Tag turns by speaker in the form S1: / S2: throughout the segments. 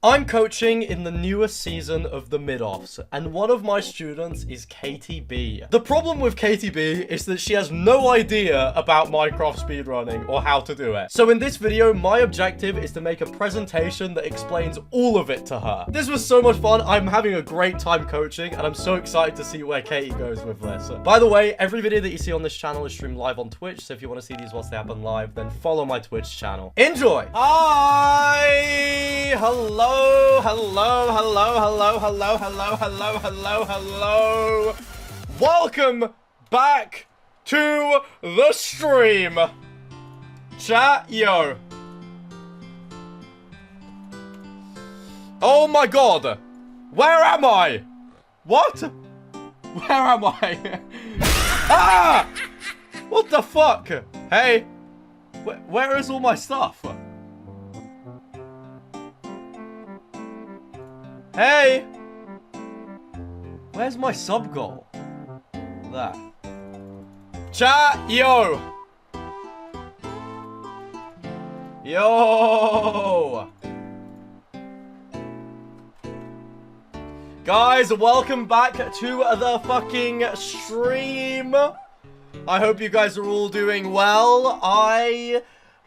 S1: I'm coaching in the newest season of the mid-offs, and one of my students is KatieB. The problem with KatieB is that she has no idea about Minecraft speedrunning or how to do it. So in this video, my objective is to make a presentation that explains all of it to her. This was so much fun. I'm having a great time coaching, and I'm so excited to see where Katie goes with this. By the way, every video that you see on this channel is streamed live on Twitch, so if you want to see these whilst they happen live, then follow my Twitch channel. Enjoy! Hi! Hello! Hello. Welcome back to the stream. Chat, yo. Oh my god. Where am I? What? Where am I? Ah! What the fuck? Hey. Where is all my stuff? Hey! Where's my sub goal? There. Chat, yo! Yo! Guys, welcome back to the fucking stream. I hope you guys are all doing well.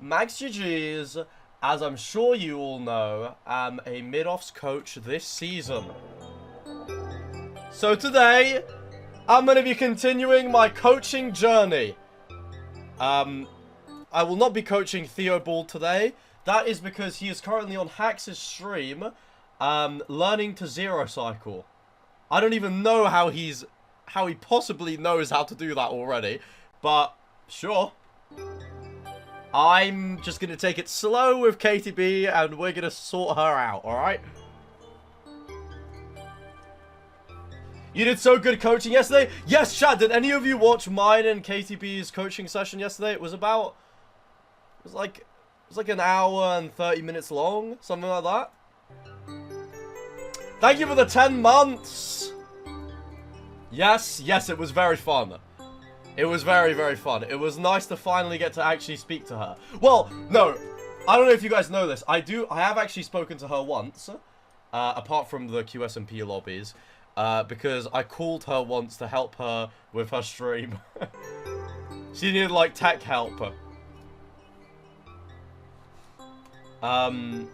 S1: MaxGGs, as I'm sure you all know, am a mid-offs coach this season. So today, I'm going to be continuing my coaching journey. I will not be coaching TheoBald today. That is because he is currently on Hax's stream, learning to zero cycle. I don't even know how he possibly knows how to do that already, but sure. I'm just going to take it slow with KatieB, and we're going to sort her out, alright? You did so good coaching yesterday? Yes, chat, did any of you watch mine and KatieB's coaching session yesterday? It was like an hour and 30 minutes long, something like that. Thank you for the 10 months! Yes, it was very fun. It was very, very fun. It was nice to finally get to actually speak to her. Well, no. I don't know if you guys know this. I have actually spoken to her once. Apart from the QSMP lobbies. Because I called her once to help her with her stream. She needed, like, tech help. But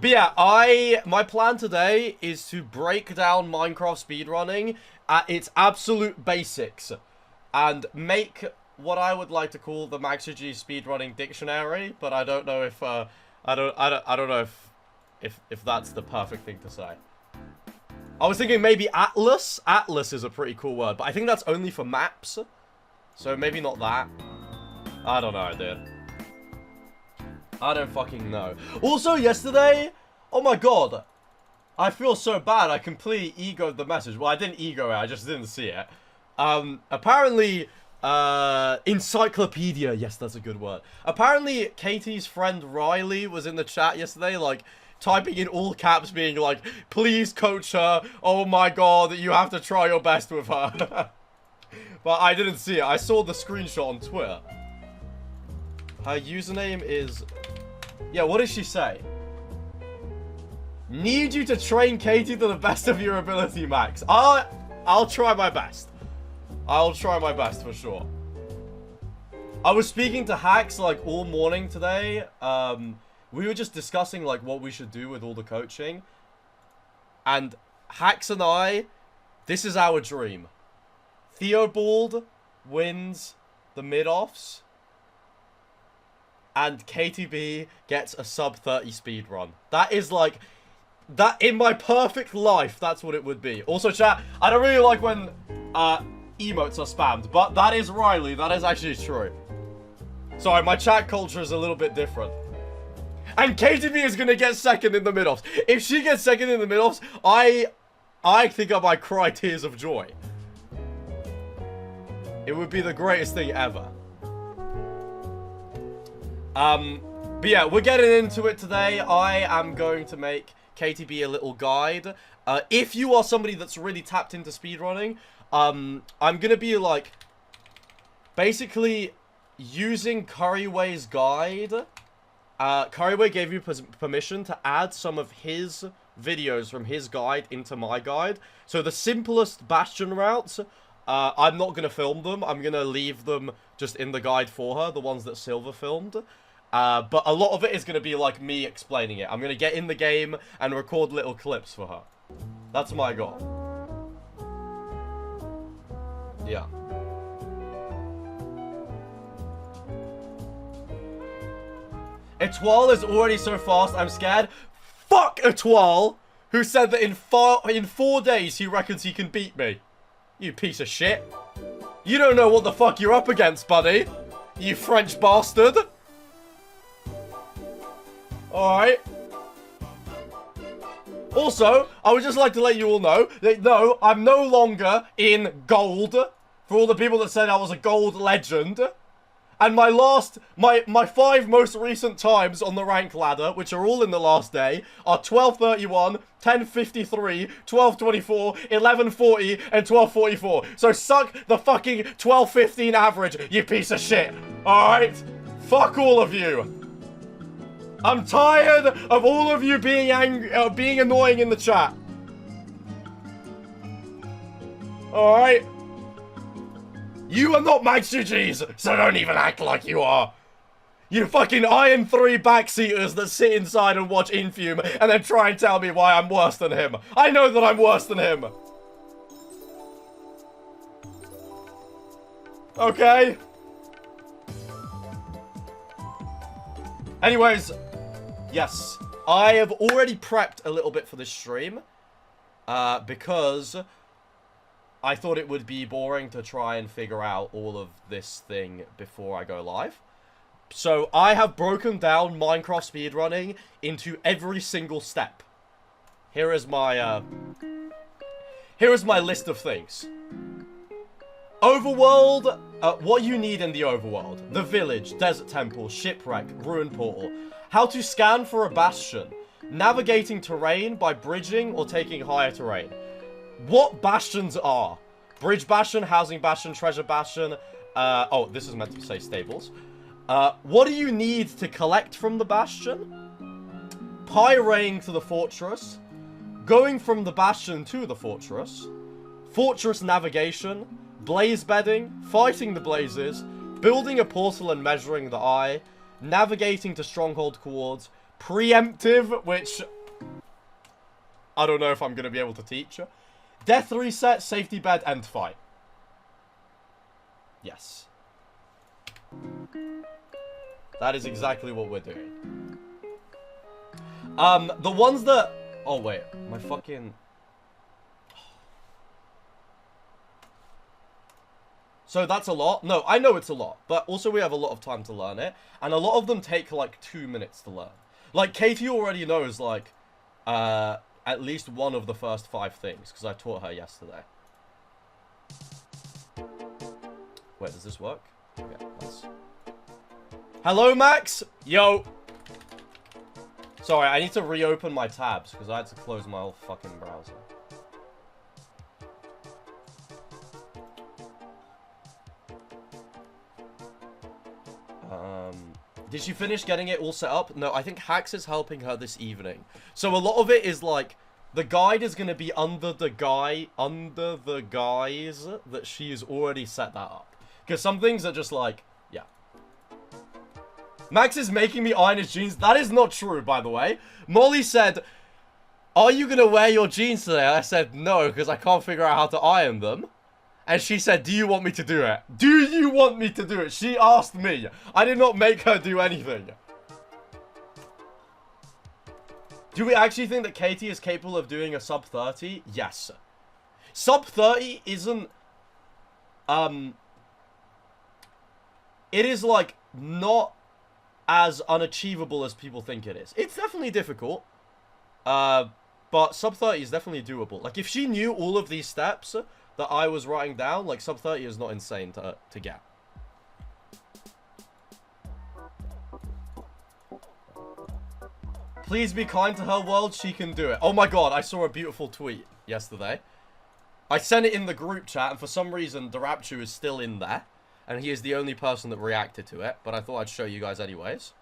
S1: yeah, my plan today is to break down Minecraft speedrunning at its absolute basics. And make what I would like to call the MaxGGs speedrunning dictionary, but I don't know if I don't know if that's the perfect thing to say. I was thinking maybe Atlas. Atlas is a pretty cool word, but I think that's only for maps. So maybe not that. I don't know, dude. I don't fucking know. Also, yesterday, oh my god, I feel so bad. I completely egoed the message. Well, I didn't ego it. I just didn't see it. Apparently, encyclopedia, yes, that's a good word. Apparently, Katie's friend Riley was in the chat yesterday, like, typing in all caps, being like, please coach her, oh my god, you have to try your best with her. But I didn't see it, I saw the screenshot on Twitter. Her username is, yeah, what did she say? Need you to train Katie to the best of your ability, Max. I'll try my best. I'll try my best for sure. I was speaking to Hax like all morning today. We were just discussing like what we should do with all the coaching. And Hax and I, this is our dream. TheoBald wins the mid-offs. And KatieB gets a sub 30 speed run. That is like, that in my perfect life, that's what it would be. Also chat, I don't really like when emotes are spammed, but that is Riley. That is actually true. Sorry, my chat culture is a little bit different. And KatieB is gonna get second in the mid-offs. If she gets second in the mid-offs, I think I might cry tears of joy. It would be the greatest thing ever. But yeah, we're getting into it today. I am going to make KatieB a little guide. If you are somebody that's really tapped into speedrunning, I'm gonna be like basically using Curryway's guide KatieB gave you permission to add some of his videos from his guide into my guide. So the simplest Bastion routes, I'm not going to film them. I'm going to leave them just in the guide for her, the ones that Silver filmed. But a lot of it is going to be like me explaining it. I'm going to get in the game and record little clips for her. That's my goal. Yeah. Etoile is already so fast, I'm scared. Fuck Etoile, who said that in 4 days he reckons he can beat me. You piece of shit. You don't know what the fuck you're up against, buddy. You French bastard. Alright. Also, I would just like to let you all know that no, I'm no longer in gold. For all the people that said I was a gold legend. And my 5 most recent times on the rank ladder, which are all in the last day, are 12:31, 10:53, 12:24, 11:40, and 12:44. So suck the fucking 12:15 average, you piece of shit. Alright? Fuck all of you. I'm tired of all of you being angry, being annoying in the chat. Alright? You are not MaxGGs, so don't even act like you are. You fucking Iron 3 backseaters that sit inside and watch Infume and then try and tell me why I'm worse than him. I know that I'm worse than him. Okay? Anyways, yes. I have already prepped a little bit for this stream. Because I thought it would be boring to try and figure out all of this thing before I go live. So I have broken down Minecraft speedrunning into every single step. Here is my list of things. Overworld, what you need in the overworld. The village, desert temple, shipwreck, ruin portal. How to scan for a bastion. Navigating terrain by bridging or taking higher terrain. What bastions are? Bridge bastion, housing bastion, treasure bastion. Oh, this is meant to say stables. What do you need to collect from the bastion? Pyraying to the fortress. Going from the bastion to the fortress. Fortress navigation. Blaze bedding. Fighting the blazes. Building a portal and measuring the eye. Navigating to stronghold chords. Preemptive, which I don't know if I'm going to be able to teach you. Death reset, safety bed, end fight. Yes. That is exactly what we're doing. The ones that... Oh, wait. My fucking... So that's a lot? No, I know it's a lot. But also we have a lot of time to learn it. And a lot of them take like 2 minutes to learn. Like, Katie already knows, like... at least one of the first 5 things, because I taught her yesterday. Wait, does this work? Okay, let's... Hello, Max! Yo! Sorry, I need to reopen my tabs, because I had to close my whole fucking browser. Did she finish getting it all set up? No, I think Hax is helping her this evening. So a lot of it is like, the guide is going to be under the guise that she's already set that up. Because some things are just like, yeah. Max is making me iron his jeans. That is not true, by the way. Molly said, are you going to wear your jeans today? I said, no, because I can't figure out how to iron them. And she said, do you want me to do it? Do you want me to do it? She asked me. I did not make her do anything. Do we actually think that Katie is capable of doing a sub 30? Yes. Sub 30 isn't... It is, like, not as unachievable as people think it is. It's definitely difficult. But sub 30 is definitely doable. Like, if she knew all of these steps that I was writing down, like, sub 30 is not insane to get. Please be kind to her, world. She can do it. Oh my god, I saw a beautiful tweet yesterday. I sent it in the group chat, and for some reason, Darapchu is still in there. And he is the only person that reacted to it. But I thought I'd show you guys anyways.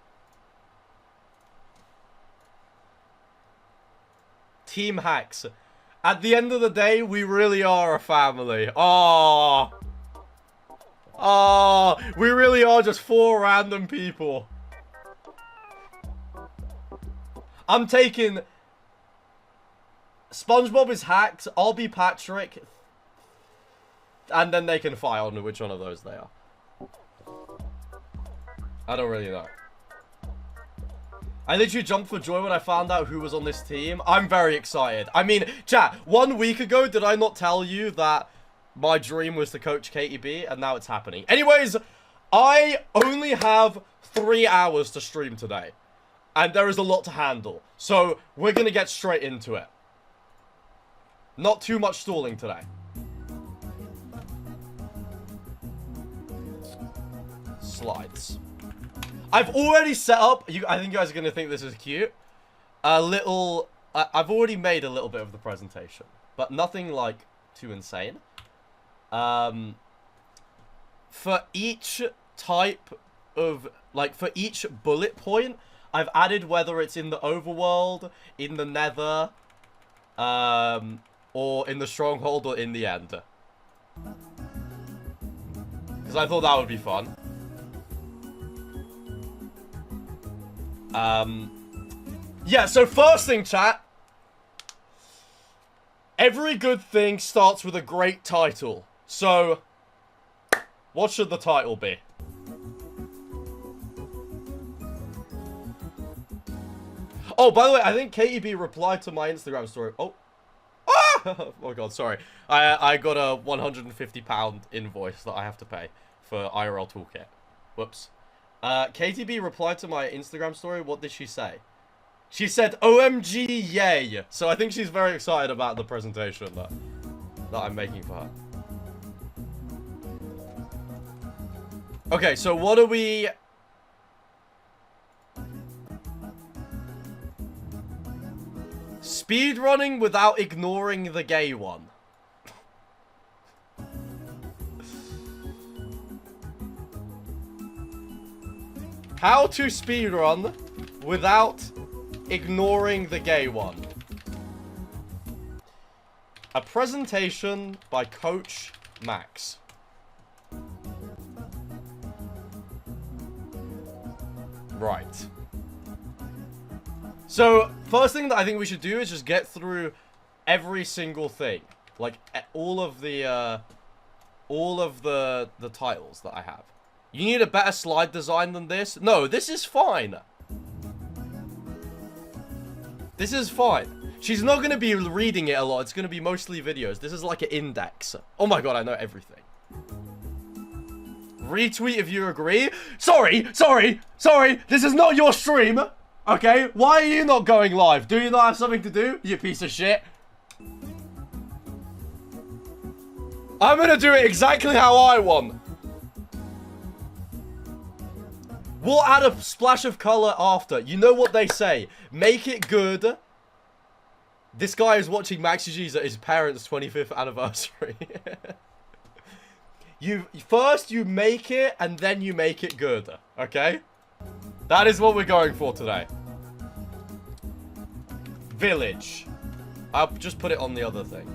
S1: Team Hacks. At the end of the day, we really are a family. Oh. Oh, we really are just 4 random people. I'm taking... SpongeBob is Hacks, I'll be Patrick. And then they can fight on which one of those they are. I don't really know. I literally jumped for joy when I found out who was on this team. I'm very excited. I mean, chat, 1 week ago, did I not tell you that my dream was to coach KatieB? And now it's happening. Anyways, I only have 3 hours to stream today. And there is a lot to handle. So, we're going to get straight into it. Not too much stalling today. Slides. I've already set up, I think you guys are going to think this is cute, a little, I've already made a little bit of the presentation, but nothing like too insane. For each type of, like for each bullet point, I've added whether it's in the overworld, in the nether, or in the stronghold or in the end. Because I thought that would be fun. Yeah, so first thing, chat. Every good thing starts with a great title. So, what should the title be? Oh, by the way, I think KatieB replied to my Instagram story. Oh. Ah! Oh my god, sorry. I got a £150 invoice that I have to pay for IRL Toolkit. Whoops. KatieB replied to my Instagram story. What did she say? She said, OMG, yay. So I think she's very excited about the presentation that I'm making for her. Okay, so what are we... Speedrunning without ignoring the gay one. How to speedrun without ignoring the gay one. A presentation by Coach Max. Right. So, first thing that I think we should do is just get through every single thing. Like, all of the titles that I have. You need a better slide design than this? No, this is fine. This is fine. She's not going to be reading it a lot. It's going to be mostly videos. This is like an index. Oh my god, I know everything. Retweet if you agree. Sorry. This is not your stream. Okay? Why are you not going live? Do you not have something to do? You piece of shit. I'm going to do it exactly how I want. We'll add a splash of color after. You know what they say. Make it good. This guy is watching MaxGGs at his parents' 25th anniversary. First you make it, and then you make it good. Okay? That is what we're going for today. Village. I'll just put it on the other thing.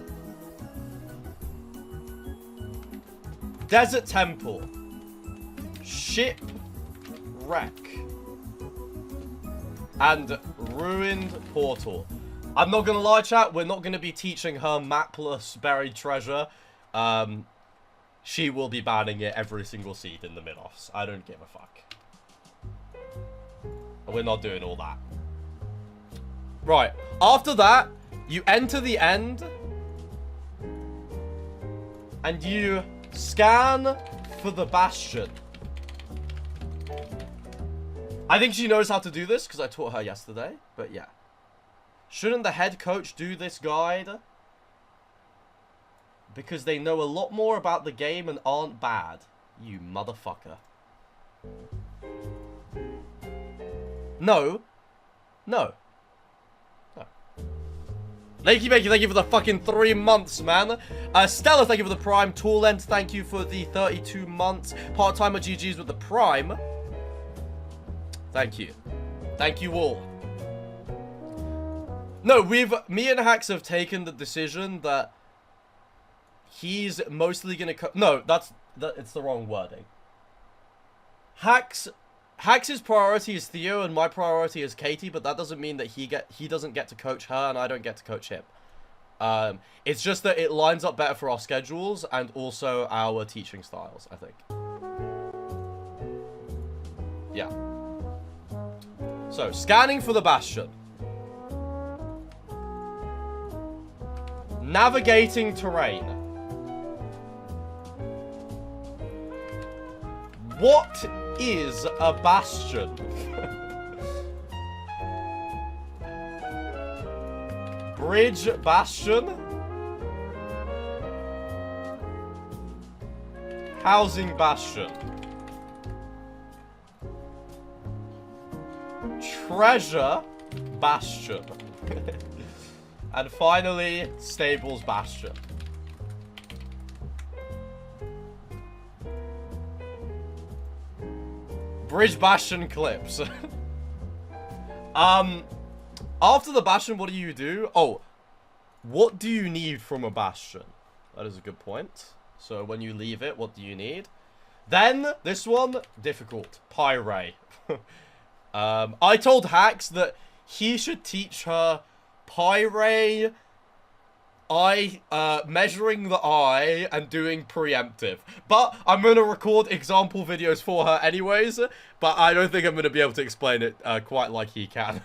S1: Desert Temple. Ship. Wreck. And Ruined Portal. I'm not gonna lie, chat, we're not gonna be teaching her mapless buried treasure. She will be banning it every single seed in the mid-offs. I don't give a fuck. We're not doing all that. Right. After that, you enter the end. And you scan for the bastion. I think she knows how to do this because I taught her yesterday. But yeah. Shouldn't the head coach do this guide? Because they know a lot more about the game and aren't bad. You motherfucker. No. No. No. Lakey Bakey, thank you for the fucking 3 months, man. Stella, thank you for the Prime. Tool End, thank you for the 32 months. Part-timer GGs with the Prime. Thank you. Thank you all. No, me and Hax have taken the decision that he's mostly gonna no, it's the wrong wording. Hax's priority is Theo and my priority is Katie, but that doesn't mean that he doesn't get to coach her and I don't get to coach him. It's just that it lines up better for our schedules and also our teaching styles, I think. Yeah. So, scanning for the Bastion. Navigating terrain. What is a bastion? Bridge bastion? Housing bastion. Treasure bastion. And finally, stables bastion. Bridge bastion clips. After the bastion, what do you do? Oh, what do you need from a bastion? That is a good point. So when you leave it, what do you need? Then, this one, difficult. Pyre. I told Hax that he should teach her Pyre, measuring the eye, and doing preemptive. But I'm going to record example videos for her anyways, but I don't think I'm going to be able to explain it quite like he can.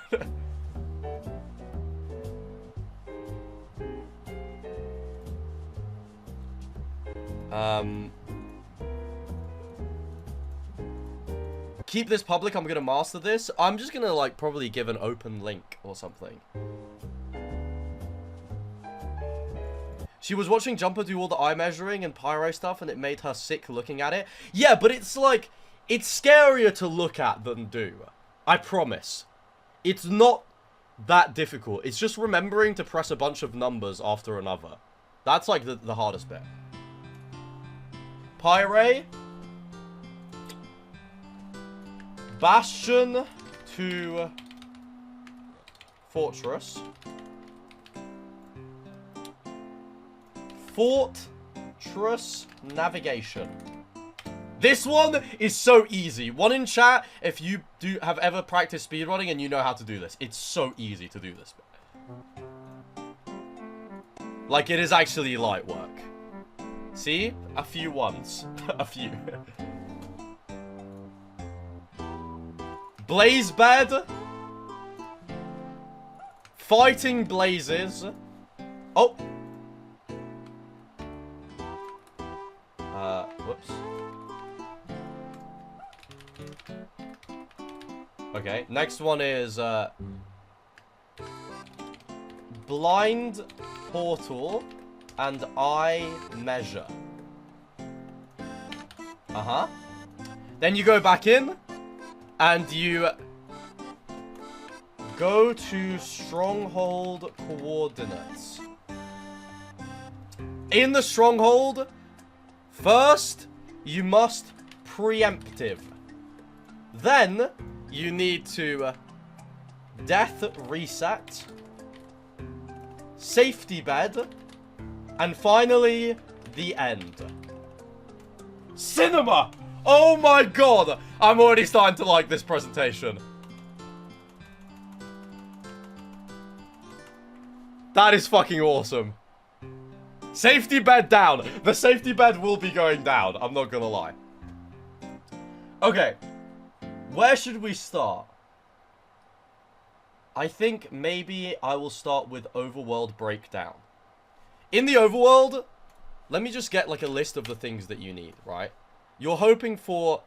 S1: Keep this public, I'm gonna master this. I'm just gonna, like, probably give an open link or something. She was watching Jumper do all the eye measuring and pyro stuff, and it made her sick looking at it. Yeah, but it's, like, it's scarier to look at than do. I promise. It's not that difficult. It's just remembering to press a bunch of numbers after another. That's, like, the hardest bit. Pyre. Bastion to Fortress. Fortress navigation. This one is so easy. One in chat if you have ever practiced speedrunning and you know how to do this. It's so easy to do this. Like, it is actually light work. See? A few ones. A few. Blaze bed. Fighting blazes. Oh. Whoops. Okay, next one is, blind portal and eye measure. Uh-huh. Then you go back in. And you go to stronghold coordinates. In the stronghold, first, you must preemptive. Then, you need to death reset, safety bed, and finally, the end. Cinema! Oh my god! I'm already starting to like this presentation. That is fucking awesome. Safety bed down. The safety bed will be going down. I'm not gonna lie. Okay. Where should we start? I think maybe I will start with overworld breakdown. In the overworld, let me just get like a list of the things that you need, right? You're hoping for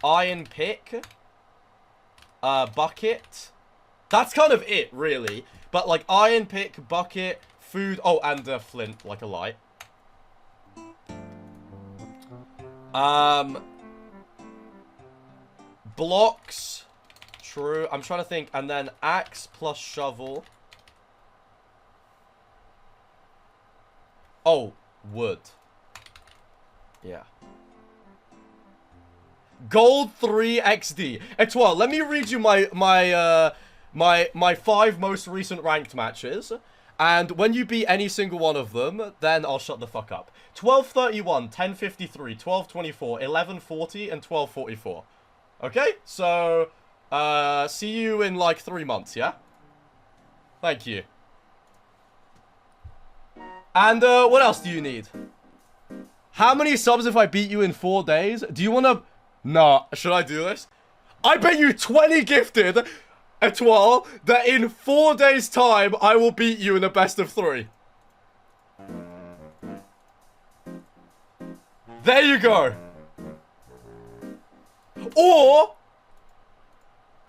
S1: iron pick, bucket. That's kind of it, really. But like iron pick, bucket, food. Oh, and flint, like a light. Blocks. True. I'm trying to think. And then axe plus shovel. Oh, wood. Yeah. Gold 3 XD. Etoile, let me read you my my 5 most recent ranked matches. And when you beat any single one of them, then I'll shut the fuck up. 12:31, 10:53, 12:24, 11:40, and 12:44. Okay? So, see you in like 3 months, yeah? Thank you. And, what else do you need? How many subs if I beat you in 4 days? Do you wanna... Nah, should I do this? I bet you 20 gifted... Etoile, that in 4 days' time, I will beat you in a best of 3. There you go. Or,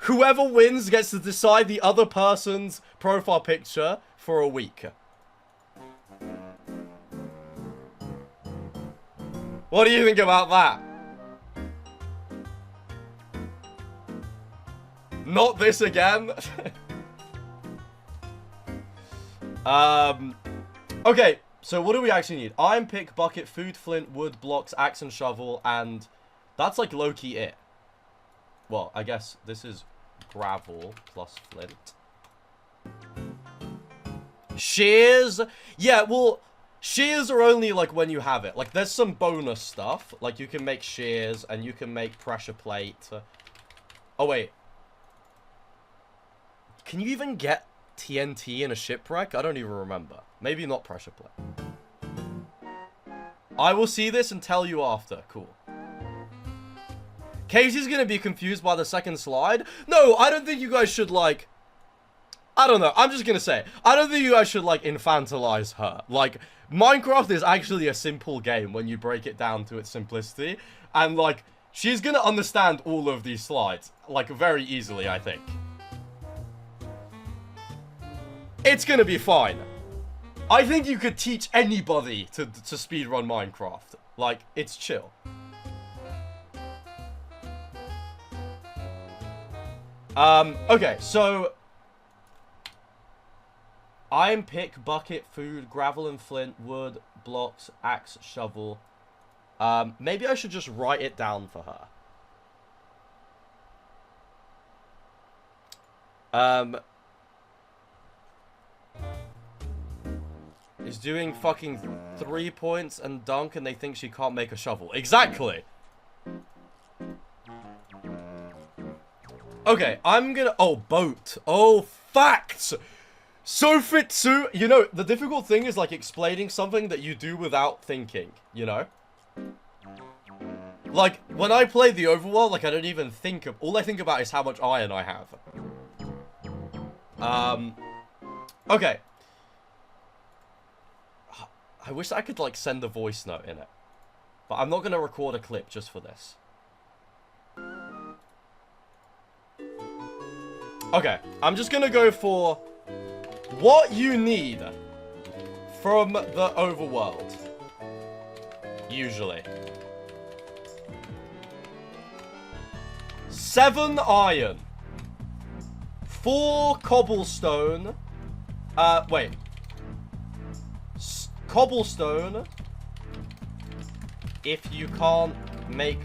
S1: whoever wins gets to decide the other person's profile picture for a week. What do you think about that? Not this again. Okay, so what do we actually need? Iron pick, bucket, food, flint, wood, blocks, axe and shovel, and that's like low-key it. Well, I guess this is gravel plus flint. Shears? Yeah, well, shears are only like when you have it. Like, there's some bonus stuff. Like, you can make shears and you can make pressure plate. Oh, wait. Can you even get TNT in a shipwreck? I don't even remember. Maybe not pressure plate. I will see this and tell you after. Cool. Katie's gonna be confused by the second slide. No, I don't think you guys should, like... I don't know. I'm just gonna say. I don't think you guys should, like, infantilize her. Like, Minecraft is actually a simple game when you break it down to its simplicity. And, like, she's gonna understand all of these slides, like, very easily, I think. It's gonna be fine. I think you could teach anybody to speedrun Minecraft. Like, it's chill. Okay, so... Iron pick, bucket, food, gravel and flint, wood, blocks, axe, shovel. Maybe I should just write it down for her. Is doing fucking 3 points and dunk and they think she can't make a shovel. Exactly! Okay, I'm gonna... Oh, boat. Oh, facts! Sofitsu! You know, the difficult thing is, like, explaining something that you do without thinking, you know? Like, when I play the overworld, like, I don't even think of... All I think about is how much iron I have. Okay. I wish I could, like, send a voice note in it. But I'm not going to record a clip just for this. Okay, I'm just going to go for what you need from the overworld. Usually. 7 iron. 4 cobblestone. Wait. Cobblestone. If you can't make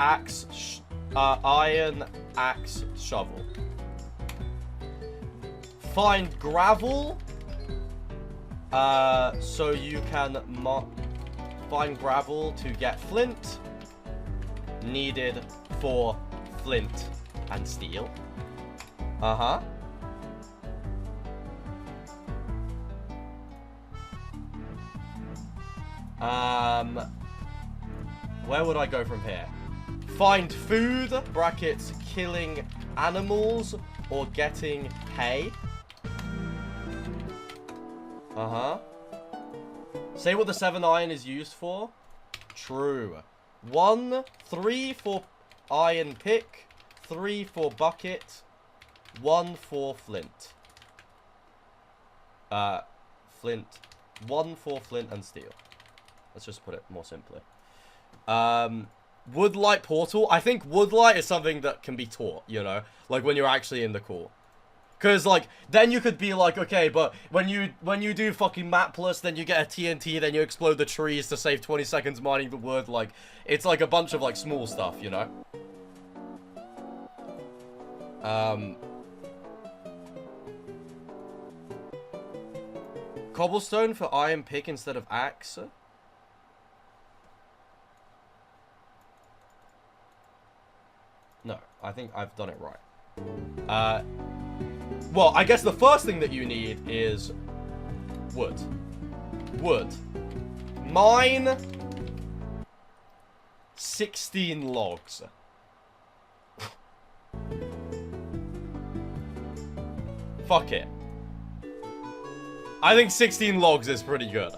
S1: axe, iron axe shovel. Find gravel. So you can find gravel to get flint. Needed for flint and steel. Uh-huh. Where would I go from here? Find food, brackets, killing animals, or getting hay. Uh-huh. Say what the 7 iron is used for. True. 3 for iron pick, 3 for bucket, 1 for flint. Flint. 1 for flint and steel. Let's just put it more simply. Woodlight portal. I think woodlight is something that can be taught, you know? Like, when you're actually in the core. Because, like, then you could be like, okay, but when you do fucking map plus, then you get a TNT, then you explode the trees to save 20 seconds mining the wood. Like, it's like a bunch of, like, small stuff, you know? Cobblestone for iron pick instead of axe. No, I think I've done it right. Well, I guess the first thing that you need is wood. Wood. Mine 16 logs. Fuck it. I think 16 logs is pretty good.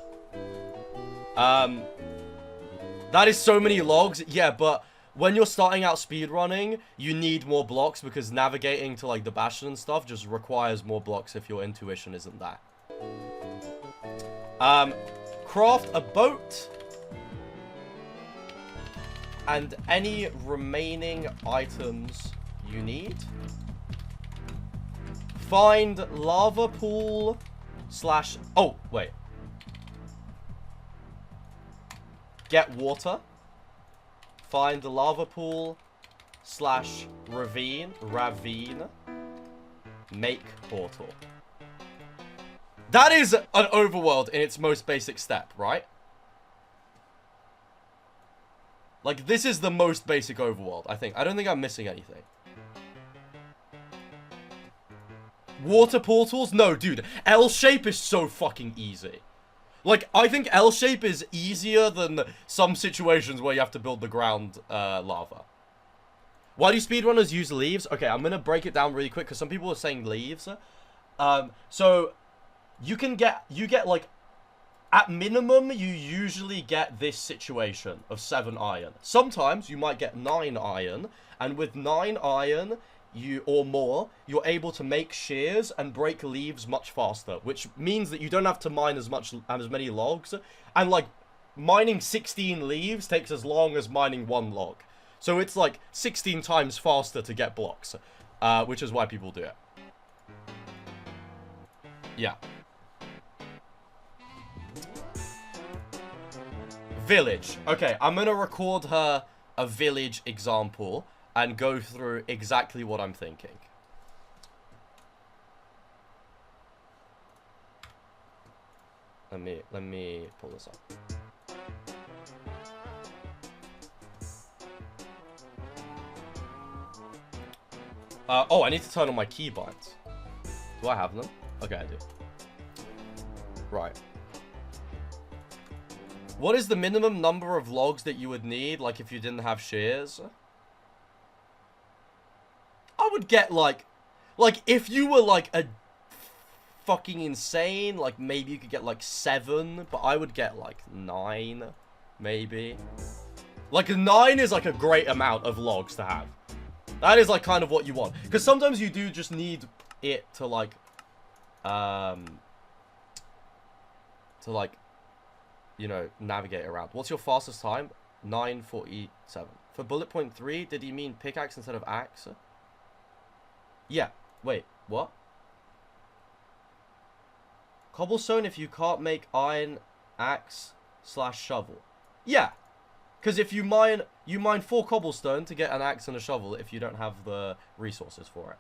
S1: That is so many logs. Yeah, but when you're starting out speedrunning, you need more blocks because navigating to, like, the bastion and stuff just requires more blocks if your intuition isn't that. Craft a boat. And any remaining items you need. Find lava pool slash... Oh, wait. Get water. Find the lava pool slash ravine. Make portal. That is an overworld in its most basic step, right? Like, this is the most basic overworld, I think. I don't think I'm missing anything. Water portals? No, dude. L-shape is so fucking easy. Like, I think L-shape is easier than some situations where you have to build the ground lava. Why do speedrunners use leaves? Okay, I'm gonna break it down really quick because some people are saying leaves. So you get like, at minimum, you usually get this situation of 7 iron. Sometimes you might get 9 iron, and with 9 iron, or more, you're able to make shears and break leaves much faster, which means that you don't have to mine as many logs. And like, mining 16 leaves takes as long as mining 1 log. So it's like 16 times faster to get blocks, which is why people do it. Yeah. Village. Okay, I'm gonna record her a village example and go through exactly what I'm thinking. Let me pull this up. Oh, I need to turn on my keybinds. Do I have them? Okay, I do. Right. What is the minimum number of logs that you would need, like, if you didn't have shears? I would get, like, if you were, like, a fucking insane, like, maybe you could get, like, 7, but I would get, like, 9, maybe. Like, 9 is, like, a great amount of logs to have. That is, like, kind of what you want. Because sometimes you do just need it to, like, you know, navigate around. What's your fastest time? 9:47. For bullet point 3, did he mean pickaxe instead of axe? Yeah. Wait, what? Cobblestone if you can't make iron axe / shovel. Yeah. Because if you mine 4 cobblestone to get an axe and a shovel if you don't have the resources for it.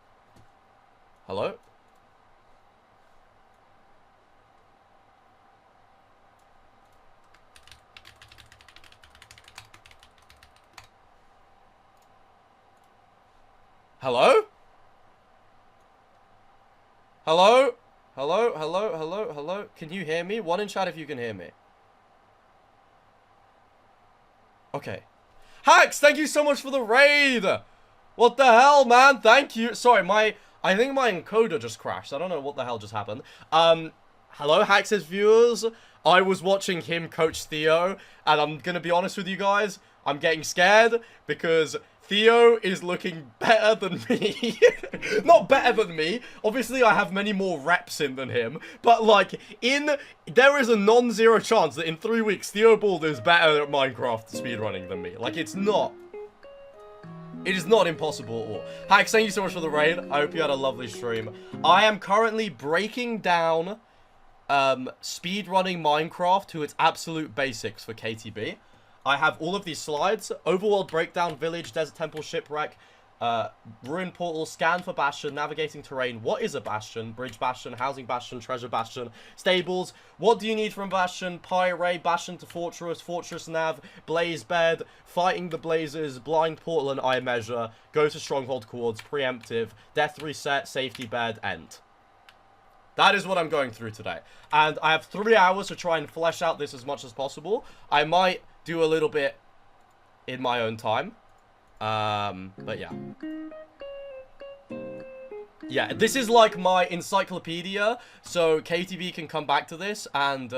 S1: Hello? Hello? Hello? Hello? Hello? Hello? Hello? Can you hear me? One in chat if you can hear me. Okay. Hacks, thank you so much for the raid! What the hell, man? Thank you. Sorry, I think my encoder just crashed. I don't know what the hell just happened. Hello, Hacks' viewers. I was watching him coach Theo, and I'm gonna be honest with you guys. I'm getting scared because Theo is looking better than me. Not better than me. Obviously, I have many more reps in than him. But, like, there is a non-zero chance that in 3 weeks, Theo Bald is better at Minecraft speedrunning than me. Like, it's not. It is not impossible at all. Hacks, thank you so much for the raid. I hope you had a lovely stream. I am currently breaking down speedrunning Minecraft to its absolute basics for KatieB. I have all of these slides: overworld breakdown, village, desert temple, shipwreck, Ruin portal, scan for bastion, navigating terrain. What is a bastion? Bridge bastion, housing bastion, treasure bastion, stables. What do you need from bastion? Pyre, bastion to fortress, fortress nav, blaze bed, fighting the blazes, blind portal and eye measure, go to stronghold chords, preemptive, death reset, safety bed, end. That is what I'm going through today. And I have 3 hours to try and flesh out this as much as possible. I might do a little bit in my own time. But yeah. Yeah, this is like my encyclopedia, so KatieB can come back to this and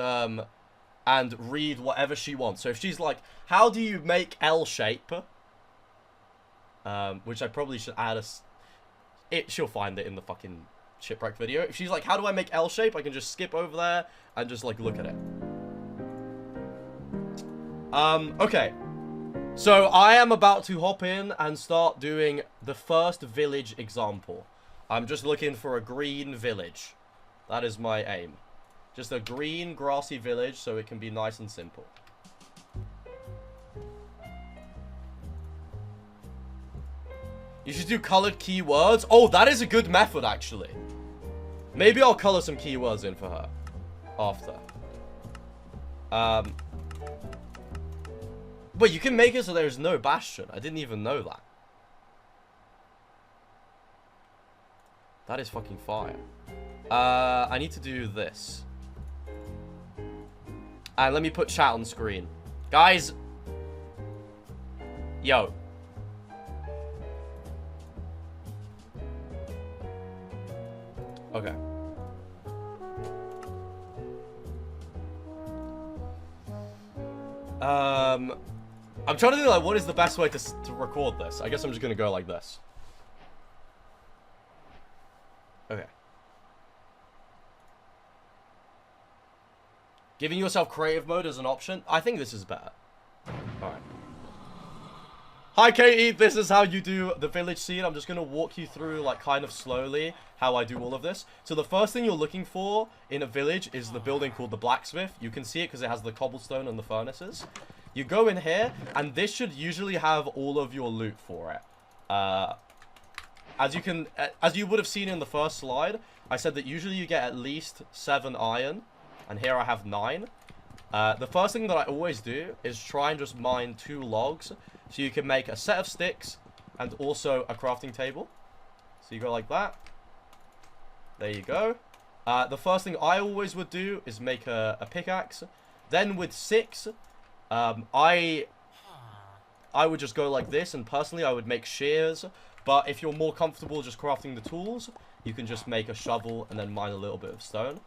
S1: read whatever she wants. So if she's like, how do you make L shape? Which I probably should add she'll find it in the fucking shipwreck video. If she's like, how do I make L shape? I can just skip over there and just like look at it. Okay. So, I am about to hop in and start doing the first village example. I'm just looking for a green village. That is my aim. Just a green, grassy village so it can be nice and simple. You should do colored keywords. Oh, that is a good method, actually. Maybe I'll color some keywords in for her after. Wait, you can make it so there's no bastion. I didn't even know that. That is fucking fire. I need to do this. And let me put chat on screen. Guys. Yo. Okay. I'm trying to think, like, what is the best way to record this? I guess I'm just gonna go like this. Okay. Giving yourself creative mode as an option? I think this is better. Alright. Hi, Katie. This is how you do the village scene. I'm just gonna walk you through, like, kind of slowly how I do all of this. So the first thing you're looking for in a village is the building called the blacksmith. You can see it because it has the cobblestone and the furnaces. You go in here, and this should usually have all of your loot for it. As you would have seen in the first slide, I said that usually you get at least 7 iron, and here I have 9. The first thing that I always do is try and just mine 2 logs, so you can make a set of sticks and also a crafting table. So you go like that. There you go. The first thing I always would do is make a pickaxe. Then with 6, I would just go like this, and personally I would make shears. But if you're more comfortable just crafting the tools, you can just make a shovel and then mine a little bit of stone.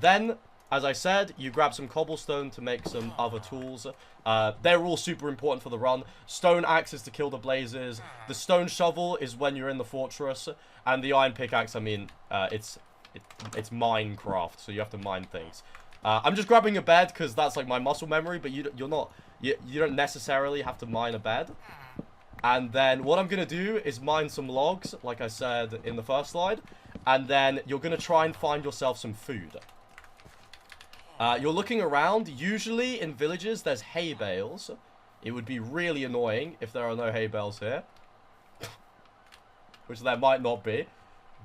S1: Then, as I said, you grab some cobblestone to make some other tools. They're all super important for the run. Stone axe is to kill the blazes. The stone shovel is when you're in the fortress. And the iron pickaxe, I mean, it's Minecraft, so you have to mine things. I'm just grabbing a bed because that's like my muscle memory, but you don't necessarily have to mine a bed. And then what I'm going to do is mine some logs, like I said in the first slide. And then you're going to try and find yourself some food. You're looking around. Usually in villages, there's hay bales. It would be really annoying if there are no hay bales here. Which there might not be.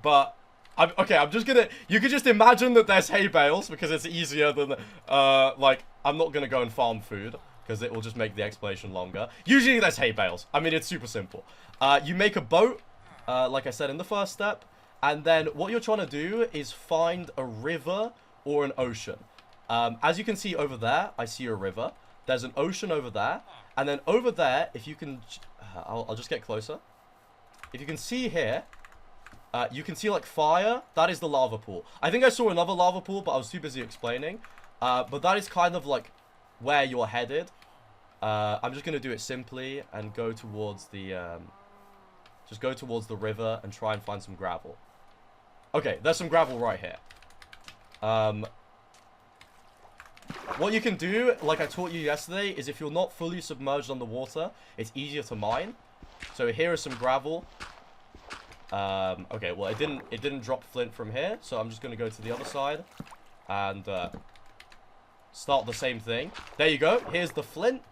S1: But, I'm just going to... You could just imagine that there's hay bales because it's easier than... like, I'm not going to go and farm food, because it will just make the explanation longer. Usually there's hay bales. I mean, it's super simple. You make a boat, like I said in the first step. And then what you're trying to do is find a river or an ocean. As you can see over there, I see a river. There's an ocean over there. And then over there, if you can... I'll just get closer. If you can see here, you can see like fire. That is the lava pool. I think I saw another lava pool, but I was too busy explaining. But that is kind of like where you're headed. I'm just going to do it simply and go towards the... just go towards the river and try and find some gravel. Okay, there's some gravel right here. What you can do, like I taught you yesterday, is if you're not fully submerged underwater, it's easier to mine. So here is some gravel. Okay, well it didn't drop flint from here, so I'm just going to go to the other side and start the same thing. There you go. Here's the flint.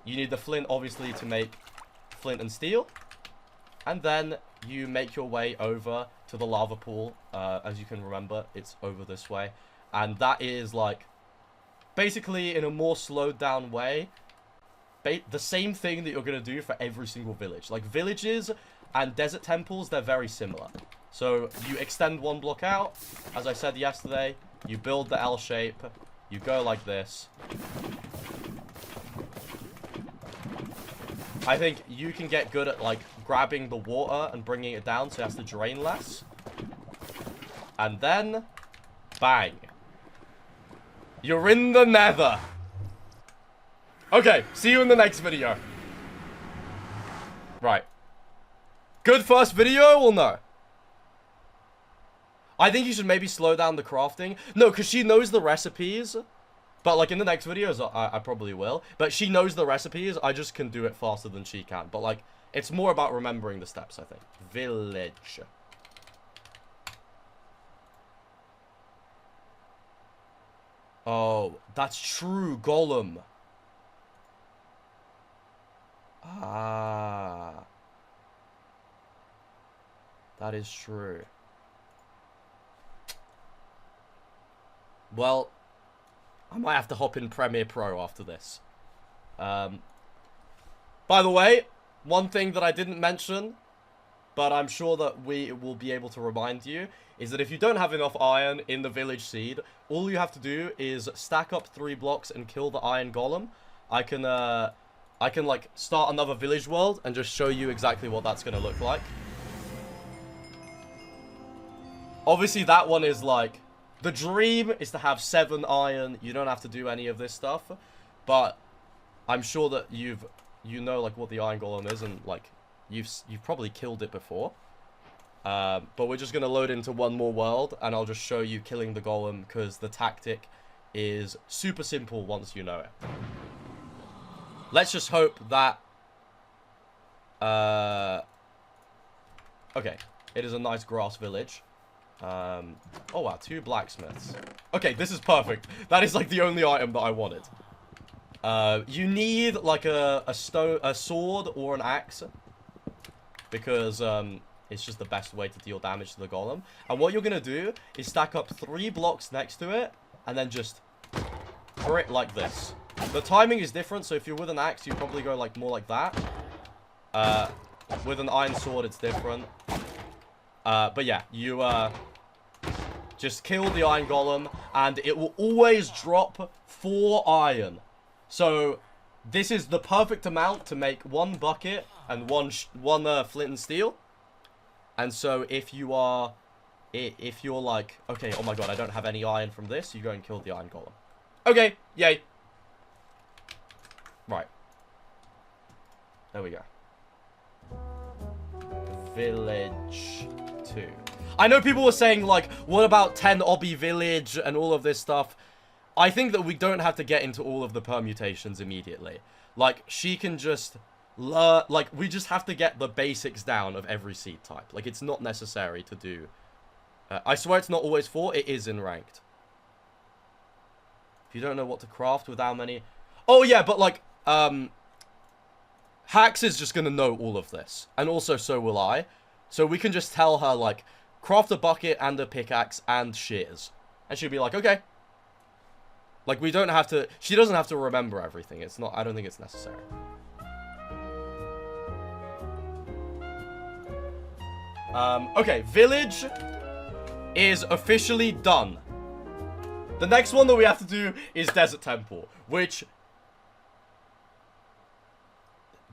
S1: You need the flint obviously to make flint and steel. And then you make your way over to the lava pool. As you can remember, it's over this way. And that is, like, basically in a more slowed down way, the same thing that you're going to do for every single village. Like, villages and desert temples, they're very similar. So, you extend one block out. As I said yesterday, you build the L shape. You go like this. I think you can get good at, like, grabbing the water and bringing it down so it has to drain less. And then, bang. You're in the nether. Okay, see you in the next video. Right. Good first video or no? I think you should maybe slow down the crafting. No, because she knows the recipes. But, like, in the next videos, I probably will. But she knows the recipes. I just can do it faster than she can. But, like, it's more about remembering the steps, I think. Village. Oh, that's true, Golem. Ah. That is true. Well, I might have to hop in Premiere Pro after this. By the way, one thing that I didn't mention, but I'm sure that we will be able to remind you, is that if you don't have enough iron in the village seed, all you have to do is stack up 3 blocks and kill the iron golem. I can like start another village world and just show you exactly what that's gonna look like. Obviously, that one is like, the dream is to have 7 iron. You don't have to do any of this stuff, but I'm sure that you know like what the iron golem is, and like you've probably killed it before. But we're just gonna load into one more world, and I'll just show you killing the golem because the tactic is super simple once you know it. Let's just hope that. Okay, it is a nice grass village. Oh wow, 2 blacksmiths. Okay, this is perfect. That is like the only item that I wanted. You need like a sword or an axe, because it's just the best way to deal damage to the golem. And what you're gonna do is stack up 3 blocks next to it and then just throw it like this. The timing is different, so if you're with an axe, you probably go like more like that. With an iron sword, it's different. But yeah, you just kill the iron golem, and it will always drop 4 iron. So this is the perfect amount to make 1 bucket and one flint and steel. And so if you're like, okay, oh my god, I don't have any iron from this, you go and kill the iron golem. Okay, yay. Right. There we go. Village 2. I know people were saying, like, what about 10 obby village and all of this stuff? I think that we don't have to get into all of the permutations immediately. Like, she can just learn, like, we just have to get the basics down of every seed type. Like, it's not necessary to do. I swear it's not always 4, it is in ranked. If you don't know what to craft with how many... Oh, yeah, but, like, Hax is just gonna know all of this. And also, so will I. So we can just tell her, like, craft a bucket and a pickaxe and shears. And she'll be like, okay. Like, we don't have to... She doesn't have to remember everything. It's not... I don't think it's necessary. Okay, village is officially done. The next one that we have to do is Desert Temple, which...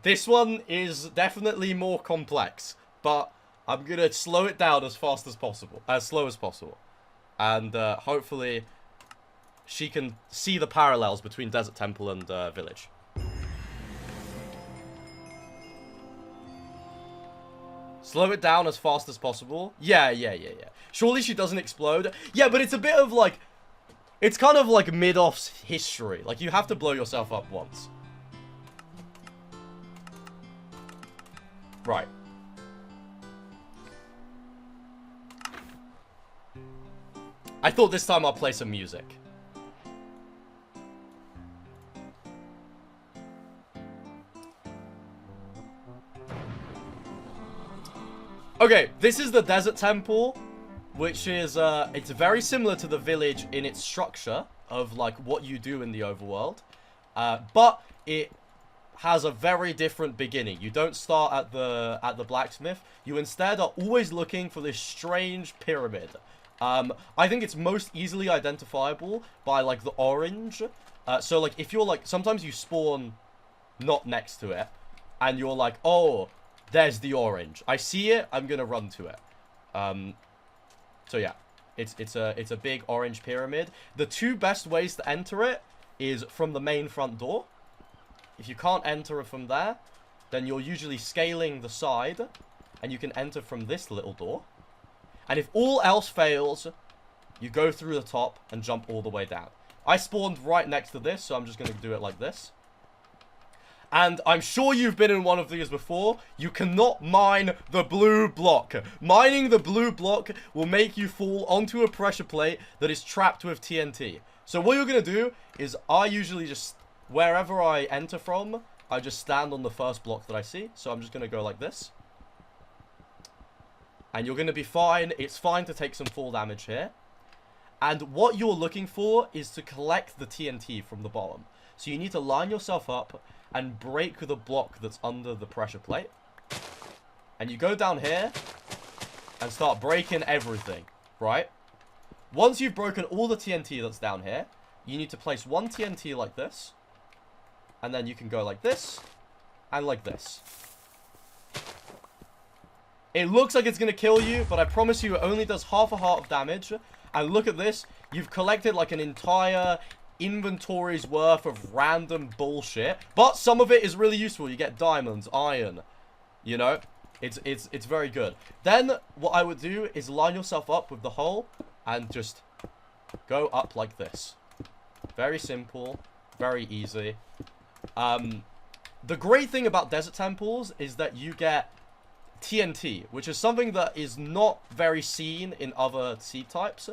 S1: This one is definitely more complex, but I'm gonna slow it down as fast as possible, as slow as possible. And hopefully she can see the parallels between Desert Temple and Village. Slow it down as fast as possible. Yeah. Surely she doesn't explode. Yeah, but it's a bit of like... It's kind of like mid-off's history. Like, you have to blow yourself up once. Right. I thought this time I'll play some music. Okay, this is the desert temple, which is, it's very similar to the village in its structure of, like, what you do in the overworld. But it has a very different beginning. You don't start at the blacksmith. You instead are always looking for this strange pyramid. I think it's most easily identifiable by, like, the orange. So, like, if you're, like, sometimes you spawn not next to it, and you're like, oh, there's the orange. I see it, I'm gonna run to it. So, yeah. It's a big orange pyramid. The two best ways to enter it is from the main front door. If you can't enter from there, then you're usually scaling the side, and you can enter from this little door. And if all else fails, you go through the top and jump all the way down. I spawned right next to this, so I'm just going to do it like this. And I'm sure you've been in one of these before. You cannot mine the blue block. Mining the blue block will make you fall onto a pressure plate that is trapped with TNT. So what you're going to do is I usually just, wherever I enter from, I just stand on the first block that I see. So I'm just going to go like this. And you're going to be fine. It's fine to take some fall damage here. And what you're looking for is to collect the TNT from the bottom. So you need to line yourself up and break the block that's under the pressure plate. And you go down here and start breaking everything, right? Once you've broken all the TNT that's down here, you need to place one TNT like this. And then you can go like this and like this. It looks like it's going to kill you, but I promise you it only does half a heart of damage. And look at this. You've collected like an entire inventory's worth of random bullshit. But some of it is really useful. You get diamonds, iron. You know? It's very good. Then what I would do is line yourself up with the hole and just go up like this. Very simple. Very easy. The great thing about desert temples is that you get TNT, which is something that is not very seen in other seed types.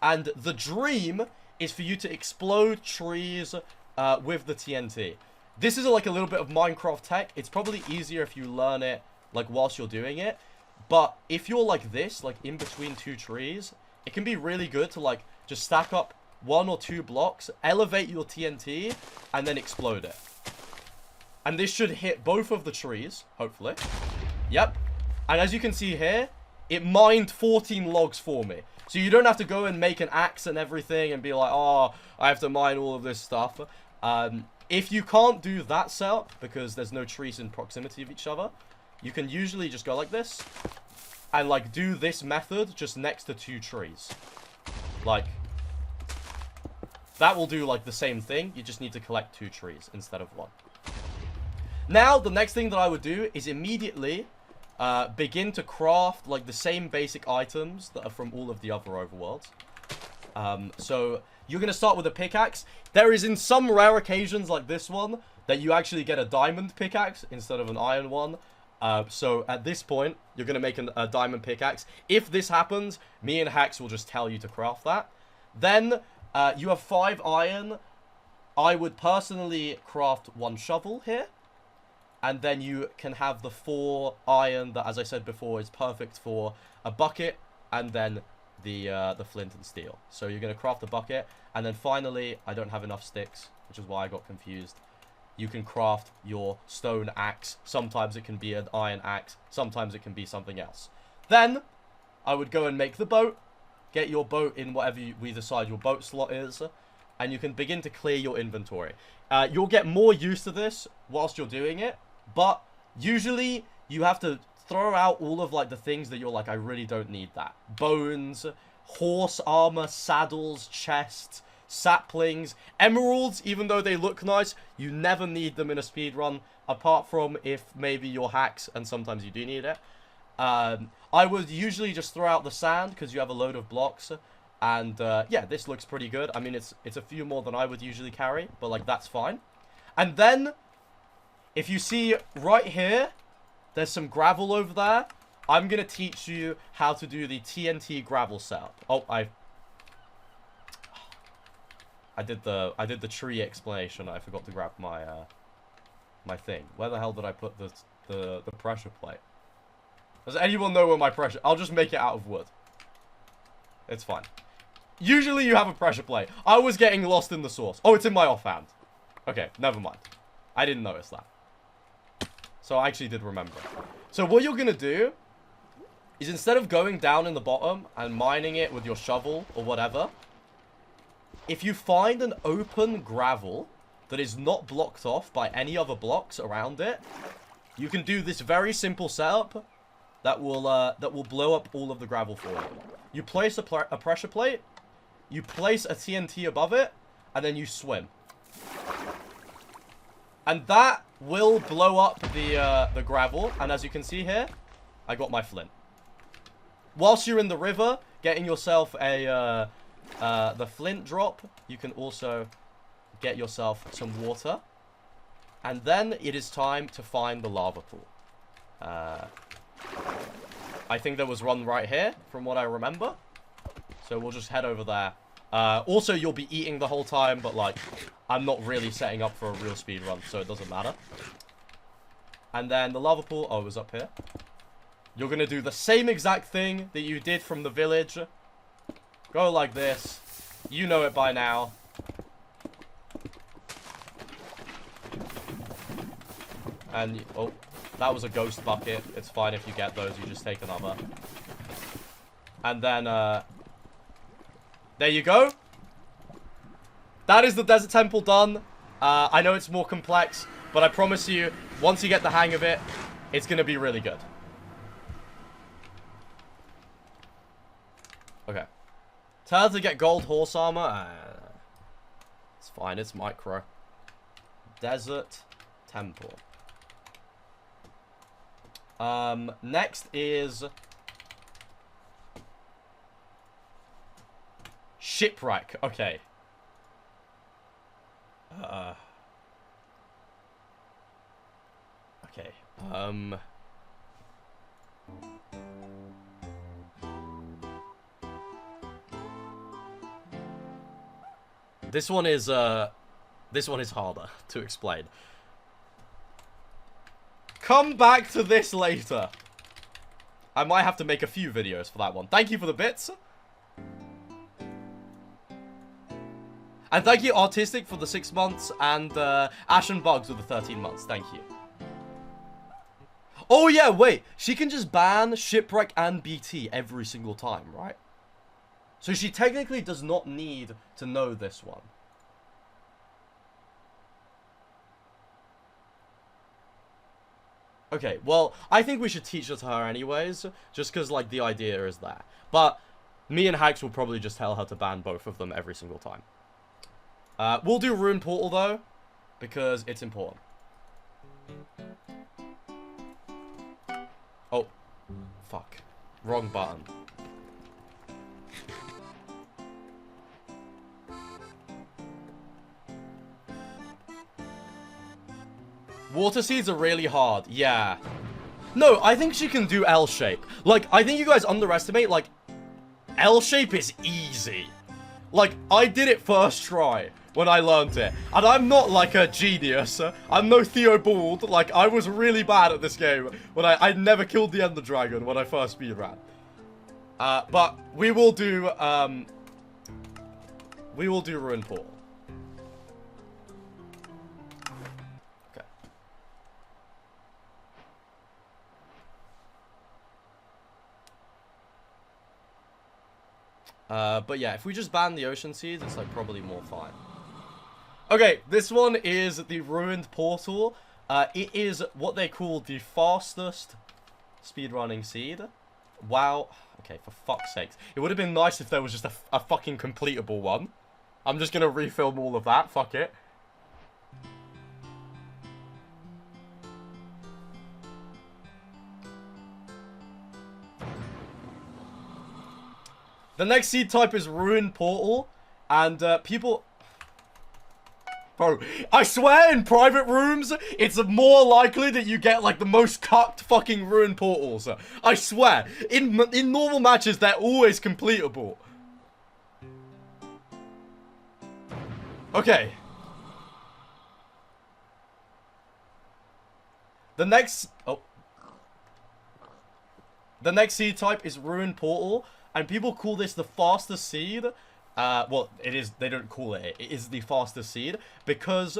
S1: And the dream is for you to explode trees with the TNT. This is like a little bit of Minecraft tech. It's probably easier if you learn it like whilst you're doing it. But if you're like this, like in between two trees, it can be really good to like just stack up 1 or 2 blocks, elevate your TNT, and then explode it. And this should hit both of the trees, hopefully. Yep. And as you can see here, it mined 14 logs for me. So you don't have to go and make an axe and everything and be like, oh, I have to mine all of this stuff. If you can't do that setup, because there's no trees in proximity of each other, you can usually just go like this and like do this method just next to 2 trees. Like, that will do like the same thing. You just need to collect 2 trees instead of 1. Now, the next thing that I would do is immediately begin to craft like the same basic items that are from all of the other overworlds. So you're going to start with a pickaxe. There is in some rare occasions like this one that you actually get a diamond pickaxe instead of an iron one. So at this point, you're going to make a diamond pickaxe. If this happens, me and Hax will just tell you to craft that. Then you have 5 iron. I would personally craft 1 shovel here. And then you can have the 4 iron that, as I said before, is perfect for a bucket and then the flint and steel. So you're going to craft a bucket. And then finally, I don't have enough sticks, which is why I got confused. You can craft your stone axe. Sometimes it can be an iron axe. Sometimes it can be something else. Then I would go and make the boat. Get your boat in whatever we decide your boat slot is. And you can begin to clear your inventory. You'll get more used to this whilst you're doing it. But usually you have to throw out all of like the things that you're like, I really don't need that. Bones, horse armor, saddles, chests, saplings, emeralds, even though they look nice, you never need them in a speedrun, apart from if maybe you're hacks and sometimes you do need it. I would usually just throw out the sand because you have a load of blocks. And yeah, this looks pretty good. I mean, it's a few more than I would usually carry, but like that's fine. And then if you see right here, there's some gravel over there. I'm going to teach you how to do the TNT gravel setup. Oh, I did the tree explanation. I forgot to grab my my thing. Where the hell did I put the pressure plate? Does anyone know where my pressure... I'll just make it out of wood. It's fine. Usually you have a pressure plate. I was getting lost in the source. Oh, it's in my offhand. Okay, never mind. I didn't notice that. So I actually did remember. So what you're going to do is instead of going down in the bottom and mining it with your shovel or whatever, if you find an open gravel that is not blocked off by any other blocks around it, you can do this very simple setup that will blow up all of the gravel for you. You place a pressure plate, you place a TNT above it, and then you swim. And that will blow up the gravel. And as you can see here, I got my flint. Whilst you're in the river, getting yourself the flint drop, you can also get yourself some water. And then it is time to find the lava pool. I think there was one right here, from what I remember. So we'll just head over there. Also, you'll be eating the whole time, but, like, I'm not really setting up for a real speed run, so it doesn't matter. And then the lava pool, oh, it was up here. You're going to do the same exact thing that you did from the village. Go like this. You know it by now. And, oh, that was a ghost bucket. It's fine if you get those. You just take another. And then, there you go. That is the desert temple done. I know it's more complex, but I promise you, once you get the hang of it, it's going to be really good. Okay. Tell her to get gold horse armor. It's fine, it's micro. Desert temple. Next is shipwreck. Okay. Okay. This one is harder to explain. Come back to this later. I might have to make a few videos for that one. Thank you for the bits. And thank you, Artistic, for the 6 months, and Ash and Bugs with the 13 months. Thank you. Oh, yeah, wait. She can just ban Shipwreck and BT every single time, right? So she technically does not need to know this one. Okay, well, I think we should teach it to her anyways, just because, like, the idea is there. But me and Hax will probably just tell her to ban both of them every single time. We'll do Rune Portal, though, because it's important. Oh, fuck. Wrong button. Water seeds are really hard. Yeah. No, I think she can do L-shape. Like, I think you guys underestimate, like, L-shape is easy. Like, I did it first try when I learned it. And I'm not, like, a genius. I'm no Theo Bald. Like, I was really bad at this game when I never killed the Ender Dragon when I first speedran. But we will do Ruin Portal. But yeah, if we just ban the ocean seeds, it's like probably more fine. Okay, this one is the ruined portal. It is what they call the fastest speedrunning seed. Wow. Okay, for fuck's sakes. It would have been nice if there was just a fucking completable one. I'm just gonna refilm all of that. Fuck it. The next seed type is Ruin Portal, and people... Bro, I swear in private rooms, it's more likely that you get, like, the most cucked fucking Ruin Portals. I swear. In normal matches, they're always completable. Okay. The next... Oh. The next seed type is Ruined Portal, and people call this the fastest seed. Well, it is. They don't call it. It is the fastest seed because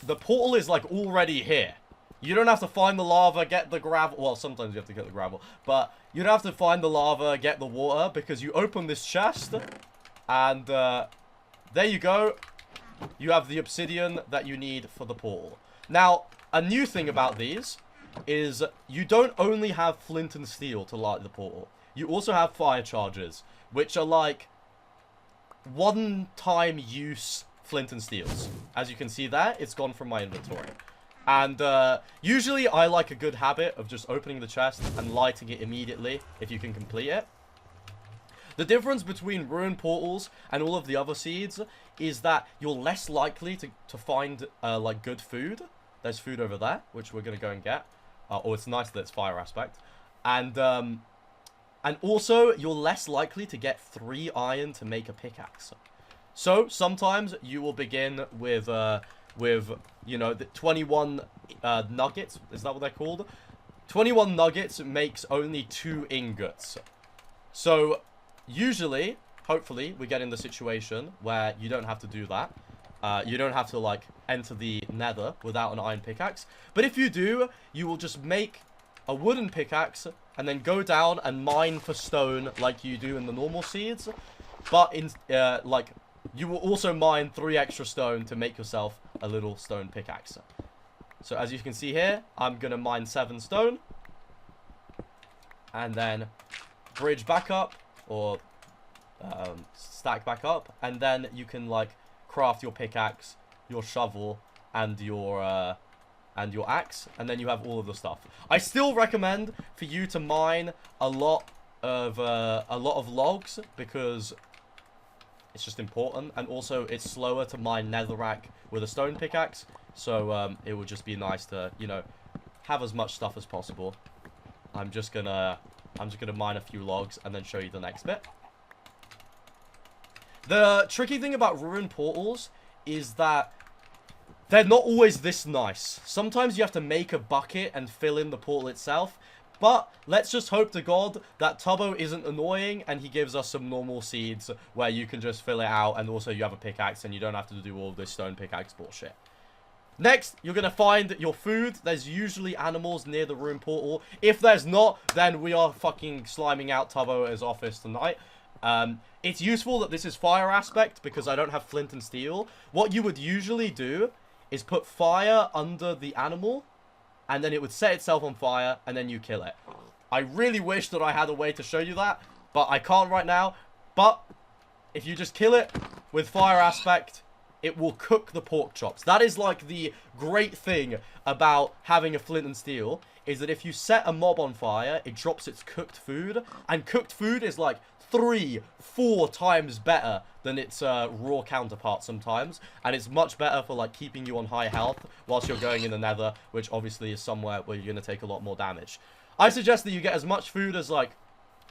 S1: the portal is like already here. You don't have to find the lava, get the gravel. Well, sometimes you have to get the gravel, but you don't have to find the lava, get the water, because you open this chest, and there you go. You have the obsidian that you need for the portal. Now, a new thing about these is you don't only have flint and steel to light the portal. You also have fire charges, which are like one-time use flint and steels. As you can see there, it's gone from my inventory. And usually I like a good habit of just opening the chest and lighting it immediately if you can complete it. The difference between ruined portals and all of the other seeds is that you're less likely to find like good food. There's food over there, which we're going to go and get. Or it's nice that it's fire aspect. And also, you're less likely to get 3 iron to make a pickaxe. So, sometimes you will begin with you know, the 21 nuggets. Is that what they're called? 21 nuggets makes only 2 ingots. So, usually, hopefully, we get in the situation where you don't have to do that. You don't have to, like, enter the nether without an iron pickaxe. But if you do, you will just make a wooden pickaxe and then go down and mine for stone like you do in the normal seeds. But, like, you will also mine 3 extra stone to make yourself a little stone pickaxe. So, as you can see here, I'm going to mine 7 stone. And then bridge back up, or stack back up. And then you can, like, craft your pickaxe, your shovel, and your axe, and then you have all of the stuff. I still recommend for you to mine a lot of logs because it's just important, and also it's slower to mine netherrack with a stone pickaxe. So it would just be nice to, you know, have as much stuff as possible. I'm just gonna mine a few logs and then show you the next bit. The tricky thing about ruined portals is that they're not always this nice. Sometimes you have to make a bucket and fill in the portal itself. But let's just hope to God that Tubbo isn't annoying and he gives us some normal seeds where you can just fill it out and also you have a pickaxe and you don't have to do all this stone pickaxe bullshit. Next, you're going to find your food. There's usually animals near the ruined portal. If there's not, then we are fucking sliming out Tubbo at his office tonight. It's useful that this is fire aspect because I don't have flint and steel. What you would usually do is put fire under the animal and then it would set itself on fire and then you kill it. I really wish that I had a way to show you that, but I can't right now. But if you just kill it with fire aspect, it will cook the pork chops. That is like the great thing about having a flint and steel, is that if you set a mob on fire, it drops its cooked food, and cooked food is like 3-4 times better than its raw counterpart sometimes, and it's much better for like keeping you on high health whilst you're going in the nether, which obviously is somewhere where you're going to take a lot more damage. I suggest that you get as much food as like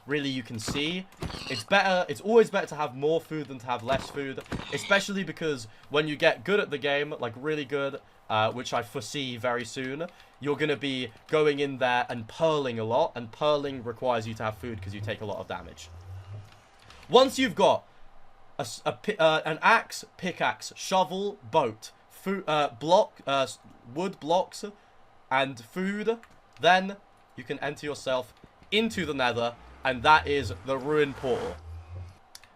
S1: really you can see. It's always better to have more food than to have less food, especially because when you get good at the game, like really good, which I foresee very soon, you're going to be going in there and purling a lot, and purling requires you to have food because you take a lot of damage. Once you've got an axe, pickaxe, shovel, boat, food, wood blocks, and food, then you can enter yourself into the nether, and that is the ruined portal.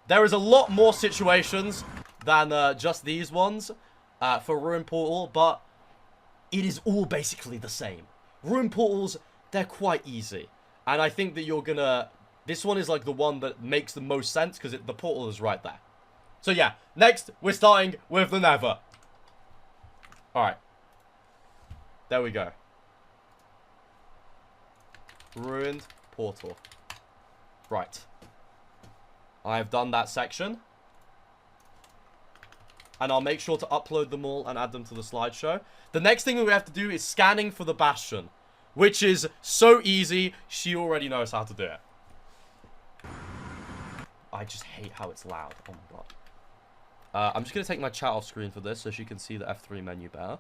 S1: There is a lot more situations than just these ones for ruined portal, but it is all basically the same. Ruined portals, they're quite easy, and I think that you're gonna... This one is like the one that makes the most sense because the portal is right there. So yeah, next we're starting with the nether. Alright. There we go. Ruined portal. Right. I have done that section. And I'll make sure to upload them all and add them to the slideshow. The next thing we have to do is scanning for the bastion, which is so easy. She already knows how to do it. I just hate how it's loud. Oh my god. I'm just going to take my chat off screen for this so she can see the F3 menu better.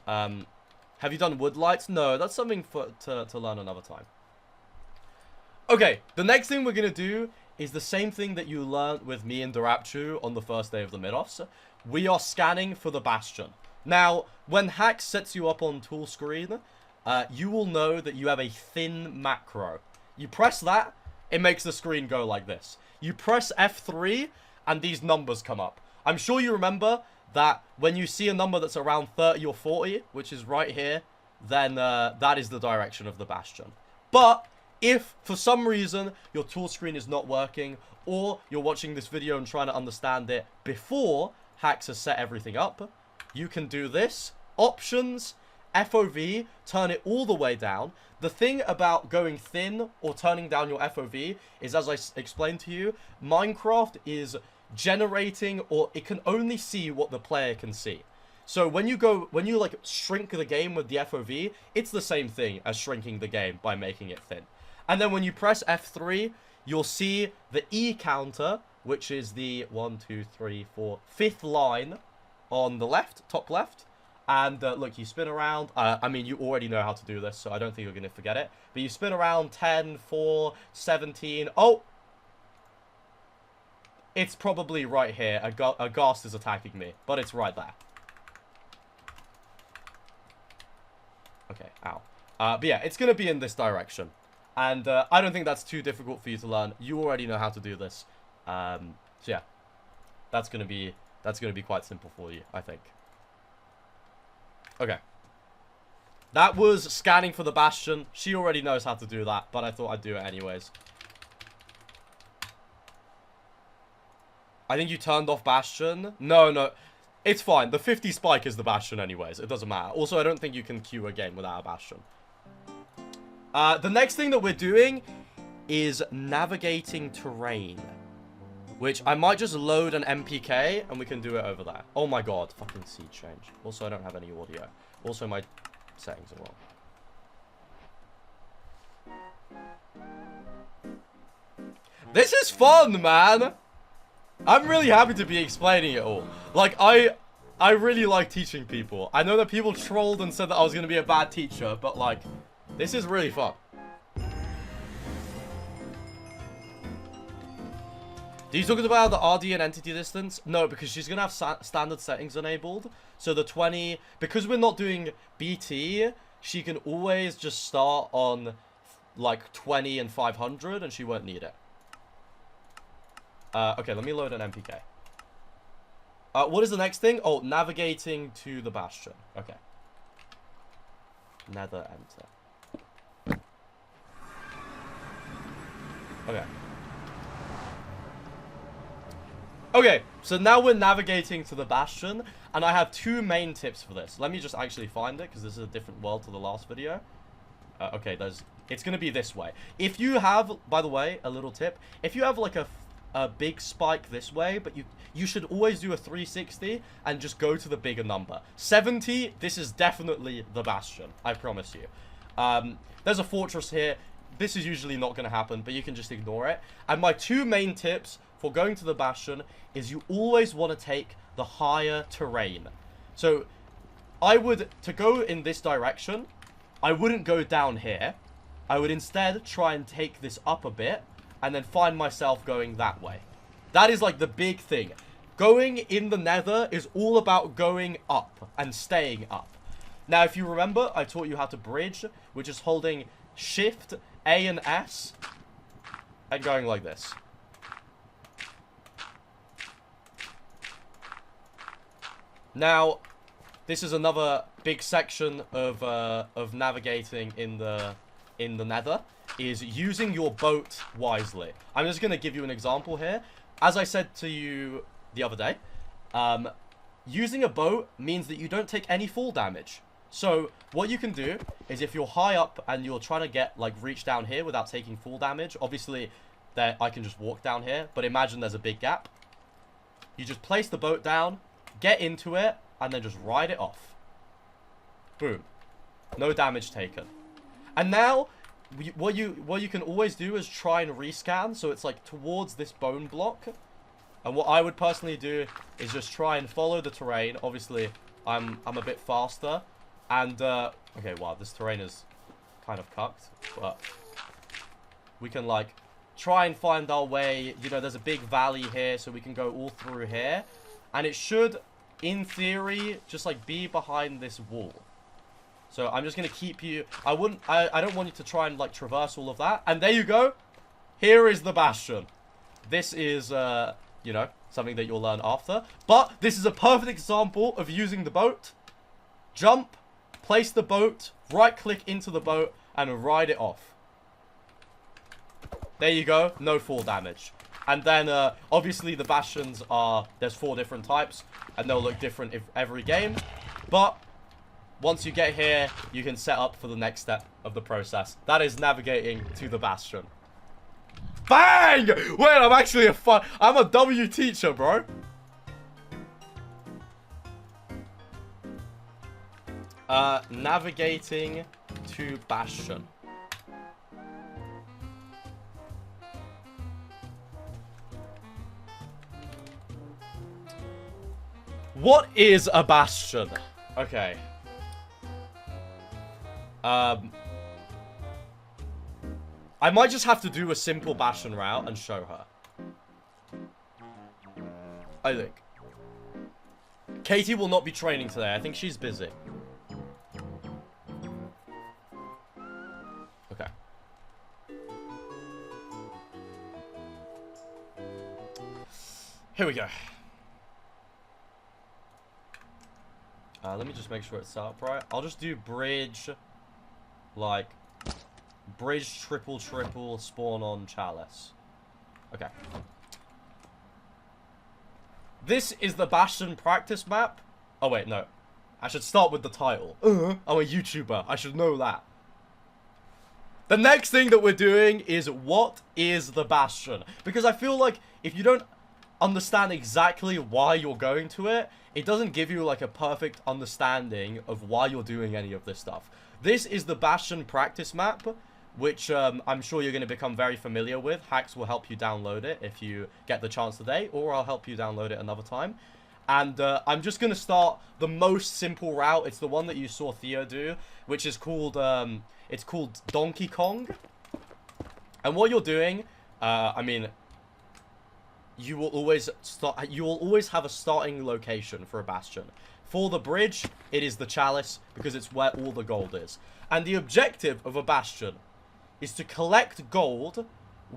S1: Have you done wood lights? No, that's something to learn another time. Okay, the next thing we're going to do is the same thing that you learned with me and Darapchu on the first day of the mid-offs. We are scanning for the Bastion. Now, when Hack sets you up on tool screen, you will know that you have a thin macro. You press that, it makes the screen go like this. You press F3, and these numbers come up. I'm sure you remember that when you see a number that's around 30 or 40, which is right here, then that is the direction of the Bastion. But if, for some reason, your tool screen is not working, or you're watching this video and trying to understand it before Hacks has set everything up, you can do this. Options, FOV, turn it all the way down. The thing about going thin or turning down your FOV is, as I explained to you, Minecraft is generating, or it can only see what the player can see. So when you like shrink the game with the FOV, it's the same thing as shrinking the game by making it thin. And then when you press F3, you'll see the E counter, which is the 1, 2, 3, 4, 5th line on the left, top left. And look, you spin around. I mean, you already know how to do this, so I don't think you're going to forget it. But you spin around 10, 4, 17. Oh! It's probably right here. A ghast is attacking me, but it's right there. Okay, ow. But yeah, it's going to be in this direction. And I don't think that's too difficult for you to learn. You already know how to do this. So yeah, that's going to be quite simple for you, I think. Okay. That was scanning for the Bastion. She already knows how to do that, but I thought I'd do it anyways. I think you turned off Bastion. No. It's fine. The 50 spike is the Bastion anyways. It doesn't matter. Also, I don't think you can queue a game without a Bastion. The next thing that we're doing is navigating terrain. Which I might just load an MPK and we can do it over there. Oh my god. Fucking seed change. Also, I don't have any audio. Also, my settings are wrong. This is fun, man! I'm really happy to be explaining it all. Like, I really like teaching people. I know that people trolled and said that I was going to be a bad teacher, but, like, this is really fun. Do you talk about the RD and entity distance? No, because she's going to have standard settings enabled. So the 20... Because we're not doing BT, she can always just start on, like, 20 and 500, and she won't need it. Okay, let me load an MPK. What is the next thing? Oh, navigating to the Bastion. Okay. Nether enter. Okay. Okay, so now we're navigating to the Bastion, and I have two main tips for this. Let me just actually find it, because this is a different world to the last video. Okay, it's going to be this way. If you have, by the way, a little tip. If you have, like, a big spike this way, but you should always do a 360 and just go to the bigger number. 70, this is definitely the Bastion, I promise you. There's a fortress here. This is usually not going to happen, but you can just ignore it. And my two main tips for going to the Bastion is you always want to take the higher terrain. So to go in this direction, I wouldn't go down here. I would instead try and take this up a bit and then find myself going that way. That is like the big thing. Going in the Nether is all about going up and staying up. Now, if you remember, I taught you how to bridge, which is holding Shift, A, and S, and going like this. Now, this is another big section of navigating in the Nether, is using your boat wisely. I'm just going to give you an example here. As I said to you the other day, using a boat means that you don't take any fall damage. So what you can do is, if you're high up and you're trying to get, like, reach down here without taking fall damage, obviously I can just walk down here, but imagine there's a big gap. You just place the boat down, get into it, and then just ride it off. Boom. No damage taken. And now, what you can always do is try and rescan, so it's like towards this bone block. And what I would personally do is just try and follow the terrain. Obviously, I'm a bit faster. And, okay, wow, this terrain is kind of cucked, but we can, like, try and find our way. You know, there's a big valley here, so we can go all through here. And it should, in theory, just, like, be behind this wall. So I'm just going to keep you... I don't want you to try and, like, traverse all of that. And there you go. Here is the bastion. This is, you know, something that you'll learn after. But this is a perfect example of using the boat. Jump, place the boat, right-click into the boat, and ride it off. There you go. No fall damage. And then, obviously, the bastions are... There's 4 different types, and they'll look different every game. But... once you get here, you can set up for the next step of the process. That is navigating to the bastion. Bang! Wait, I'm actually I'm a W teacher, bro. Navigating to bastion. What is a bastion? Okay. I might just have to do a simple bastion route and show her. I think. Katie will not be training today. I think she's busy. Okay. Here we go. Let me just make sure it's set up right. I'll just do bridge, like, bridge triple spawn on chalice. Okay. This is the bastion practice map. Oh wait, no. I should start with the title. I'm a YouTuber. I should know that. The next thing that we're doing is what is the bastion? Because I feel like if you don't understand exactly why you're going to it, it doesn't give you like a perfect understanding of why you're doing any of this stuff. This is the bastion practice map, which I'm sure you're going to become very familiar with. Hacks will help you download it if you get the chance today, or I'll help you download it another time. And I'm just going to start the most simple route. It's the one that you saw Theo do, which is called, it's called Donkey Kong. And what you're doing, I mean, you will always have a starting location for a bastion. For the bridge, it is the chalice, because it's where all the gold is. And the objective of a bastion is to collect gold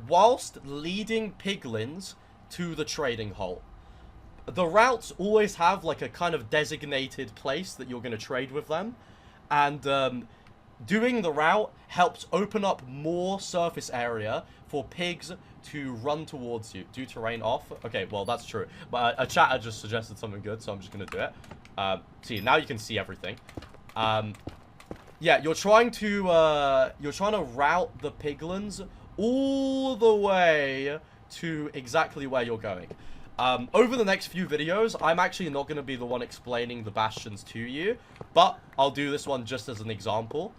S1: whilst leading piglins to the trading hole. The routes always have like a kind of designated place that you're going to trade with them. And doing the route helps open up more surface area for pigs to run towards you. Do terrain off? Okay, well, that's true. But a chatter just suggested something good, so I'm just going to do it. See, now you can see everything. Yeah, you're trying to route the piglins all the way to exactly where you're going. Over the next few videos, I'm actually not going to be the one explaining the bastions to you, but I'll do this one just as an example.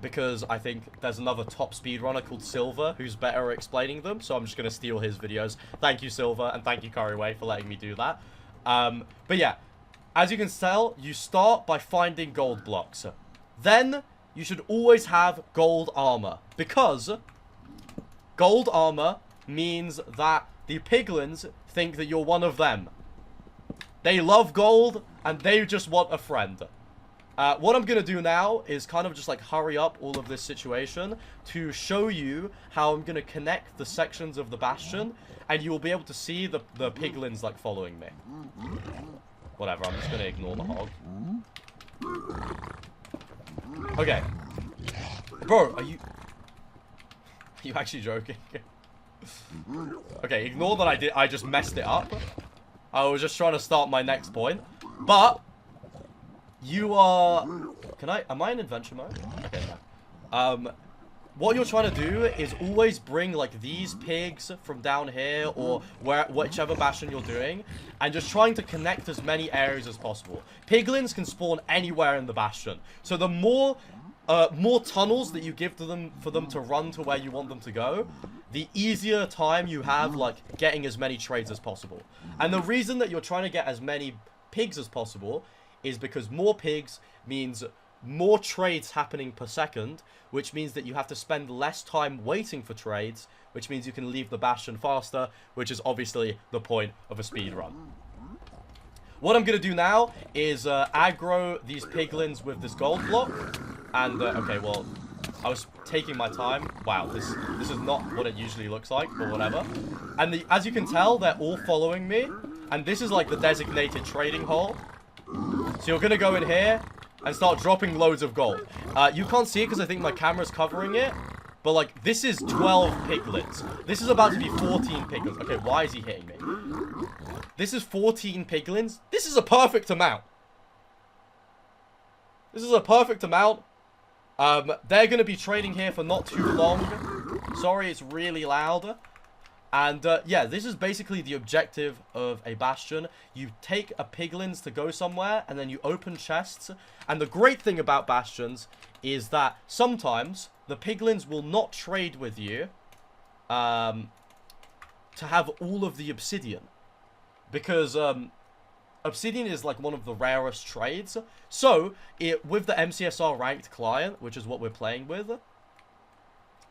S1: Because I think there's another top speedrunner called Silver who's better at explaining them, so I'm just going to steal his videos. Thank you, Silver, and thank you, Curryway, for letting me do that. But yeah, as you can tell, you start by finding gold blocks. Then, you should always have gold armor, because gold armor means that the piglins think that you're one of them. They love gold, and they just want a friend. What I'm going to do now is kind of just like hurry up all of this situation to show you how I'm going to connect the sections of the bastion, and you will be able to see the piglins like following me. Whatever, I'm just going to ignore the hog. Okay. Bro, are you actually joking? Okay, ignore that I just messed it up. I was just trying to start my next point. But you are... Am I in adventure mode? Okay, no. What you're trying to do is always bring, like, these pigs from down here, or whichever bastion you're doing, and just trying to connect as many areas as possible. Piglins can spawn anywhere in the bastion. So the more tunnels that you give to them for them to run to where you want them to go, the easier time you have, like, getting as many trades as possible. And the reason that you're trying to get as many pigs as possible is because more pigs means more trades happening per second, which means that you have to spend less time waiting for trades, which means you can leave the bastion faster, which is obviously the point of a speed run. What I'm going to do now is aggro these piglins with this gold block. And, okay, well, I was taking my time. Wow, this is not what it usually looks like, but whatever. And as you can tell, they're all following me. And this is like the designated trading hole. So you're going to go in here and start dropping loads of gold. You can't see it because I think my camera's covering it. But, like, this is 12 piglins. This is about to be 14 piglins. Okay, why is he hitting me? This is 14 piglins. This is a perfect amount. This is a perfect amount. They're going to be trading here for not too long. Sorry, it's really loud. And, yeah, this is basically the objective of a bastion. You take a piglins to go somewhere, and then you open chests. And the great thing about bastions is that sometimes the piglins will not trade with you to have all of the obsidian. Because obsidian is like one of the rarest trades. So, with the MCSR ranked client, which is what we're playing with,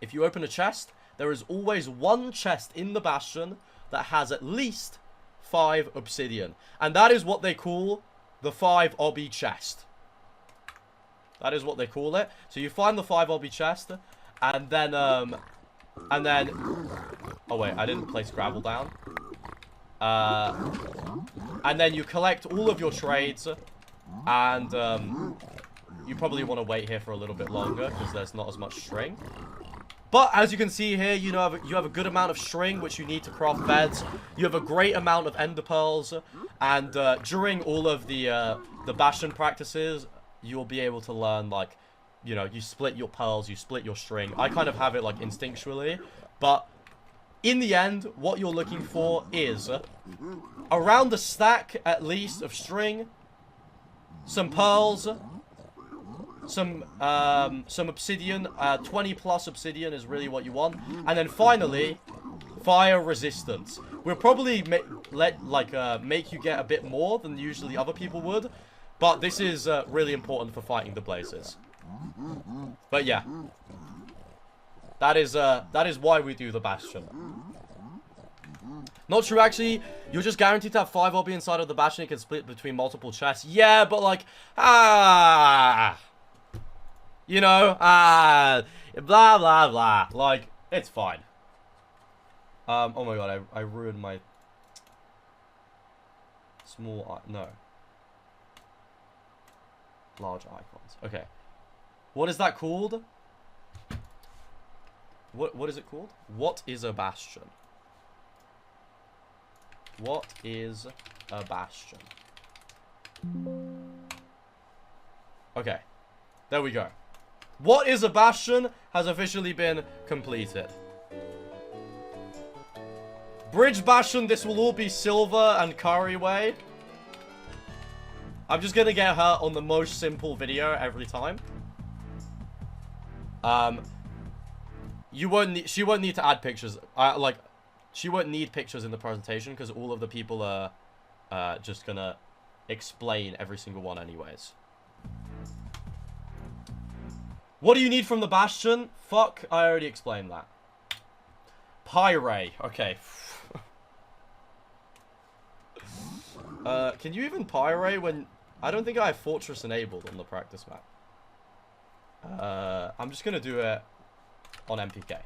S1: if you open a chest, there is always one chest in the bastion that has at least 5 obsidian. And that is what they call the 5 obby chest. That is what they call it. So you find the 5 obby chest, and then, oh wait, I didn't place gravel down. And then you collect all of your trades, and, you probably want to wait here for a little bit longer, because there's not as much string. But, as you can see here, you have a good amount of string, which you need to craft beds. You have a great amount of ender pearls, and, during all of the bastion practices, you'll be able to learn, like, you know, you split your pearls, you split your string. I kind of have it, like, instinctually, but in the end, what you're looking for is around a stack, at least, of string, some pearls, some obsidian. 20 plus obsidian is really what you want. And then finally, fire resistance. We'll probably make you get a bit more than usually other people would, but this is really important for fighting the blazes. But yeah, that is why we do the bastion. Not true, actually. You're just guaranteed to have 5 obby inside of the bastion. You can split between multiple chests. Yeah, but like, you know, blah, blah, blah. Like, it's fine. Oh my god, I ruined my small, no. Large icons. Okay. What is that called? What is it called? What is a bastion? What is a bastion? Okay. There we go. What is a bastion has officially been completed. Bridge bastion, this will all be silver and curry way. I'm just gonna get her on the most simple video every time. She won't need to add pictures. She won't need pictures in the presentation because all of the people are just gonna explain every single one anyways. What do you need from the bastion? Fuck, I already explained that. Pyrite. Okay. Can you even pyrite when... I don't think I have fortress enabled on the practice map. I'm just gonna do it on MPK.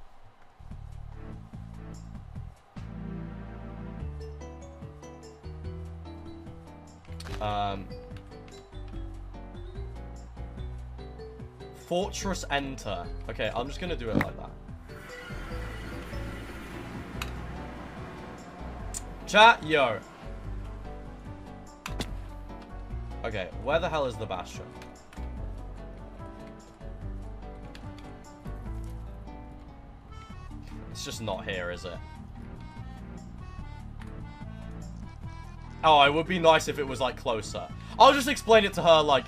S1: Fortress enter. Okay, I'm just gonna do it like that. Chat, yo. Okay, where the hell is the bastion? It's just not here, is it? Oh, it would be nice if it was, like, closer. I'll just explain it to her, like...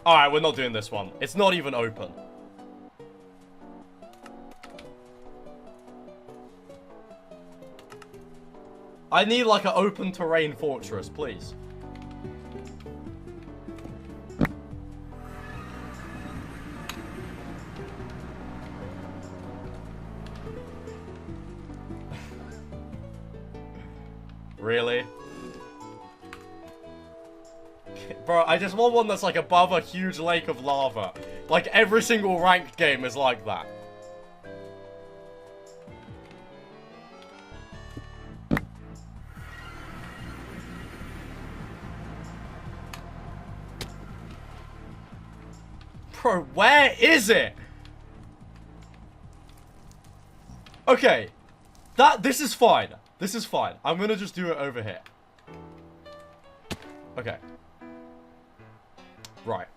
S1: Alright, we're not doing this one. It's not even open. I need like an open terrain fortress, please. Really? Bro, I just want one that's like above a huge lake of lava. Like every single ranked game is like that. Bro, where is it? Okay. This is fine. This is fine. I'm gonna just do it over here. Okay. Right.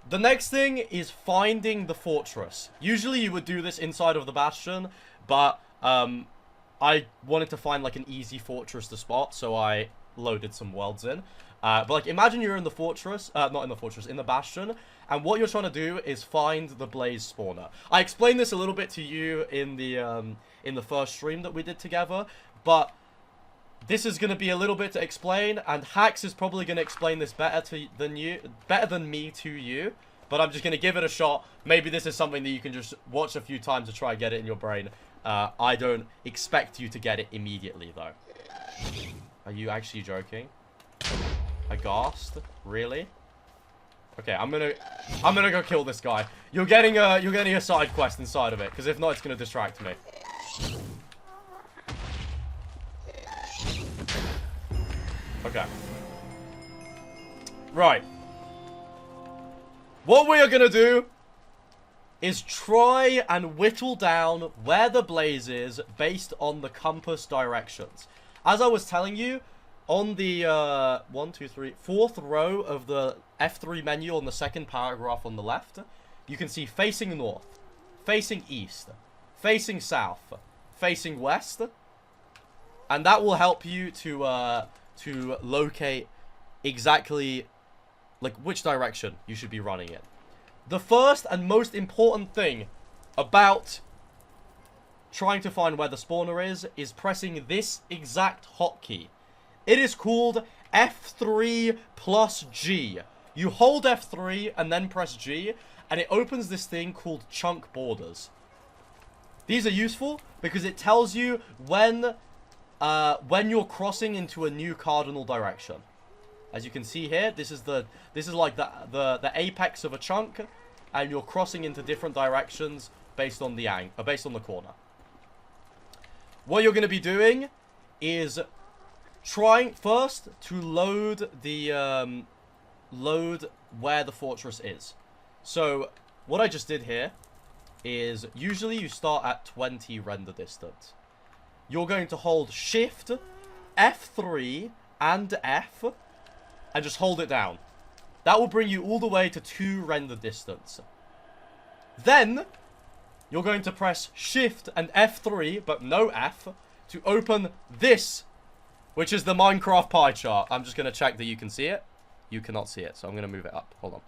S1: The next thing is finding the fortress. Usually you would do this inside of the bastion, but I wanted to find like an easy fortress to spot, so I loaded some worlds in. But like imagine you're in the fortress, not in the fortress, in the bastion, and what you're trying to do is find the blaze spawner. I explained this a little bit to you in the first stream that we did together, but this is going to be a little bit to explain, and Hax is probably going to explain this better than me to you, but I'm just going to give it a shot. Maybe this is something that you can just watch a few times to try and get it in your brain. I don't expect you to get it immediately, though. Are you actually joking? Aghast? Really? Okay, I'm gonna go kill this guy. You're getting a side quest inside of it, because if not, it's gonna distract me. Okay. Right. What we are gonna do is try and whittle down where the blaze is based on the compass directions. As I was telling you, on the 4th row of the F3 menu on the second paragraph on the left, you can see facing north, facing east, facing south, facing west, and that will help you to locate exactly like which direction you should be running in. The first and most important thing about trying to find where the spawner is pressing this exact hotkey. It is called F3 plus G. You hold F3 and then press G, and it opens this thing called chunk borders. These are useful because it tells you when you're crossing into a new cardinal direction. As you can see here, this is like the apex of a chunk, and you're crossing into different directions based on the corner. What you're going to be doing is trying first to load where the fortress is. So what I just did here is usually you start at 20 render distance. You're going to hold Shift, F3, and F, and just hold it down. That will bring you all the way to 2 render distance. Then you're going to press Shift and F3, but no F, to open this, which is the Minecraft pie chart. I'm just going to check that you can see it. You cannot see it, so I'm going to move it up. Hold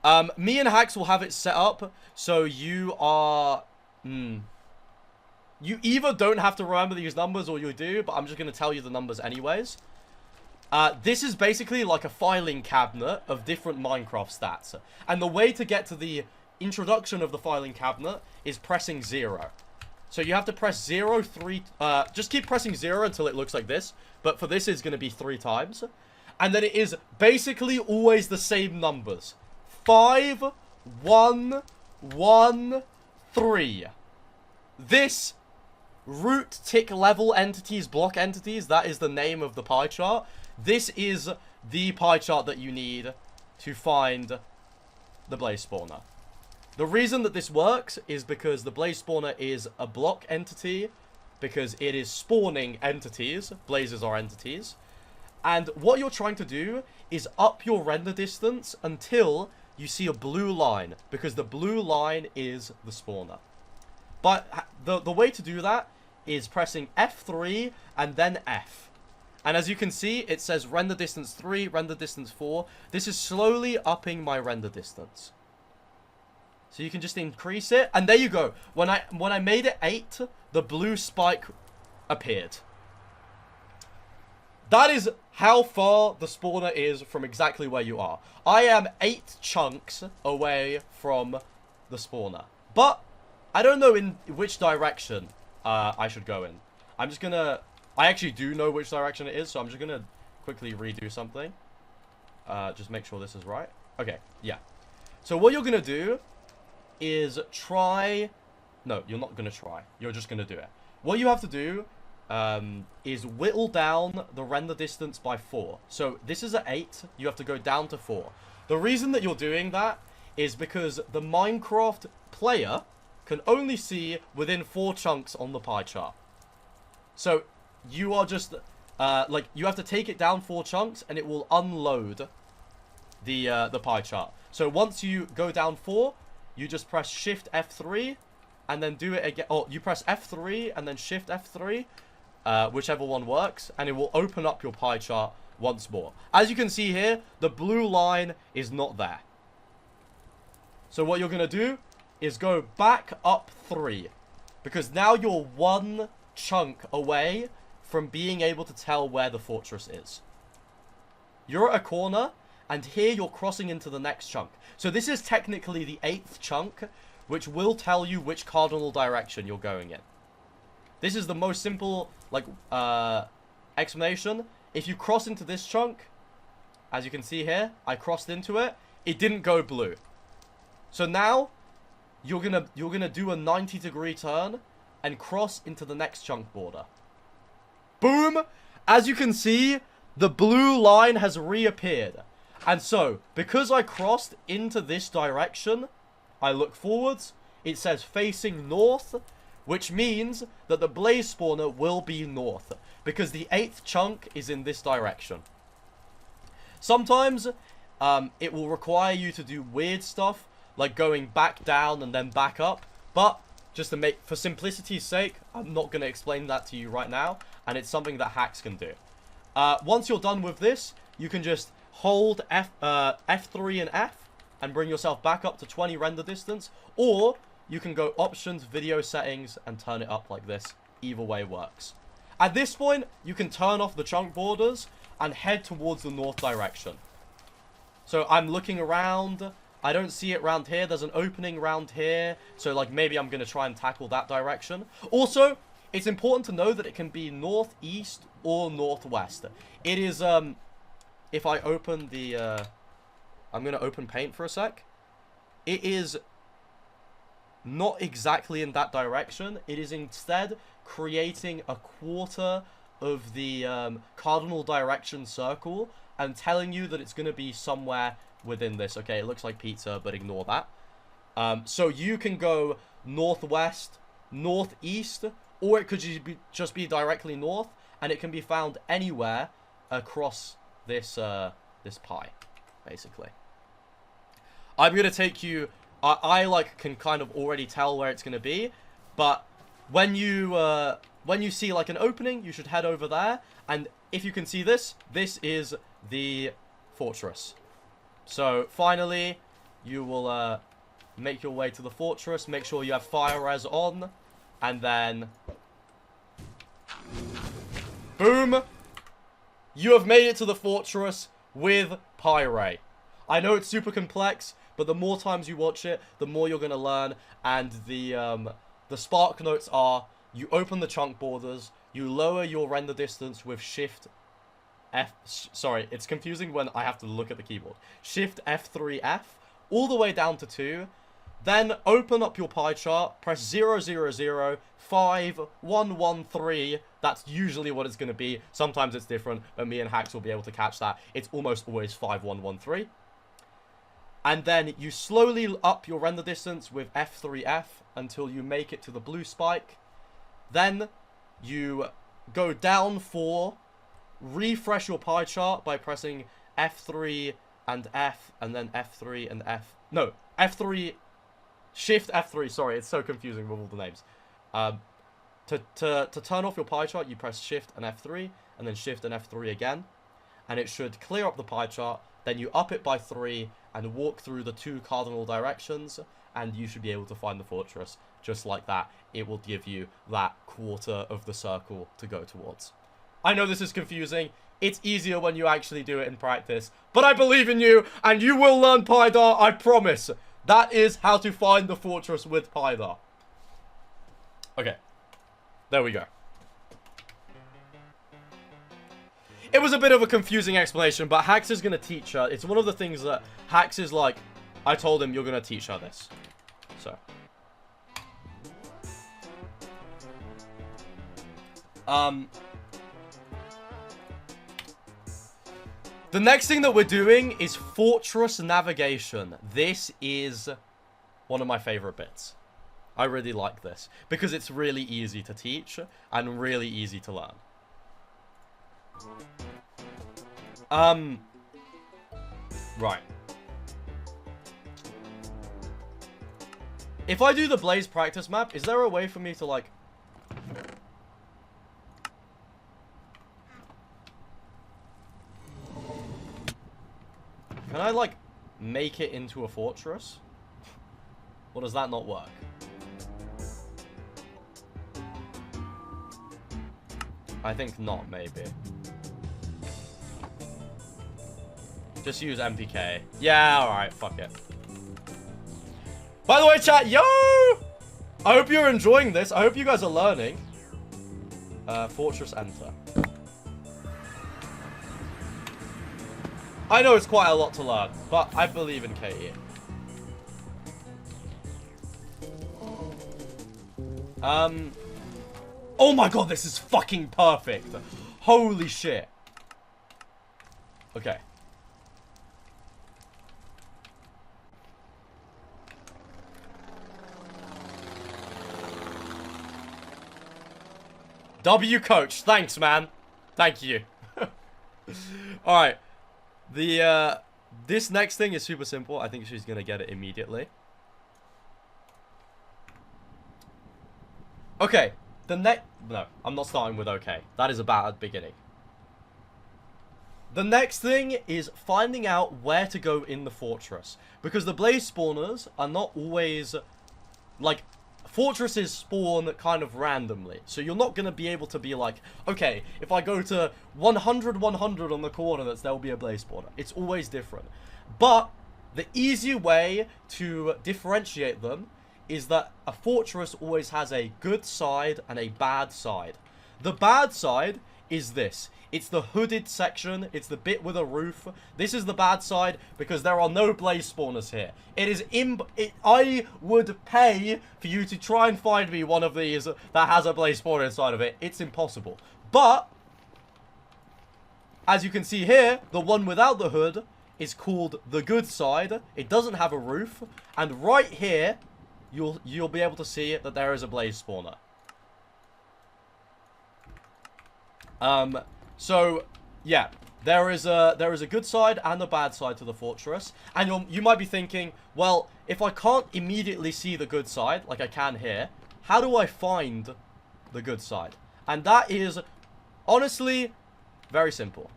S1: on. Me and Hax will have it set up, so you are... You either don't have to remember these numbers or you do, but I'm just going to tell you the numbers anyways. This is basically like a filing cabinet of different Minecraft stats. And the way to get to the introduction of the filing cabinet is pressing 0. So you have to press 0, 3... just keep pressing 0 until it looks like this. But for this, it's going to be 3 times. And then it is basically always the same numbers. 5, 1, 1, 3. This root tick level entities, block entities, that is the name of the pie chart. This is the pie chart that you need to find the blaze spawner. The reason that this works is because the blaze spawner is a block entity, because it is spawning entities. Blazes are entities. And what you're trying to do is up your render distance until you see a blue line, because the blue line is the spawner. But the way to do that is pressing F3 and then F. And as you can see, it says render distance 3, render distance 4. This is slowly upping my render distance. So you can just increase it. And there you go. When I made it 8, the blue spike appeared. That is how far the spawner is from exactly where you are. I am 8 chunks away from the spawner. But I don't know in which direction I should go in. I'm just gonna... I actually do know which direction it is, so I'm just gonna quickly redo something. Just make sure this is right. Okay, yeah. So what you're gonna do is try... No, you're not gonna try. You're just gonna do it. What you have to do is whittle down the render distance by 4. So this is at 8. You have to go down to 4. The reason that you're doing that is because the Minecraft player can only see within 4 chunks on the pie chart. So you are just like, you have to take it down 4 chunks and it will unload the pie chart. So once you go down 4, you just press Shift F3 and then do it again. Oh, you press F3 and then Shift F3, whichever one works, and it will open up your pie chart once more. As you can see here, the blue line is not there. So what you're going to do is go back up 3, because now you're 1 chunk away from being able to tell where the fortress is. You're at a corner, and here you're crossing into the next chunk. So this is technically the 8th chunk, which will tell you which cardinal direction you're going in. This is the most simple, like, explanation. If you cross into this chunk, as you can see here, I crossed into it. It didn't go blue. So now, you're gonna do a 90-degree turn and cross into the next chunk border. Boom! As you can see, the blue line has reappeared. And so, because I crossed into this direction, I look forwards, it says facing north, which means that the blaze spawner will be north, because the 8th chunk is in this direction. Sometimes, it will require you to do weird stuff, like going back down and then back up, but just to make, for simplicity's sake, I'm not going to explain that to you right now, and it's something that hacks can do. Once you're done with this, you can just hold F3 and F and bring yourself back up to 20 render distance, or you can go options, video settings, and turn it up like this. Either way works. At this point, you can turn off the chunk borders and head towards the north direction. So I'm looking around. I don't see it round here. There's an opening round here. So, like, maybe I'm going to try and tackle that direction. Also, it's important to know that it can be northeast or northwest. It is, if I open the, I'm going to open paint for a sec. It is not exactly in that direction. It is instead creating a quarter of the cardinal direction circle and telling you that it's going to be somewhere within this. Okay, it looks like pizza, but ignore that. So you can go northwest, northeast, or it could just be directly north, and it can be found anywhere across this this pie, basically. I'm going to take you... I like can kind of already tell where it's going to be, but when you see like an opening, you should head over there, and if you can see this, this is the fortress. So finally, you will make your way to the fortress. Make sure you have fire res on, and then boom, you have made it to the fortress with Pyre. I know it's super complex, but the more times you watch it, the more you're gonna learn. And the spark notes are: you open the chunk borders, you lower your render distance with Shift F. Sorry, it's confusing when I have to look at the keyboard. Shift F3F all the way down to 2. Then open up your pie chart, press 0005113. That's usually what it's going to be. Sometimes it's different, but me and Hacks will be able to catch that. It's almost always 5113. And then you slowly up your render distance with F3F until you make it to the blue spike. Then you go down 4, refresh your pie chart by pressing F3 and F, and then F3 and F. No, F3... Shift F3, sorry, it's so confusing with all the names. To turn off your pie chart, you press Shift and F3, and then Shift and F3 again. And it should clear up the pie chart, then you up it by 3 and walk through the 2 cardinal directions, and you should be able to find the fortress. Just like that, it will give you that quarter of the circle to go towards. I know this is confusing. It's easier when you actually do it in practice, but I believe in you, and you will learn Pydar, I promise. That is how to find the fortress with Pydar. Okay, there we go. It was a bit of a confusing explanation, but Hax is going to teach her. It's one of the things that Hax is like, I told him you're going to teach her this. So. The next thing that we're doing is fortress navigation. This is one of my favorite bits. I really like this because it's really easy to teach and really easy to learn. Right. If I do the Blaze practice map, is there a way for me to, like... Can I, like, make it into a fortress? Or does that not work? I think not, maybe. Just use MPK. Yeah, alright, fuck it. By the way, chat, yo! I hope you're enjoying this. I hope you guys are learning. Fortress enter. I know it's quite a lot to learn, but I believe in Katie. Oh my god, this is fucking perfect. Holy shit. Okay. W coach, thanks man. Thank you. Alright. This next thing is super simple. I think she's gonna get it immediately. Okay. No, I'm not starting with okay. That is a bad beginning. The next thing is finding out where to go in the fortress. Because the blaze spawners are not always... Like, fortresses spawn kind of randomly. So you're not going to be able to be like, okay, if I go to 100, 100 on the coordinates, there will be a blaze spawner. It's always different. But the easy way to differentiate them is that a fortress always has a good side and a bad side. The bad side is this. It's the hooded section. It's the bit with a roof. This is the bad side because there are no blaze spawners here. It is I would pay for you to try and find me one of these that has a blaze spawner inside of it. It's impossible. But as you can see here, the one without the hood is called the good side. It doesn't have a roof, and right here you'll be able to see that there is a blaze spawner. So yeah, there is a good side and a bad side to the fortress, and you might be thinking, well, if I can't immediately see the good side like I can here, how do I find the good side? And that is honestly very simple.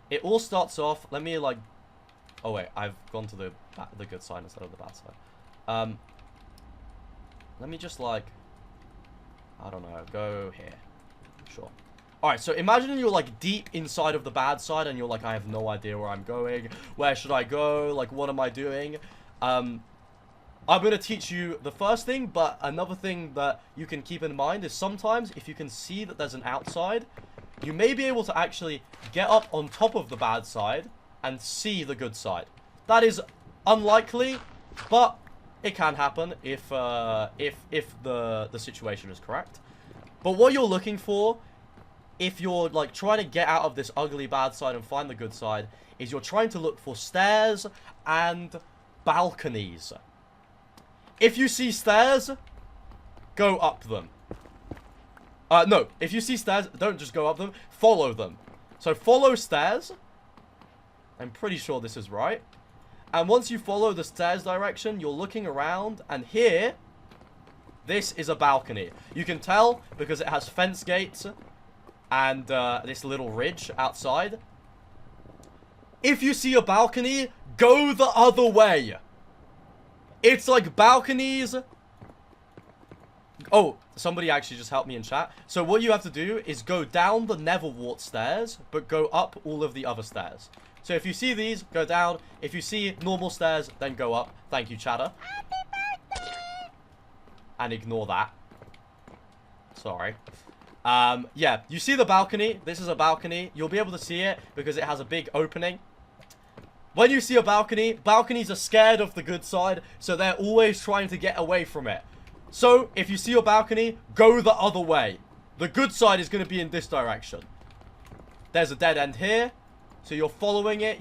S1: It all starts off, let me like, oh wait, I've gone to the good side instead of the bad side. Let me just like, I don't know, go here. Sure. Alright, so imagine you're like deep inside of the bad side and you're like, I have no idea where I'm going. Where should I go? Like, what am I doing? I'm going to teach you the first thing, but another thing that you can keep in mind is sometimes if you can see that there's an outside, you may be able to actually get up on top of the bad side and see the good side. That is unlikely, but it can happen if the situation is correct. But what you're looking for, if you're like trying to get out of this ugly bad side and find the good side, is you're trying to look for stairs and balconies. If you see stairs, go up them. No, if you see stairs, don't just go up them, follow them. So follow stairs. I'm pretty sure this is right. And once you follow the stairs direction, you're looking around, and here, this is a balcony. You can tell because it has fence gates and this little ridge outside. If you see a balcony, go the other way. It's like balconies. Oh, somebody actually just helped me in chat. So what you have to do is go down the Neverwart stairs, but go up all of the other stairs. So if you see these, go down. If you see normal stairs, then go up. Thank you, chatter. And ignore that. Sorry. Yeah, you see the balcony. This is a balcony. You'll be able to see it because it has a big opening. When you see a balcony, balconies are scared of the good side, so they're always trying to get away from it. So, if you see your balcony, go the other way. The good side is going to be in this direction. There's a dead end here. So you're following it,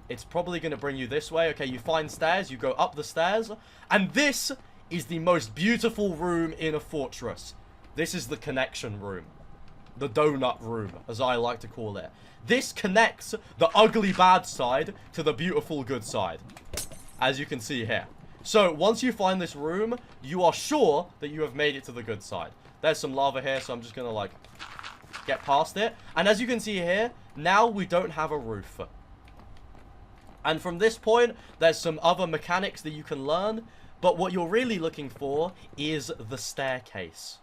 S1: it's probably going to bring you this way. Okay, you find stairs, you go up the stairs. And this is the most beautiful room in a fortress. This is the connection room. The donut room, as I like to call it. This connects the ugly bad side to the beautiful good side. As you can see here. So, once you find this room, you are sure that you have made it to the good side. There's some lava here, so I'm just going to, like, get past it. And as you can see here, now we don't have a roof. And from this point, there's some other mechanics that you can learn. But what you're really looking for is the staircase.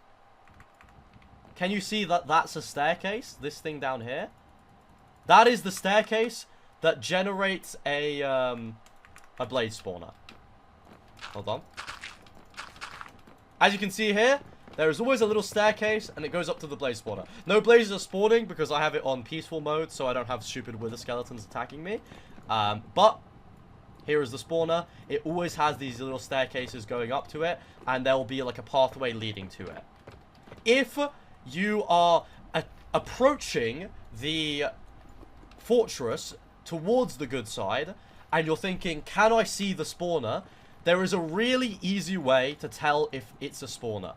S1: Can you see that that's a staircase? This thing down here? That is the staircase that generates a blade spawner. Hold on. As you can see here, there is always a little staircase, and it goes up to the blaze spawner. No blazes are spawning because I have it on peaceful mode, so I don't have stupid wither skeletons attacking me. But here is the spawner. It always has these little staircases going up to it, and there will be like a pathway leading to it. If you are approaching the fortress towards the good side, and you're thinking, can I see the spawner? There is a really easy way to tell if it's a spawner.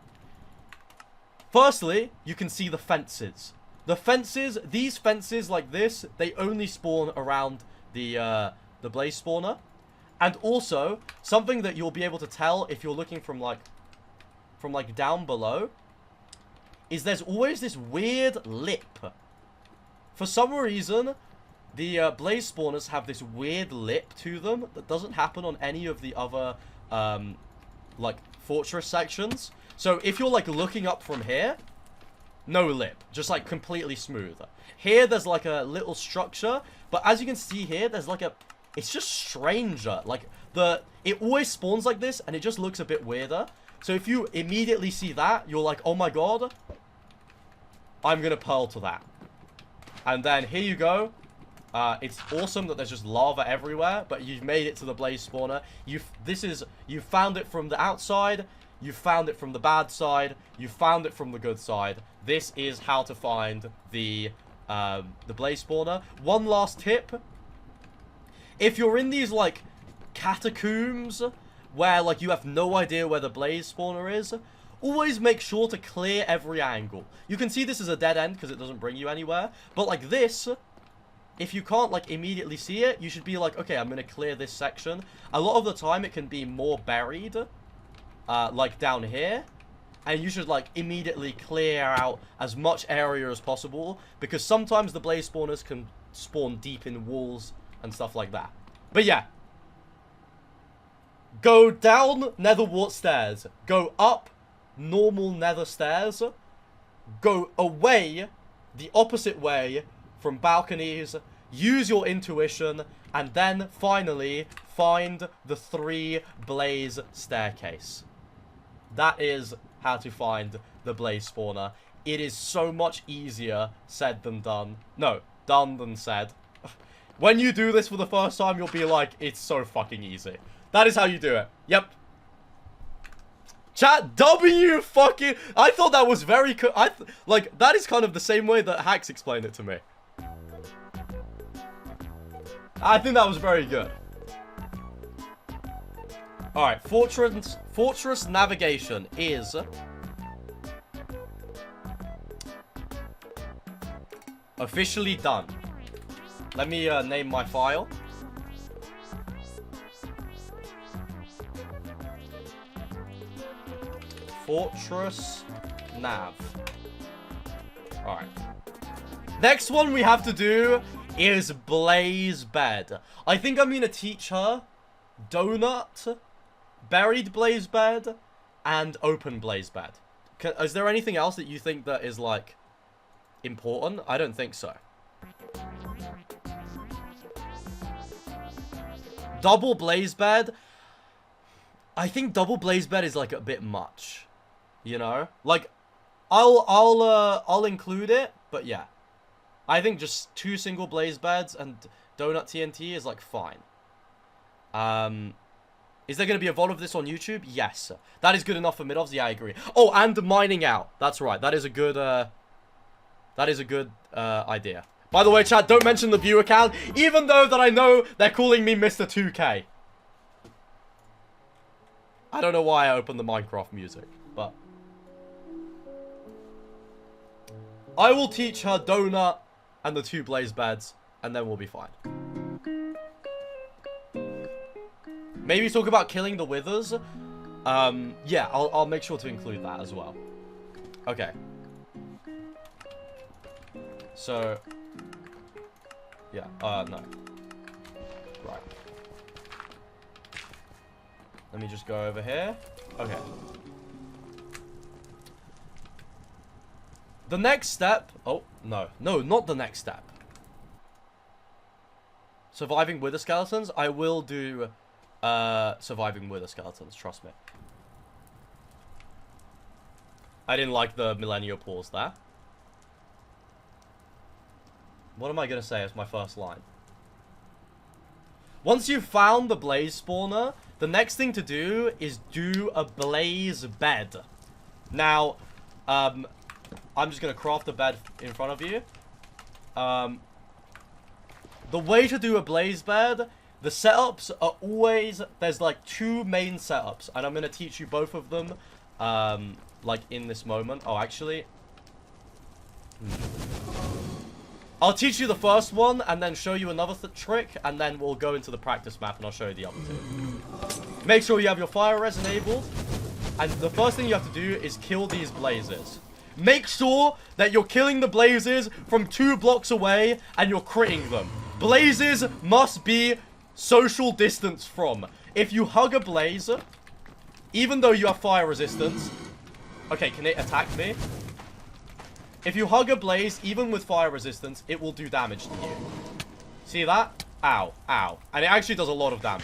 S1: Firstly, you can see the fences. The fences, these fences like this, they only spawn around the blaze spawner. And also, something that you'll be able to tell if you're looking from down below, is there's always this weird lip. For some reason, the blaze spawners have this weird lip to them that doesn't happen on any of the other, like, fortress sections. So if you're, like, looking up from here, no lip. Just, like, completely smooth. Here, there's, like, a little structure. But as you can see here, there's, like, a... It's just stranger. Like, it always spawns like this, and it just looks a bit weirder. So if you immediately see that, you're like, oh my god, I'm gonna pearl to that. And then here you go. It's awesome that there's just lava everywhere, but you've made it to the blaze spawner. You found it from the outside, you found it from the bad side, you found it from the good side. This is how to find the blaze spawner. One last tip. If you're in these, like, catacombs where, like, you have no idea where the blaze spawner is, always make sure to clear every angle. You can see this is a dead end because it doesn't bring you anywhere. But, like, this, if you can't, like, immediately see it, you should be like, okay, I'm going to clear this section. A lot of the time, it can be more buried, like, down here. And you should, like, immediately clear out as much area as possible, because sometimes the blaze spawners can spawn deep in walls and stuff like that. But yeah. Go down Netherwart stairs. Go up normal Nether stairs. Go away the opposite way from balconies. Use your intuition. And then, finally, find the 3 blaze staircase. That is how to find the blaze spawner. It is so much easier said than done. No, done than said. When you do this for the first time, you'll be like, it's so fucking easy. That is how you do it. Yep. Chat, W fucking... I thought that was very... like, that is kind of the same way that Hacks explained it to me. I think that was very good. Alright, Fortress navigation is... officially done. Let me name my file. Fortress nav. Alright. Next one we have to do is blaze bed. I think I'm going to teach her donut, buried blaze bed, and open blaze bed. Is there anything else that you think that is, like, important? I don't think so. Double blaze bed. I think double blaze bed is, like, a bit much. You know? Like, I'll include it, but yeah. I think just 2 single blaze beds and donut TNT is, like, fine. Is there going to be a VOD of this on YouTube? Yes. That is good enough for mid-offs? Yeah, I agree. Oh, and mining out. That's right. That is a good, idea. By the way, chat, don't mention the viewer count, even though that I know they're calling me Mr. 2K. I don't know why I opened the Minecraft music, but I will teach her donut and the 2 blaze beds, and then we'll be fine. Maybe talk about killing the withers. Yeah, I'll make sure to include that as well. Okay. So, yeah, no. Right. Let me just go over here. Okay. The next step... Oh, no. No, not the next step. Surviving wither skeletons. I will do... surviving wither skeletons, trust me. I didn't like the millennial pause there. What am I gonna say as my first line? Once you've found the blaze spawner, the next thing to do is do a blaze bed. Now, I'm just gonna craft a bed in front of you. The way to do a blaze bed... The setups are always, there's like 2 main setups, and I'm going to teach you both of them, like in this moment. Oh, actually, I'll teach you the first one, and then show you another trick, and then we'll go into the practice map, and I'll show you the other 2. Make sure you have your fire res enabled, and the first thing you have to do is kill these blazes. Make sure that you're killing the blazes from 2 blocks away, and you're critting them. Blazes must be social distance from. If you hug a blaze, even though you have fire resistance... Okay, can it attack me? If you hug a blaze, even with fire resistance, it will do damage to you. See that? Ow, ow. And it actually does a lot of damage.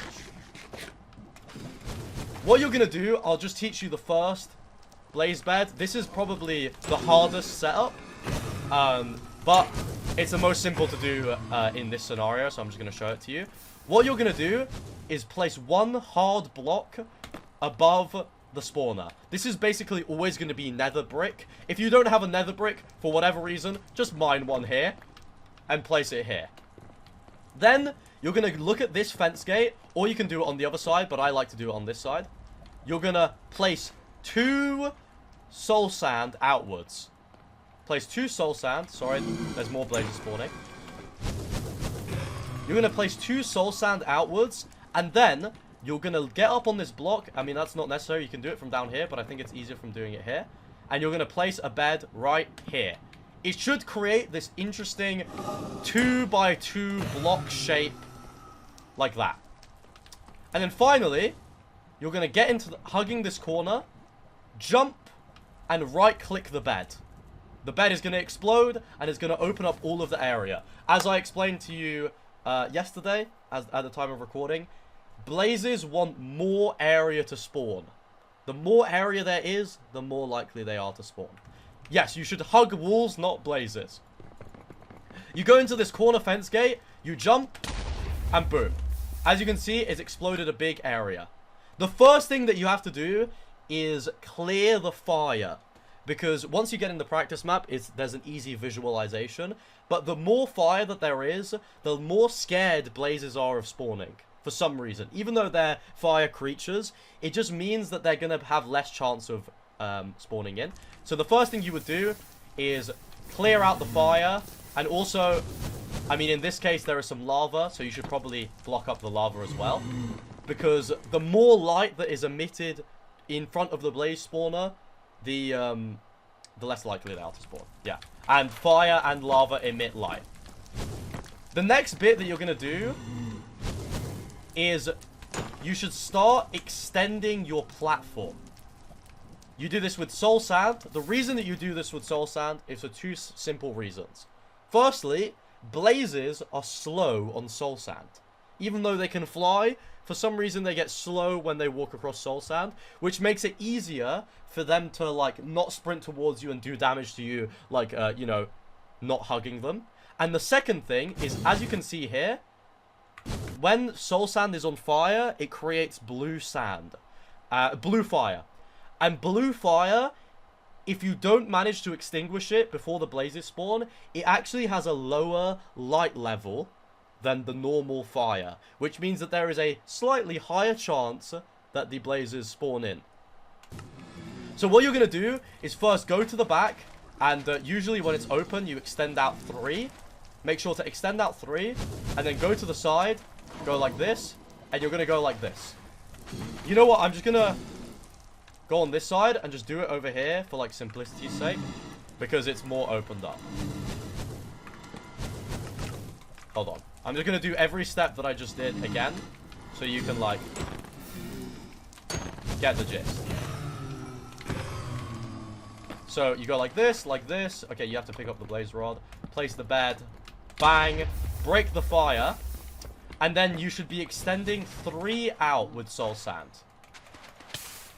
S1: What you're going to do, I'll just teach you the first blaze bed. This is probably the hardest setup. But it's the most simple to do in this scenario, so I'm just going to show it to you. What you're going to do is place 1 hard block above the spawner. This is basically always going to be nether brick. If you don't have a nether brick, for whatever reason, just mine 1 here and place it here. Then, you're going to look at this fence gate, or you can do it on the other side, but I like to do it on this side. You're going to place 2 soul sand outwards. Place 2 soul sand. Sorry, there's more blazes spawning. You're going to place 2 soul sand outwards, and then you're going to get up on this block. I mean, that's not necessary. You can do it from down here, but I think it's easier from doing it here. And you're going to place a bed right here. It should create this interesting 2x2 block shape like that. And then finally, you're going to get into hugging this corner, jump, and right-click the bed. The bed is going to explode, and it's going to open up all of the area. As I explained to you yesterday, at the time of recording, blazes want more area to spawn. The more area there is, the more likely they are to spawn. Yes, you should hug walls, not blazes. You go into this corner fence gate, you jump, and boom. As you can see, it's exploded a big area. The first thing that you have to do is clear the fire. Because once you get in the practice map, there's an easy visualization. But the more fire that there is, the more scared blazes are of spawning. For some reason. Even though they're fire creatures, it just means that they're going to have less chance of spawning in. So the first thing you would do is clear out the fire. And also, I mean, in this case, there is some lava. So you should probably block up the lava as well. Because the more light that is emitted in front of the blaze spawner, the less likely they are to spawn. Yeah. And fire and lava emit light. The next bit that you're going to do is you should start extending your platform. You do this with soul sand. The reason that you do this with soul sand is for two simple reasons. Firstly, blazes are slow on soul sand. Even though they can fly, for some reason they get slow when they walk across soul sand, which makes it easier for them to, like, not sprint towards you and do damage to you, like, you know, not hugging them. And the second thing is, as you can see here, when soul sand is on fire, it creates blue sand. Blue fire. And blue fire, if you don't manage to extinguish it before the blazes spawn, it actually has a lower light level than the normal fire, which means that there is a slightly higher chance that the blazes spawn in. So what you're going to do is first go to the back, and usually when it's open, you extend out 3. Make sure to extend out 3, and then go to the side, go like this, and you're going to go like this. You know what? I'm just going to go on this side and just do it over here for, like, simplicity's sake, because it's more opened up. Hold on. I'm just going to do every step that I just did again, so you can, like, get the gist. So you go like this, like this. Okay, you have to pick up the blaze rod, place the bed, bang, break the fire, and then you should be extending 3 out with soul sand.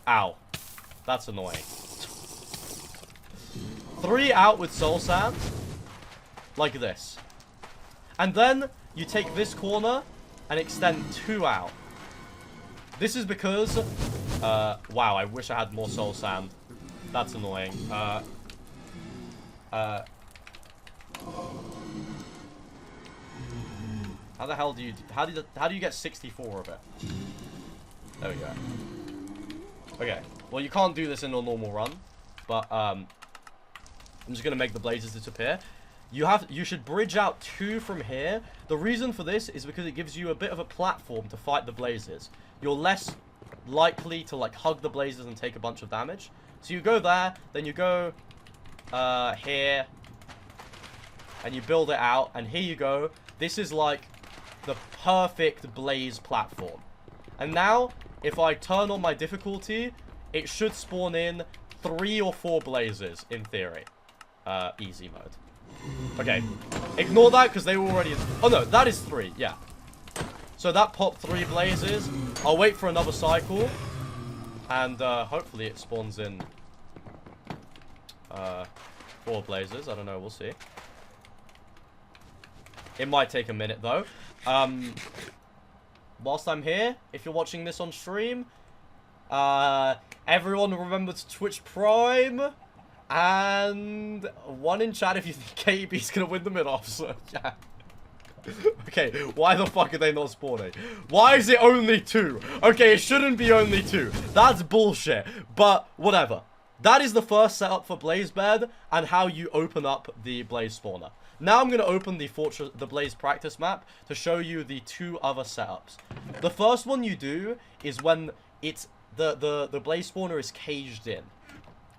S1: Ow. That's annoying. 3 out with soul sand. Like this. And then you take this corner and extend 2 out. This is because... wow, I wish I had more soul sand. That's annoying. How the hell do you... How do you get 64 of it? There we go. Okay. Well, you can't do this in a normal run, but I'm just gonna make the blazes disappear. You should bridge out 2 from here. The reason for this is because it gives you a bit of a platform to fight the blazes. You're less likely to, like, hug the blazes and take a bunch of damage. So you go there, then you go here, and you build it out, and here you go. This is like the perfect blaze platform. And now, if I turn on my difficulty, it should spawn in 3 or 4 blazes, in theory. Easy mode. Okay, ignore that, because they were already... Oh, no, that is 3, yeah. So that popped 3 blazes. I'll wait for another cycle. And, hopefully it spawns in... 4 blazes. I don't know, we'll see. It might take a minute, though. Whilst I'm here, if you're watching this on stream, everyone remember to Twitch Prime. And one in chat if you think KatieB's gonna win the mid-off, so yeah. Okay, why the fuck are they not spawning? Why is it only 2? Okay, it shouldn't be only 2. That's bullshit. But whatever. That is the first setup for Blaze Bed and how you open up the Blaze Spawner. Now I'm going to open the Blaze Practice Map to show you the 2 other setups. The first one you do is when it's the Blaze Spawner is caged in.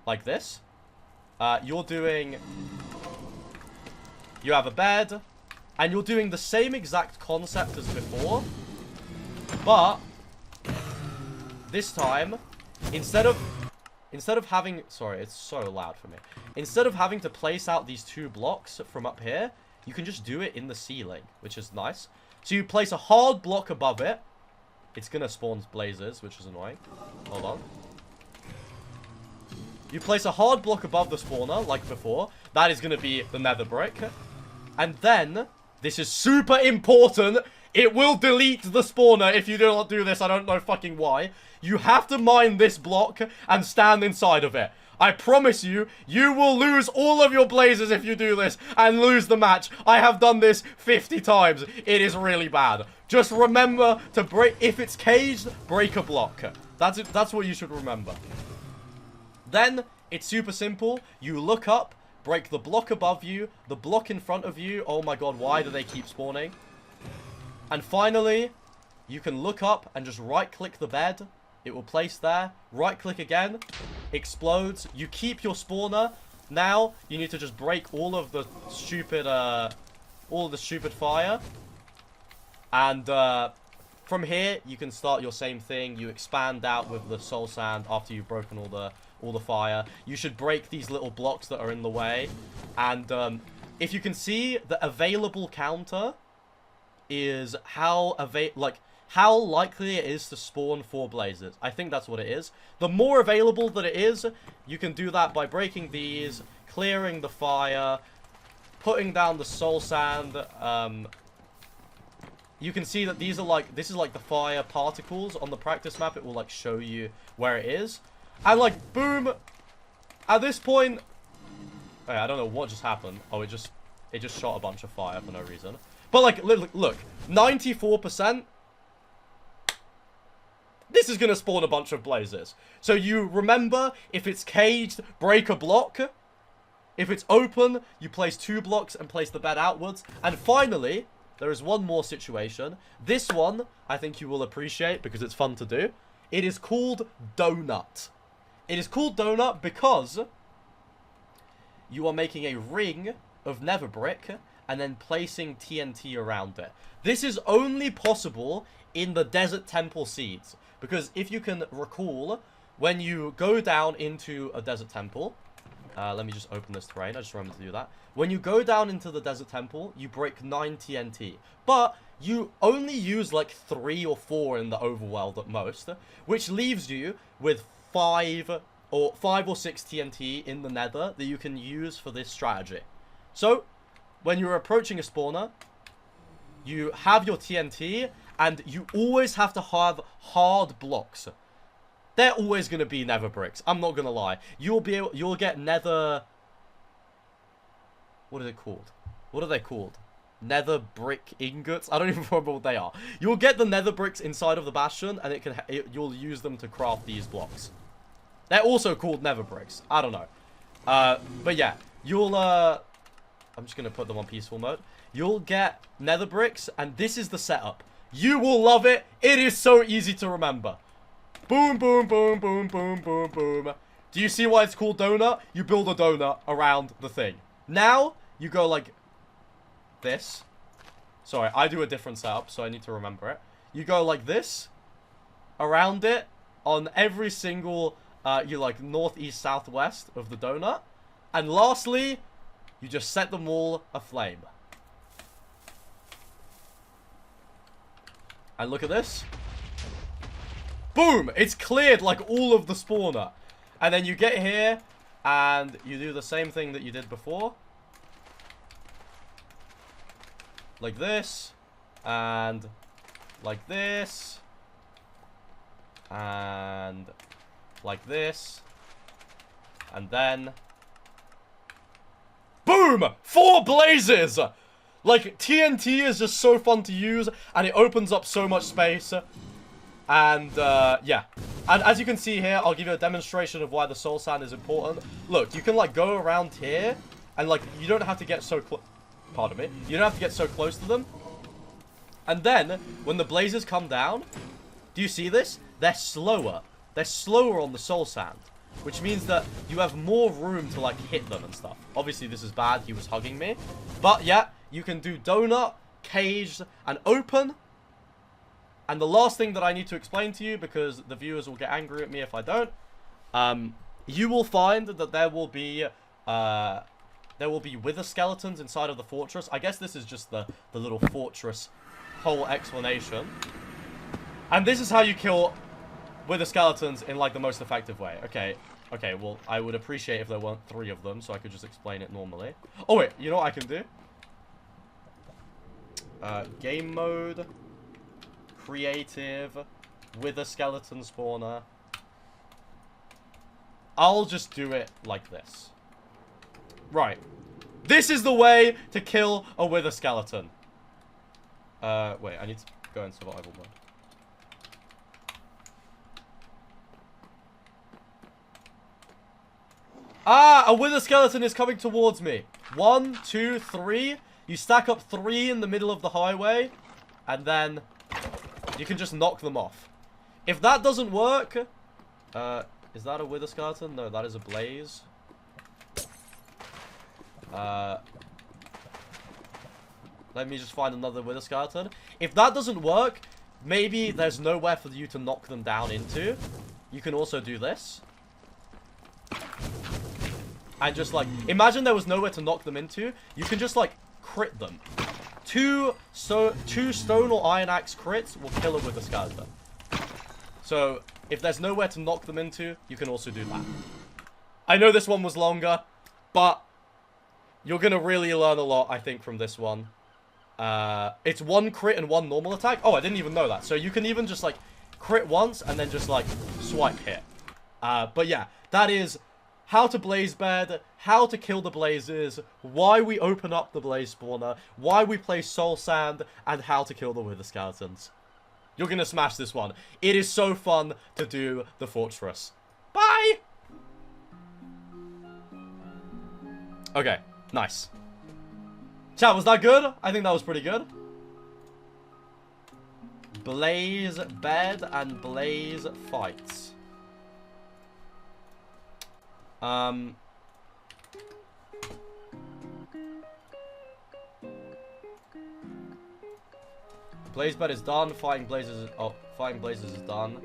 S1: Like this. You have a bed, and you're doing the same exact concept as before, but this time, instead of having, sorry, it's so loud for me. Instead of having to place out these 2 blocks from up here, you can just do it in the ceiling, which is nice. So you place a hard block above it. It's gonna spawn blazes, which is annoying. Hold on. You place a hard block above the spawner, like before. That is going to be the nether brick. And then, this is super important, it will delete the spawner if you do not do this. I don't know fucking why. You have to mine this block and stand inside of it. I promise you, you will lose all of your blazes if you do this and lose the match. I have done this 50 times. It is really bad. Just remember to break, if it's caged, break a block. That's it. That's what you should remember. Then, it's super simple. You look up, break the block above you, the block in front of you. Oh my god, why do they keep spawning? And finally, you can look up and just right-click the bed. It will place there. Right-click again. Explodes. You keep your spawner. Now, you need to just break all of the stupid fire. And, from here, you can start your same thing. You expand out with the soul sand after you've broken all the fire. You should break these little blocks that are in the way. And, if you can see, the available counter is how likely it is to spawn 4 blazes. I think that's what it is. The more available that it is, you can do that by breaking these, clearing the fire, putting down the soul sand. You can see that these are this is like the fire particles on the practice map. It will like show you where it is. And like, boom. At this point, I don't know what just happened. Oh, it just shot a bunch of fire for no reason. But like, look, 94%. This is going to spawn a bunch of blazes. So you remember, if it's caged, break a block. If it's open, you place 2 blocks and place the bed outwards. And finally, there is one more situation. This one, I think you will appreciate because it's fun to do. It is called Donut. It is called Donut because you are making a ring of nether brick and then placing TNT around it. This is only possible in the Desert Temple seeds. Because if you can recall, when you go down into a Desert Temple... let me just open this terrain. I just remembered to do that. When you go down into the Desert Temple, you break 9 TNT. But you only use like 3 or 4 in the overworld at most. Which leaves you with 5 or 6 TNT in the nether that you can use for this strategy. So, when you're approaching a spawner, you have your TNT, and you always have to have hard blocks. They're always going to be nether bricks. I'm not going to lie. You'll get nether... What is it called? What are they called? Nether brick ingots? I don't even remember what they are. You'll get the nether bricks inside of the bastion, and you'll use them to craft these blocks. They're also called nether bricks. I don't know. But yeah, you'll... I'm just going to put them on peaceful mode. You'll get nether bricks, and this is the setup. You will love it. It is so easy to remember. Boom, boom, boom, boom, boom, boom, boom. Do you see why it's called donut? You build a donut around the thing. Now, you go like this. Sorry, I do a different setup, so I need to remember it. You go like this, around it, on every single, you like northeast, southwest of the donut. And lastly, you just set them all aflame. And look at this. Boom! It's cleared like all of the spawner. And then you get here, and you do the same thing that you did before. Like this. And like this. And like this. And then... Boom! 4 blazes! Like, TNT is just so fun to use, and it opens up so much space. And, yeah. And as you can see here, I'll give you a demonstration of why the soul sand is important. Look, you can, like, go around here, and, like, you don't have to get so close. Pardon me. You don't have to get so close to them. And then, when the blazes come down, do you see this? They're slower. They're slower on the soul sand. Which means that you have more room to, like, hit them and stuff. Obviously, this is bad. He was hugging me. But, yeah, you can do donut, caged, and open. And the last thing that I need to explain to you, because the viewers will get angry at me if I don't, you will find that there will be wither skeletons inside of the fortress. I guess this is just the little fortress whole explanation. And this is how you kill wither skeletons in, like, the most effective way. Okay, well, I would appreciate if there weren't 3 of them, so I could just explain it normally. Oh, wait, you know what I can do? Game mode, creative, wither skeleton spawner. I'll just do it like this. Right. This is the way to kill a wither skeleton. Wait, I need to go in survival mode. Ah, a wither skeleton is coming towards me. 1, 2, 3. You stack up 3 in the middle of the highway, and then you can just knock them off. If that doesn't work, is that a wither skeleton? No, that is a blaze. Let me just find another Wither Skeleton. If that doesn't work, maybe there's nowhere for you to knock them down into. You can also do this. And just, like, imagine there was nowhere to knock them into. You can just, like, crit them. Two stone or iron axe crits will kill a Wither Skeleton. So, if there's nowhere to knock them into, you can also do that. I know this one was longer, but you're going to really learn a lot, I think, from this one. It's one crit and one normal attack. Oh, I didn't even know that. So you can even just, like, crit once and then just, like, swipe hit. But yeah, that is how to blaze bed, how to kill the blazes, why we open up the blaze spawner, why we play soul sand, and how to kill the Wither Skeletons. You're gonna smash this one. It is so fun to do the fortress. Bye! Okay, nice. Chat, was that good? I think that was pretty good. Blaze bed and blaze fights. Blaze bed is done. Fighting blazes is done.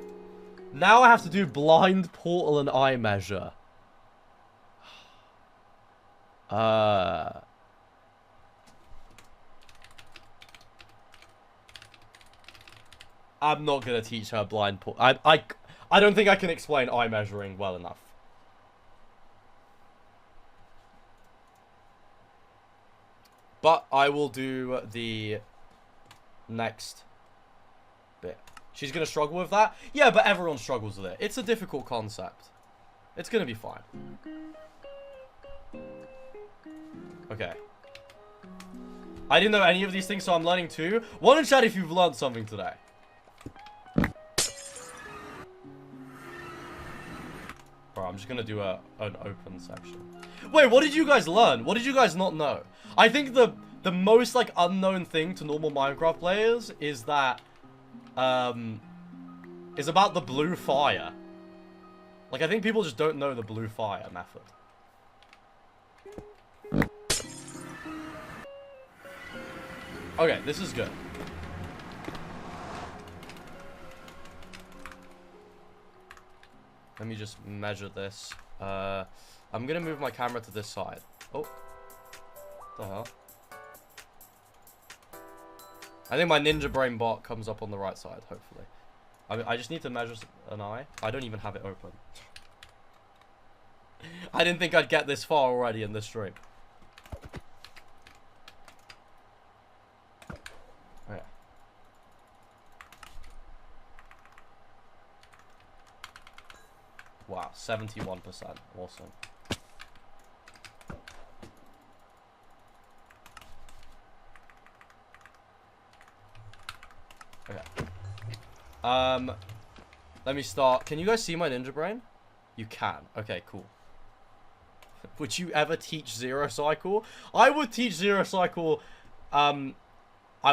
S1: Now I have to do blind portal and eye measure. I'm not gonna teach her blind portal. I don't think I can explain eye measuring well enough. But I will do the next bit. She's going to struggle with that? Yeah, but everyone struggles with it. It's a difficult concept. It's going to be fine. Okay. I didn't know any of these things, so I'm learning too. One in chat if you've learned something today. Bro, I'm just going to do an open section. Wait, what did you guys learn? What did you guys not know? I think the most, like, unknown thing to normal Minecraft players is that, is about the blue fire. Like, I think people just don't know the blue fire method. Okay, this is good. Let me just measure this. I'm gonna move my camera to this side. Oh. What the hell? I think my Ninja Brain bot comes up on the right side, hopefully. I just need to measure an eye. I don't even have it open. I didn't think I'd get this far already in this stream. Okay. Wow, 71%. Awesome. Okay. Let me start. Can you guys see my Ninja Brain? You can. Okay, cool. Would you ever teach Zero Cycle? I would teach Zero Cycle. I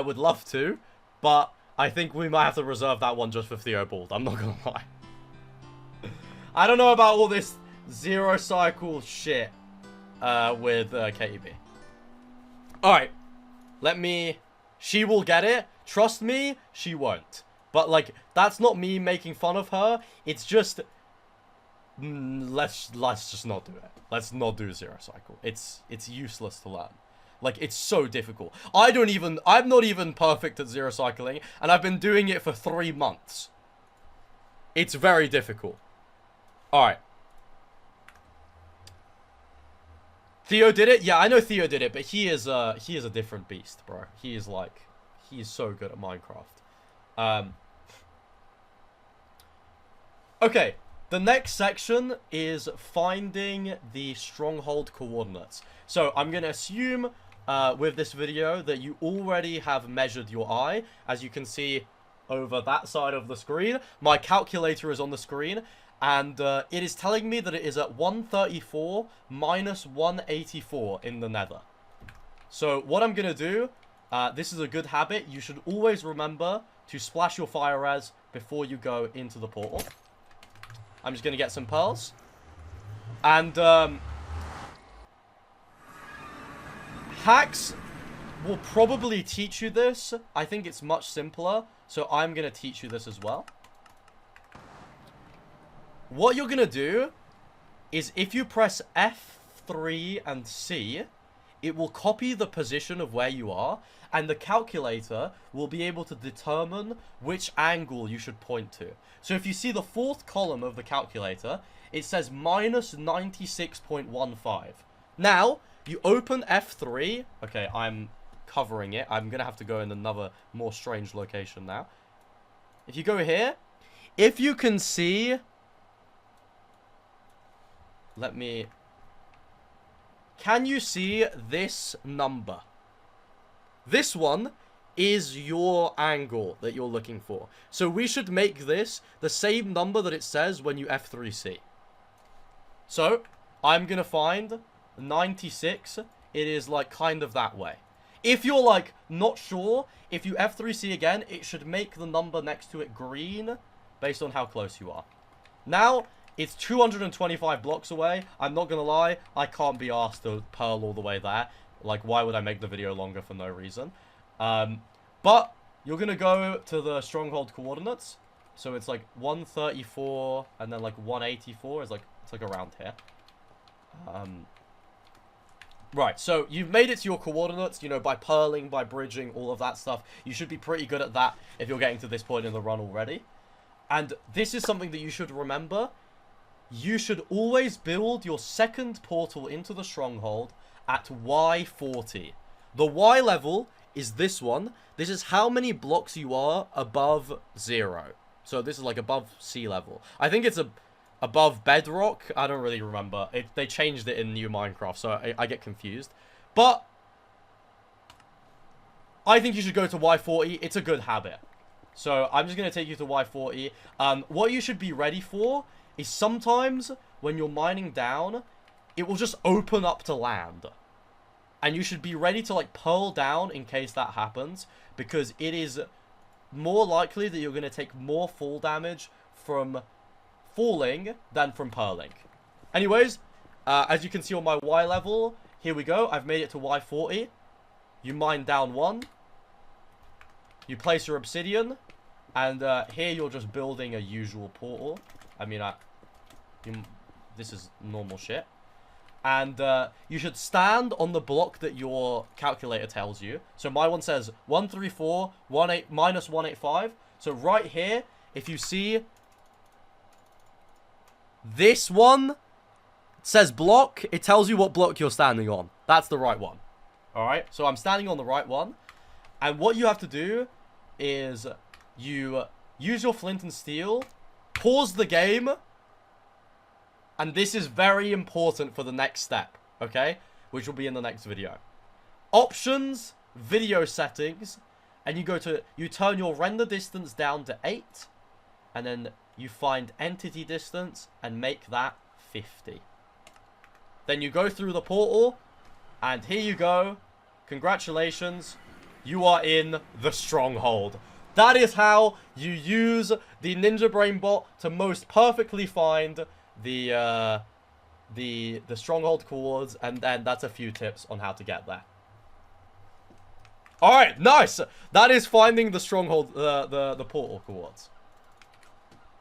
S1: would love to, but I think we might have to reserve that one just for Theo Bald. I'm not gonna lie. I don't know about all this Zero Cycle shit with KatieB. Alright. Let me... She will get it. Trust me, she won't. But, like, that's not me making fun of her. It's just... let's just not do it. Let's not do Zero Cycle. It's useless to learn. Like, it's so difficult. I'm not even perfect at Zero Cycling, and I've been doing it for 3 months. It's very difficult. Alright. Theo did it? Yeah, I know Theo did it, but he is a different beast, bro. He is so good at Minecraft. Okay, the next section is finding the stronghold coordinates. So I'm going to assume with this video that you already have measured your eye. As you can see over that side of the screen, my calculator is on the screen. And it is telling me that it is at 134 minus 184 in the nether. So what I'm going to do, this is a good habit. You should always remember to splash your fire res before you go into the portal. I'm just going to get some pearls. And Hacks will probably teach you this. I think it's much simpler, so I'm going to teach you this as well. What you're going to do is if you press F3 and C, it will copy the position of where you are, and the calculator will be able to determine which angle you should point to. So if you see the fourth column of the calculator, it says minus 96.15. Now, you open F3. Okay, I'm covering it. I'm going to have to go in another more strange location now. If you go here, if you can see... Can you see this number? This one is your angle that you're looking for. So we should make this the same number that it says when you F3C. So, I'm going to find 96. It is like kind of that way. If you're like not sure, if you F3C again, it should make the number next to it green based on how close you are. Now, it's 225 blocks away. I'm not going to lie, I can't be asked to pearl all the way there. Like, why would I make the video longer for no reason? But you're going to go to the stronghold coordinates. So it's like 134 and then like 184 is like, it's like around here. Right, so you've made it to your coordinates, you know, by pearling, by bridging, all of that stuff. You should be pretty good at that if you're getting to this point in the run already. And this is something that you should remember. You should always build your second portal into the stronghold at Y40. The Y level is this one. This is how many blocks you are above 0. So this is like above sea level. I think it's above bedrock. I don't really remember. They changed it in new Minecraft, so I get confused. But I think you should go to Y40. It's a good habit. So I'm just going to take you to Y40. What you should be ready for is sometimes when you're mining down, it will just open up to land. And you should be ready to like pearl down in case that happens, because it is more likely that you're going to take more fall damage from falling than from pearling. Anyways, as you can see on my Y level, here we go. I've made it to Y40. You mine down 1. You place your obsidian. And here you're just building a usual portal. I mean, this is normal shit. And you should stand on the block that your calculator tells you. So my one says 134, minus 185. So right here, if you see this one says block, it tells you what block you're standing on. That's the right one. Alright, so I'm standing on the right one. And what you have to do is you use your flint and steel, pause the game, and this is very important for the next step, okay? Which will be in the next video. Options, video settings, and you turn your render distance down to 8, and then you find entity distance and make that 50. Then you go through the portal, and here you go. Congratulations, you are in the stronghold. That is how you use the Ninja Brain bot to most perfectly find the stronghold coords, and then that's a few tips on how to get there. All right, nice. That is finding the stronghold, the portal coords.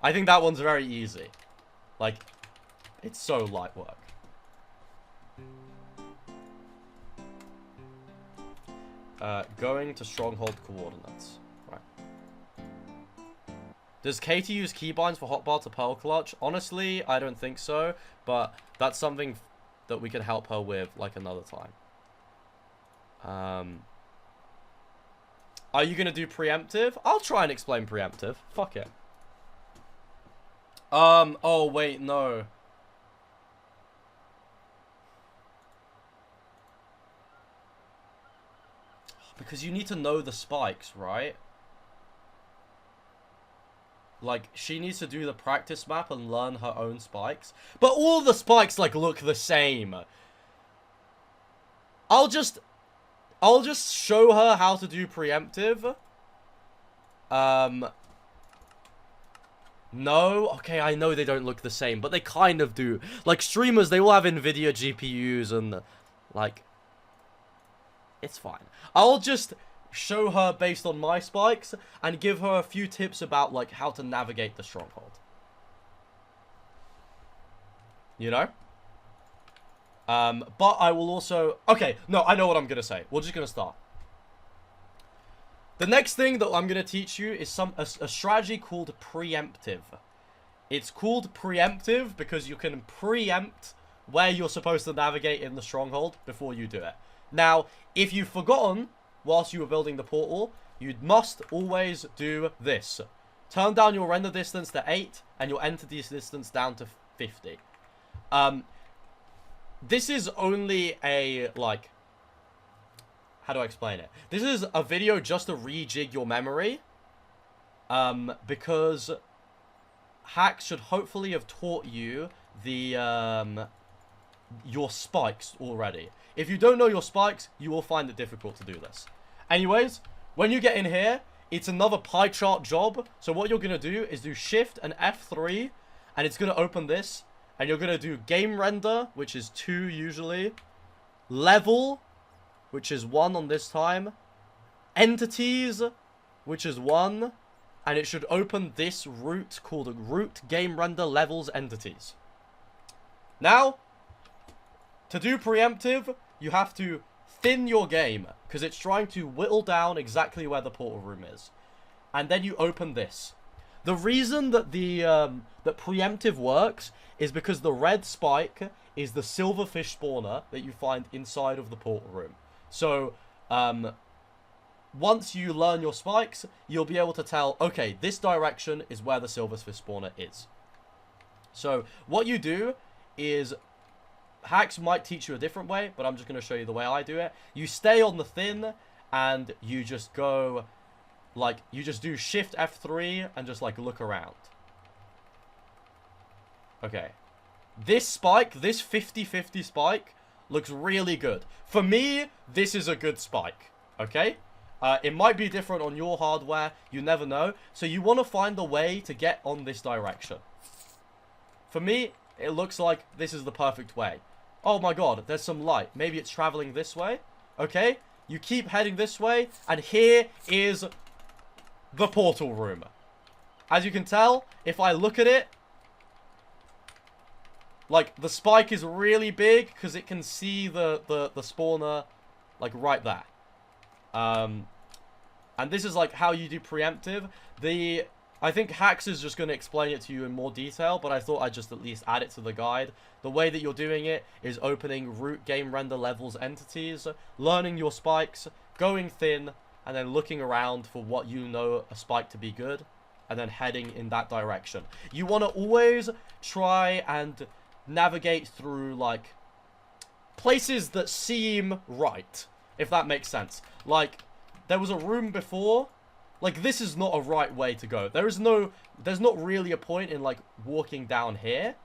S1: I think that one's very easy. Like, it's so light work. Going to stronghold coordinates. Right. Does Katie use keybinds for hotbar to pearl clutch? Honestly, I don't think so, but that's something that we can help her with, like, another time. Are you gonna do preemptive? I'll try and explain preemptive. Fuck it. Oh, wait, no. Because you need to know the spikes, right? Like, she needs to do the practice map and learn her own spikes. But all the spikes, like, look the same. I'll just show her how to do preemptive. No? Okay, I know they don't look the same, but they kind of do. Like, streamers, they all have NVIDIA GPUs and, like... It's fine. I'll just show her based on my spikes and give her a few tips about, like, how to navigate the stronghold. You know? But I will also... Okay, no, I know what I'm going to say. We're just going to start. The next thing that I'm going to teach you is a strategy called preemptive. It's called preemptive because you can preempt where you're supposed to navigate in the stronghold before you do it. Now, if you've forgotten whilst you were building the portal, you must always do this. Turn down your render distance to 8 and your entity distance down to 50. This is only a, like... How do I explain it? This is a video just to rejig your memory. Because hacks should hopefully have taught you the, your spikes already. If you don't know your spikes, you will find it difficult to do this. Anyways, when you get in here, it's another pie chart job. So what you're going to do is do Shift and F3, and it's going to open this. And you're going to do Game Render, which is 2 usually. Level, which is 1 on this time. Entities, which is 1. And it should open this root called Root Game Render Levels Entities. Now, to do preemptive, you have to thin your game, because it's trying to whittle down exactly where the portal room is. And then you open this. The reason that that preemptive works is because the red spike is the silverfish spawner that you find inside of the portal room. So, once you learn your spikes, you'll be able to tell, okay, this direction is where the silverfish spawner is. So, what you do is... Hacks might teach you a different way, but I'm just going to show you the way I do it. You stay on the thin, and you just go, like, you just do Shift F3 and just, like, look around. Okay. This spike, this 50-50 spike, looks really good. For me, this is a good spike, okay? It might be different on your hardware, you never know. So you want to find a way to get on this direction. For me, it looks like this is the perfect way. Oh my god, there's some light. Maybe it's traveling this way. Okay, you keep heading this way, and here is the portal room. As you can tell, if I look at it, like, the spike is really big, because it can see the spawner, like, right there. And this is, like, how you do preemptive. I think Hacks is just going to explain it to you in more detail, but I thought I'd just at least add it to the guide. The way that you're doing it is opening Root Game Render Levels Entities, learning your spikes, going thin, and then looking around for what you know a spike to be good, and then heading in that direction. You want to always try and navigate through, like, places that seem right, if that makes sense. Like, there was a room before... Like, this is not a right way to go. There's not really a point in, like, walking down here.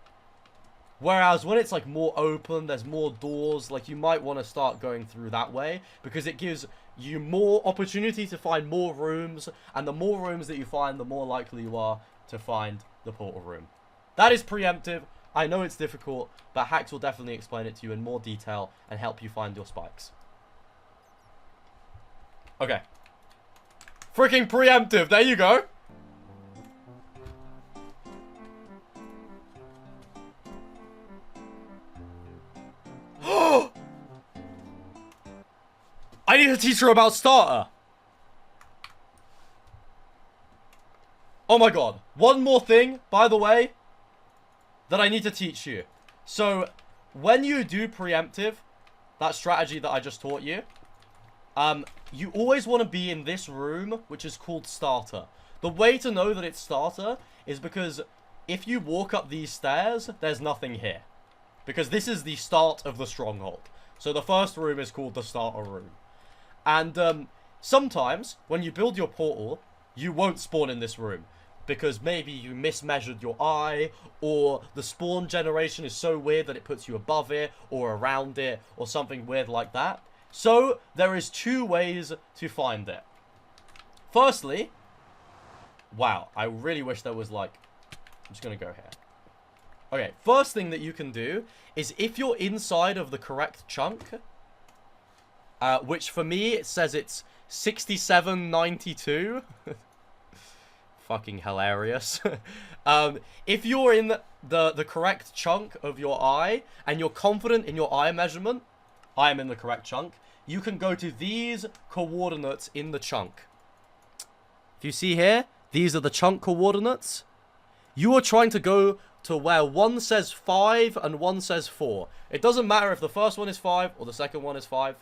S1: Whereas when it's, like, more open, there's more doors, like, you might want to start going through that way. Because it gives you more opportunity to find more rooms. And the more rooms that you find, the more likely you are to find the portal room. That is preemptive. I know it's difficult, but Hacks will definitely explain it to you in more detail and help you find your spikes. Okay. Freaking preemptive, there you go. I need to teach her about starter. Oh my god. One more thing, by the way, that I need to teach you. So, when you do preemptive, that strategy that I just taught you, you always want to be in this room, which is called starter. The way to know that it's starter is because if you walk up these stairs, there's nothing here. Because this is the start of the stronghold. So the first room is called the starter room. And sometimes, when you build your portal, you won't spawn in this room. Because maybe you mismeasured your eye, or the spawn generation is so weird that it puts you above it, or around it, or something weird like that. So, there is 2 ways to find it. Firstly, wow, I really wish there was, like, I'm just going to go here. Okay, first thing that you can do is if you're inside of the correct chunk, which for me, it says it's 67.92. Fucking hilarious. If you're in the correct chunk of your eye, and you're confident in your eye measurement, I am in the correct chunk, you can go to these coordinates in the chunk. If you see here, these are the chunk coordinates. You are trying to go to where one says 5 and one says 4. It doesn't matter if the first one is 5 or the second one is 5.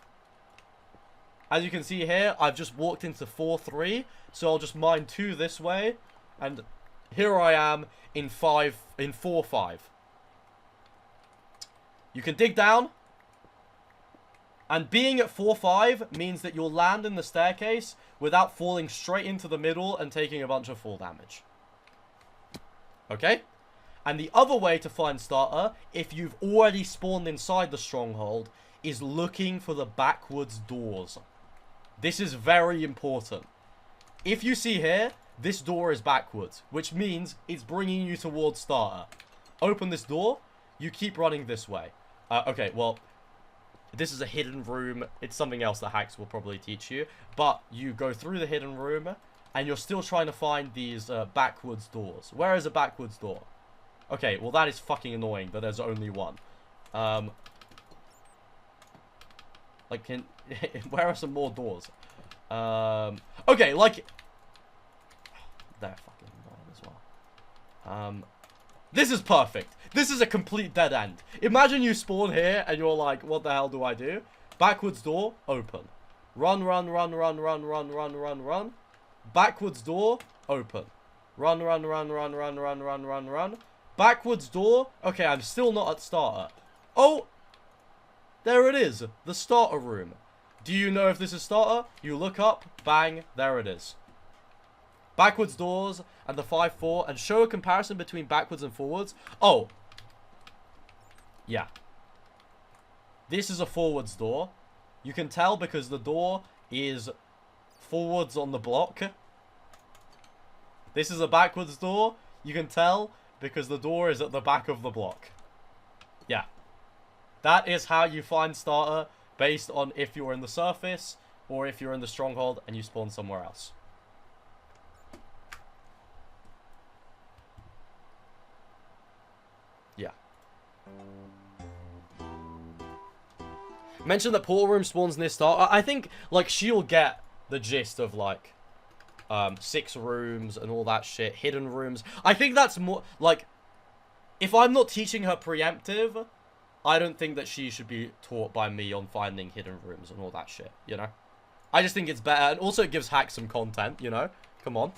S1: As you can see here, I've just walked into 4-3, so I'll just mine 2 this way, and here I am in 4-5. You can dig down, and being at 4-5 means that you'll land in the staircase without falling straight into the middle and taking a bunch of fall damage. Okay? And the other way to find starter, if you've already spawned inside the stronghold, is looking for the backwards doors. This is very important. If you see here, this door is backwards, which means it's bringing you towards starter. Open this door, you keep running this way. Okay, well, this is a hidden room. It's something else that hacks will probably teach you. But you go through the hidden room, and you're still trying to find these backwards doors. Where is a backwards door? Okay, well, that is fucking annoying that there's only one. Like, where are some more doors? Okay, like... They're fucking annoying as well. This is perfect. This is a complete dead end. Imagine you spawn here and you're like, what the hell do I do? Backwards door, open. Run, run, run, run, run, run, run, run, run. Backwards door, open. Run, run, run, run, run, run, run, run, run. Backwards door. Okay, I'm still not at starter. Oh! There it is. The starter room. Do you know if this is starter? You look up. Bang. There it is. Backwards doors and the 5-4. And show a comparison between backwards and forwards. Oh. Yeah. This is a forwards door. You can tell because the door is forwards on the block. This is a backwards door. You can tell because the door is at the back of the block. Yeah. That is how you find starter based on if you're in the surface or if you're in the stronghold and you spawn somewhere else. Yeah. Mention that portal room spawns near starter. I think, like, she'll get the gist of, like, 6 rooms and all that shit. Hidden rooms. I think that's more, like, if I'm not teaching her preemptive, I don't think that she should be taught by me on finding hidden rooms and all that shit, you know? I just think it's better. And also it gives hacks some content, you know? Come on.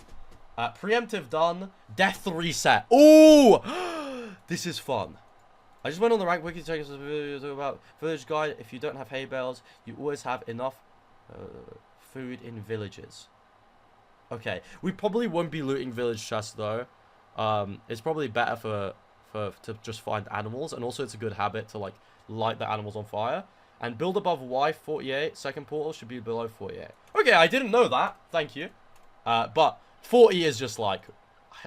S1: Preemptive done. Death reset. Ooh! This is fun. I just went on the rank wiki to check about village guide. If you don't have hay bales, you always have enough food in villages. Okay. We probably won't be looting village chests, though. It's probably better to just find animals, and also it's a good habit to like light the animals on fire and build above Y48. Second portal should be below 48. Okay, I didn't know that. Thank you. But 40 is just like,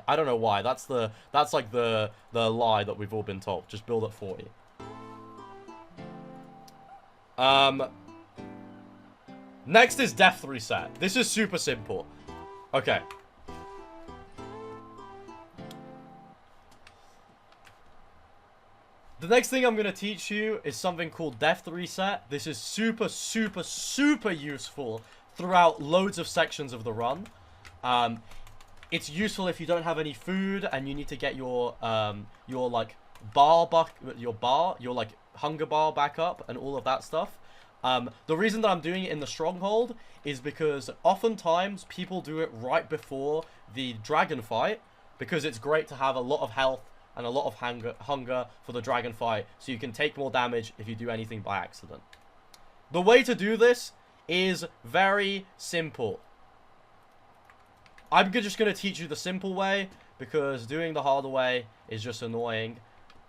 S1: I don't know why. That's like the lie that we've all been told. Just build at 40. Next is death reset. This is super simple. Okay. The next thing I'm going to teach you is something called Depth Reset. This is super, super, super useful throughout loads of sections of the run. It's useful if you don't have any food and you need to get your like your like hunger bar back up and all of that stuff. The reason that I'm doing it in the stronghold is because oftentimes people do it right before the dragon fight because it's great to have a lot of health and a lot of hunger for the dragon fight, so you can take more damage if you do anything by accident. The way to do this is very simple. I'm just going to teach you the simple way, because doing the harder way is just annoying.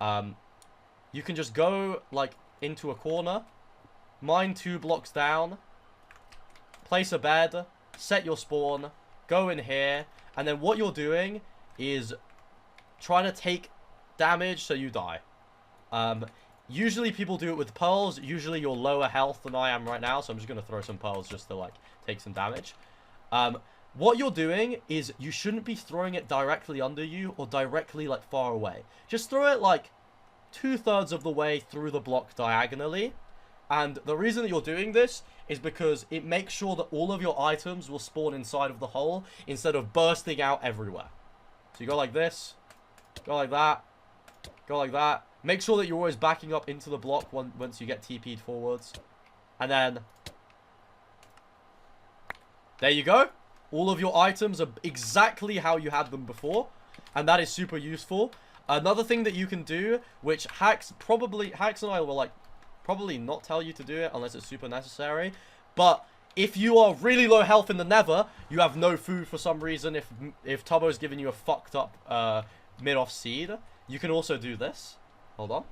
S1: You can just go, like, into a corner, mine 2 blocks down, place a bed, set your spawn, go in here, and then what you're doing is trying to take damage so you die. Usually people do it with pearls. Usually you're lower health than I am right now, so I'm just going to throw some pearls just to, like, take some damage. What you're doing is you shouldn't be throwing it directly under you or directly, like, far away. Just throw it, like, 2/3 of the way through the block diagonally. And the reason that you're doing this is because it makes sure that all of your items will spawn inside of the hole instead of bursting out everywhere. So you go like this, go like that, go like that. Make sure that you're always backing up into the block once you get TP'd forwards. And then, there you go. All of your items are exactly how you had them before. And that is super useful. Another thing that you can do, which Hacks and I will, like, probably not tell you to do it unless it's super necessary. But if you are really low health in the Nether, you have no food for some reason, if Tubbo's giving you a fucked up mid-off seed, you can also do this. Hold on.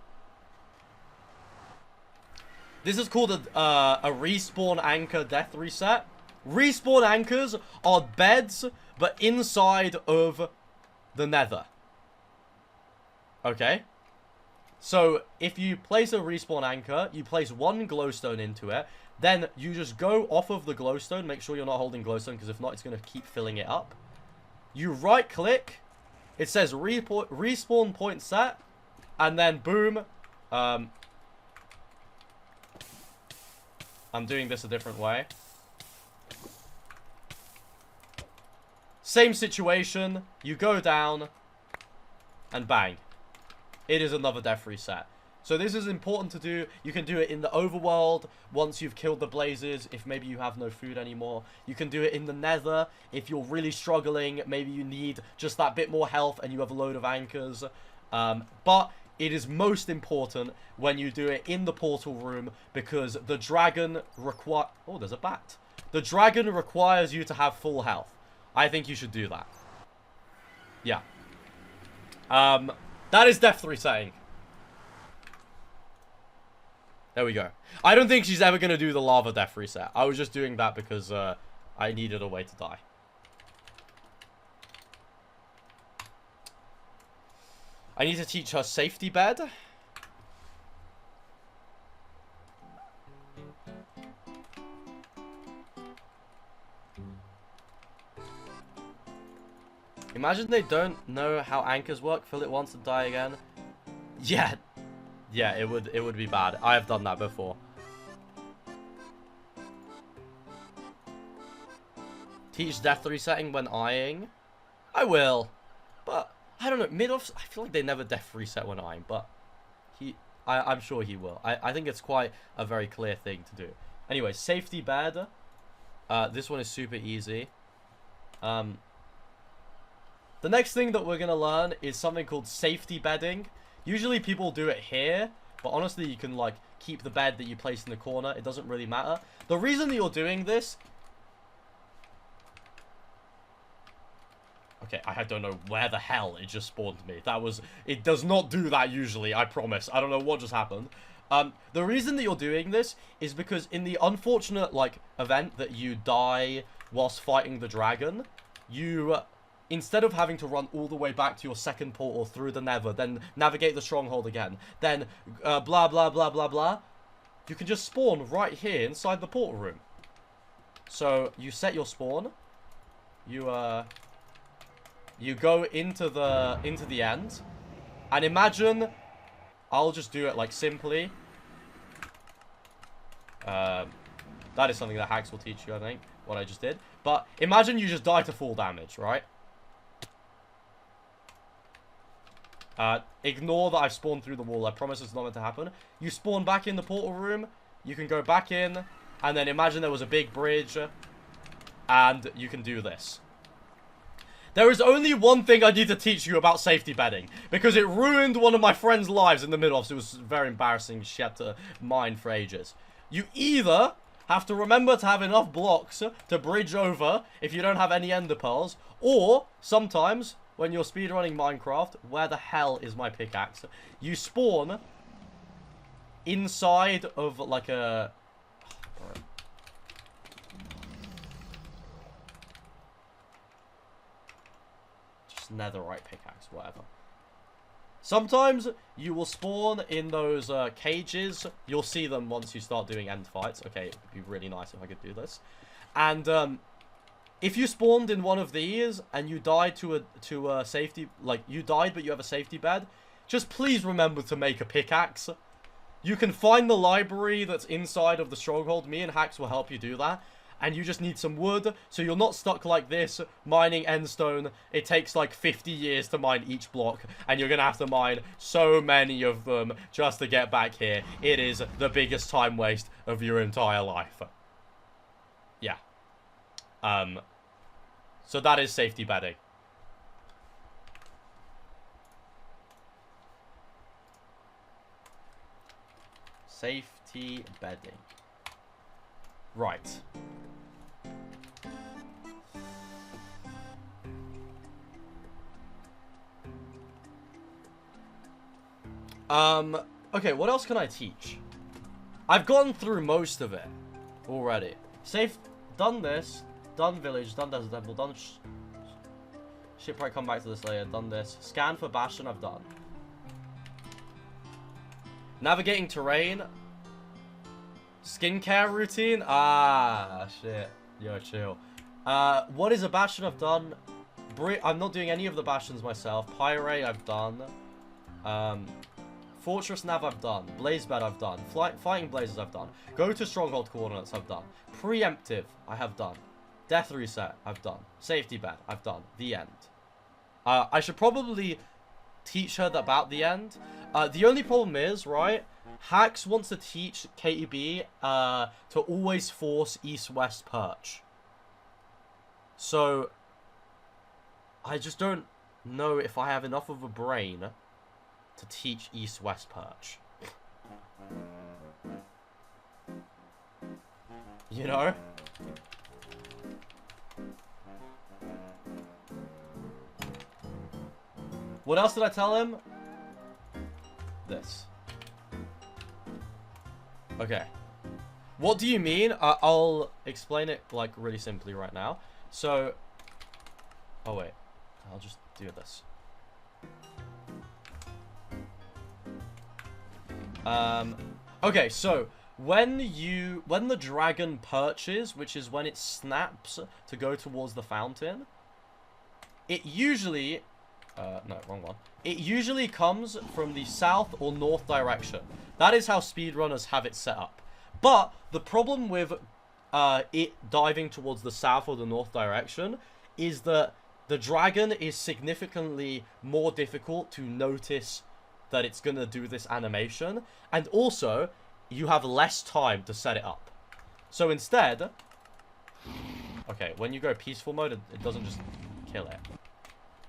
S1: This is called a respawn anchor death reset. Respawn anchors are beds, but inside of the Nether. Okay? So, if you place a respawn anchor, you place one glowstone into it, then you just go off of the glowstone. Make sure you're not holding glowstone, because if not, it's going to keep filling it up. You right-click. It says respawn point set. And then, boom. I'm doing this a different way. Same situation. You go down. And bang. It is another death reset. So this is important to do. You can do it in the overworld once you've killed the blazes, if maybe you have no food anymore. You can do it in the Nether if you're really struggling. Maybe you need just that bit more health and you have a load of anchors. But it is most important when you do it in the portal room, because the dragon require... Oh, there's a bat. The dragon requires you to have full health. I think you should do that. Yeah. That is death resetting. There we go. I don't think she's ever going to do the lava death reset. I was just doing that because I needed a way to die. I need to teach her safety bed. Imagine they don't know how anchors work. Fill it once and die again. Yeah. Yeah, it would be bad. I have done that before. Teach death resetting when eyeing. I will. But I don't know. Mid-offs, I feel like they never death reset when eyeing, but I'm sure he will. I think it's quite a very clear thing to do. Anyway, safety bed. This one is super easy. The next thing that we're going to learn is something called safety bedding. Usually people do it here, but honestly you can like keep the bed that you place in the corner. It doesn't really matter. The reason that you're doing this... Okay, I don't know where the hell it just spawned me. That was... It does not do that usually, I promise. I don't know what just happened. The reason that you're doing this is because in the unfortunate, like, event that you die whilst fighting the dragon, you... Instead of having to run all the way back to your second portal through the Nether, then navigate the stronghold again, then blah, blah, blah, blah, blah, you can just spawn right here inside the portal room. So, you set your spawn. You go into the end. And imagine... I'll just do it, like, simply. That is something that hacks will teach you, I think, what I just did. But imagine you just die to full damage, right? Ignore that I've spawned through the wall. I promise it's not meant to happen. You spawn back in the portal room. You can go back in. And then imagine there was a big bridge. And you can do this. There is only one thing I need to teach you about safety bedding. Because it ruined one of my friend's lives in the mid-offs. It was very embarrassing. She had to mine for ages. You either have to remember to have enough blocks to bridge over if you don't have any ender pearls. Or, sometimes... When you're speedrunning Minecraft, where the hell is my pickaxe? You spawn inside of like a... Just netherite pickaxe, whatever. Sometimes you will spawn in those cages. You'll see them once you start doing end fights. Okay, it would be really nice if I could do this. And if you spawned in one of these and you died to a safety, like you died but you have a safety bed, just please remember to make a pickaxe. You can find the library that's inside of the stronghold. Me and Hacks will help you do that. And you just need some wood, so you're not stuck like this, mining endstone. It takes like 50 years to mine each block, and you're gonna have to mine so many of them just to get back here. It is the biggest time waste of your entire life. Yeah. So that is safety bedding. Safety bedding. Right. Okay, what else can I teach? I've gone through most of it already. Done this, done village, done desert temple, done shipwreck, come back to this later, done this. Scan for bastion, I've done. Navigating terrain. Skincare routine? Ah, shit. Yo, chill. What is a bastion? I've done. I'm not doing any of the bastions myself. Pyre, I've done. Fortress Nav, I've done. Blazebed, I've done. Fighting Blazes, I've done. Go to Stronghold Coordinates, I've done. Preemptive, I have done. Death Reset, I've done. Safety Bed, I've done. The End. I should probably teach her about the end. The only problem is, right, Hacks wants to teach KatieB to always force East-West Perch. So, I just don't know if I have enough of a brain to teach East-West Perch. You know? What else did I tell him? This. Okay. What do you mean? I'll explain it, like, really simply right now. So... Oh, wait. I'll just do this. Okay, so... When the dragon perches, which is when it snaps to go towards the fountain, it usually... no, wrong one. It usually comes from the south or north direction. That is how speedrunners have it set up. But the problem with it diving towards the south or the north direction is that the dragon is significantly more difficult to notice that it's going to do this animation. And also, you have less time to set it up. So instead... Okay, when you go peaceful mode, it doesn't just kill it.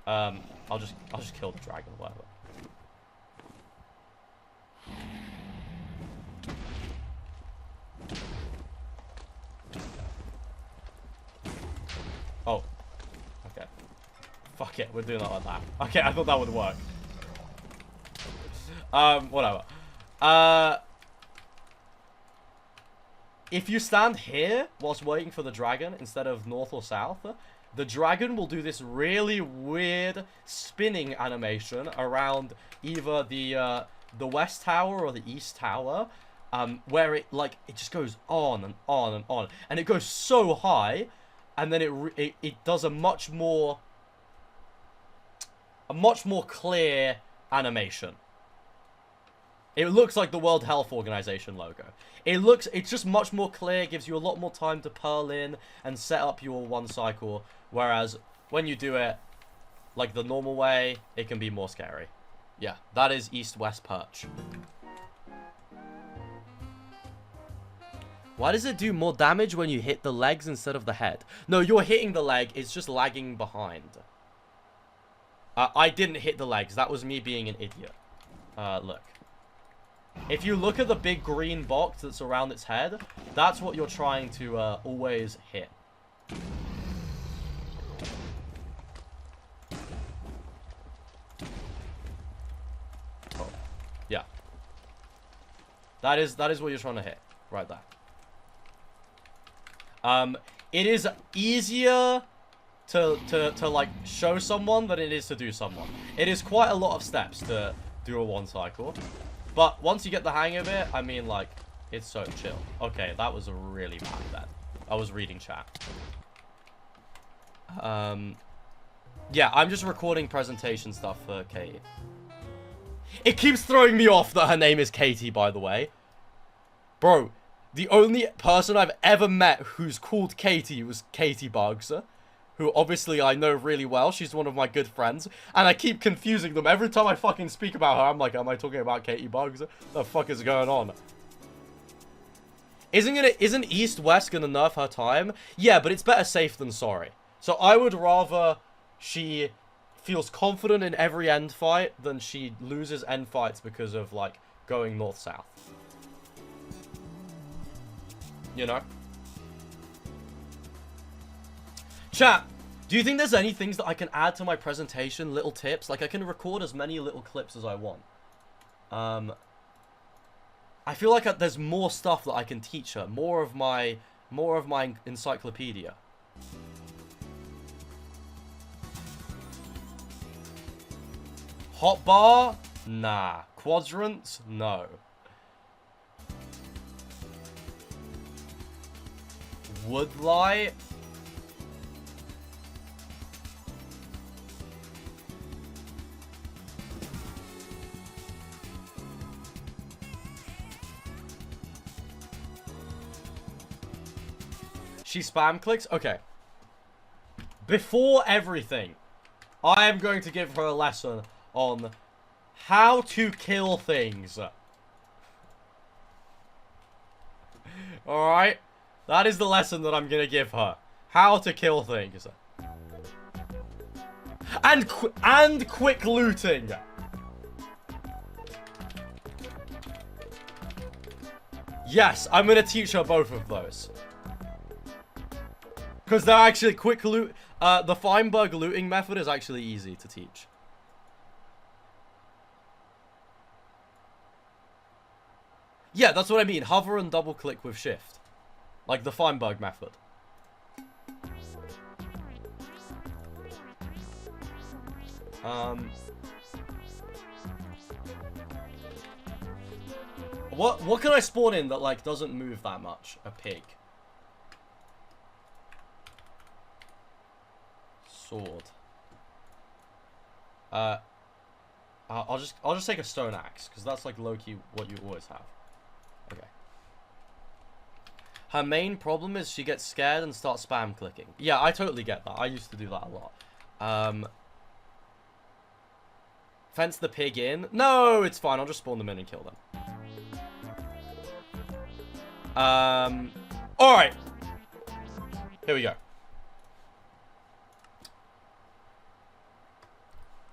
S1: I'll just kill the dragon, whatever. Oh. Okay. Fuck it, we're doing that like that. Okay, I thought that would work. Whatever. If you stand here whilst waiting for the dragon instead of north or south, the dragon will do this really weird spinning animation around either the west tower or the east tower, where it just goes on and on and on, and it goes so high, and then it does a much more clear animation. It looks like the World Health Organization logo. It's just much more clear, gives you a lot more time to pearl in and set up your one cycle. Whereas when you do it like the normal way, it can be more scary. Yeah, that is East-West Perch. Why does it do more damage when you hit the legs instead of the head? No, you're hitting the leg, it's just lagging behind. I didn't hit the legs, that was me being an idiot. Look. If you look at the big green box that's around its head, that's what you're trying to always hit. Oh, yeah. That is what you're trying to hit. Right there. It is easier to like show someone than it is to do someone. It is quite a lot of steps to do a 1 cycle. But once you get the hang of it, I mean, like, it's so chill. Okay, that was a really bad bet. I was reading chat. Yeah, I'm just recording presentation stuff for Katie. It keeps throwing me off that her name is Katie, by the way. Bro, the only person I've ever met who's called Katie was KatieBugs, who obviously I know really well. She's one of my good friends, and I keep confusing them. Every time I fucking speak about her, I'm like, am I talking about KatieBugs? The fuck is going on? Isn't East-West gonna nerf her time? Yeah, but it's better safe than sorry. So I would rather she feels confident in every end fight than she loses end fights because of, like, going north-south. You know? Chat, do you think there's any things that I can add to my presentation? Little tips? Like, I can record as many little clips as I want. I feel like there's more stuff that I can teach her. More of my encyclopedia. Hotbar? Nah. Quadrants? No. Woodlight? She spam clicks? Okay. Before everything, I am going to give her a lesson on how to kill things. Alright? That is the lesson that I'm going to give her. How to kill things. And quick looting. Yes, I'm going to teach her both of those. Because they're actually quick loot. The Feinberg looting method is actually easy to teach. Yeah, that's what I mean. Hover and double click with shift. Like the Feinberg method. What can I spawn in that, like, doesn't move that much? A pig. Sword. I'll just take a stone axe, because that's, like, low-key what you always have. Okay. Her main problem is she gets scared and starts spam clicking. Yeah, I totally get that. I used to do that a lot. Fence the pig in. No, it's fine. I'll just spawn them in and kill them. Alright. Here we go.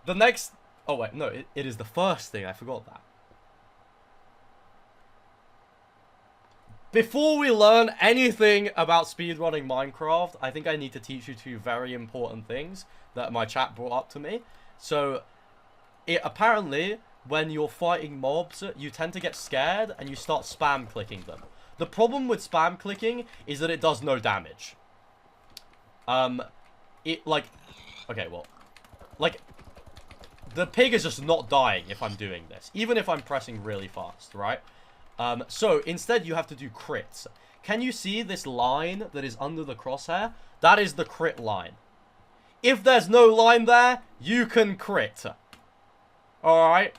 S1: The next... Oh, wait. No, it is the first thing. I forgot that. Before we learn anything about speedrunning Minecraft, I think I need to teach you two very important things that my chat brought up to me. So, apparently, when you're fighting mobs, you tend to get scared and you start spam clicking them. The problem with spam clicking is that it does no damage. Okay, well, like, the pig is just not dying if I'm doing this, even if I'm pressing really fast, right? So, instead, you have to do crits. Can you see this line that is under the crosshair? That is the crit line. If there's no line there, you can crit. Alright?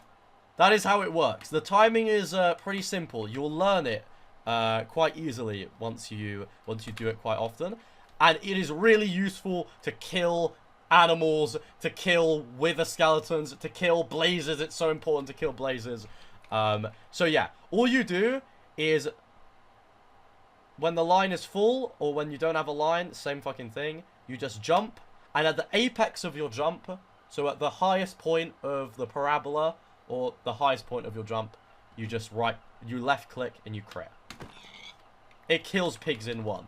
S1: That is how it works. The timing is pretty simple. You'll learn it quite easily once you do it quite often. And it is really useful to kill animals, to kill wither skeletons, to kill blazes. It's so important to kill blazes. So yeah, all you do is when the line is full or when you don't have a line, same fucking thing, you just jump, and at the apex of your jump, so at the highest point of the parabola or the highest point of your jump, you just left click and you crit. It kills pigs in one.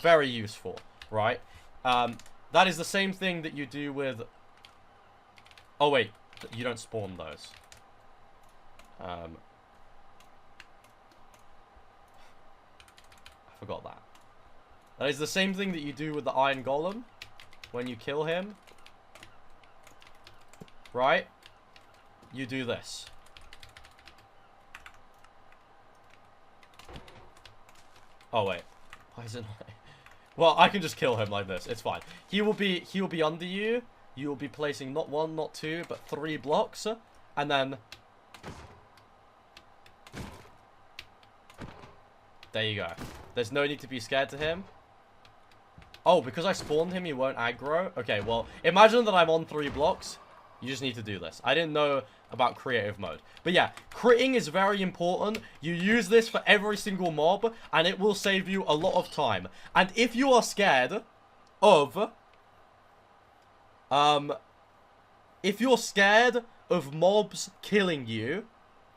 S1: Very useful, right? That is the same thing that you do with... Oh wait, you don't spawn those. I forgot that. That is the same thing that you do with the Iron Golem. When you kill him. Right? you do this. Oh, wait. Why is it not? Well, I can just kill him like this. It's fine. He will be under you. You will be placing not 1, not 2, but 3 blocks. And then... There you go. There's no need to be scared to him. Oh, because I spawned him, he won't aggro? Okay, well, imagine that I'm on 3 blocks. You just need to do this. I didn't know about creative mode. But yeah, critting is very important. You use this for every single mob, and it will save you a lot of time. And if you are scared of... if you're scared of mobs killing you,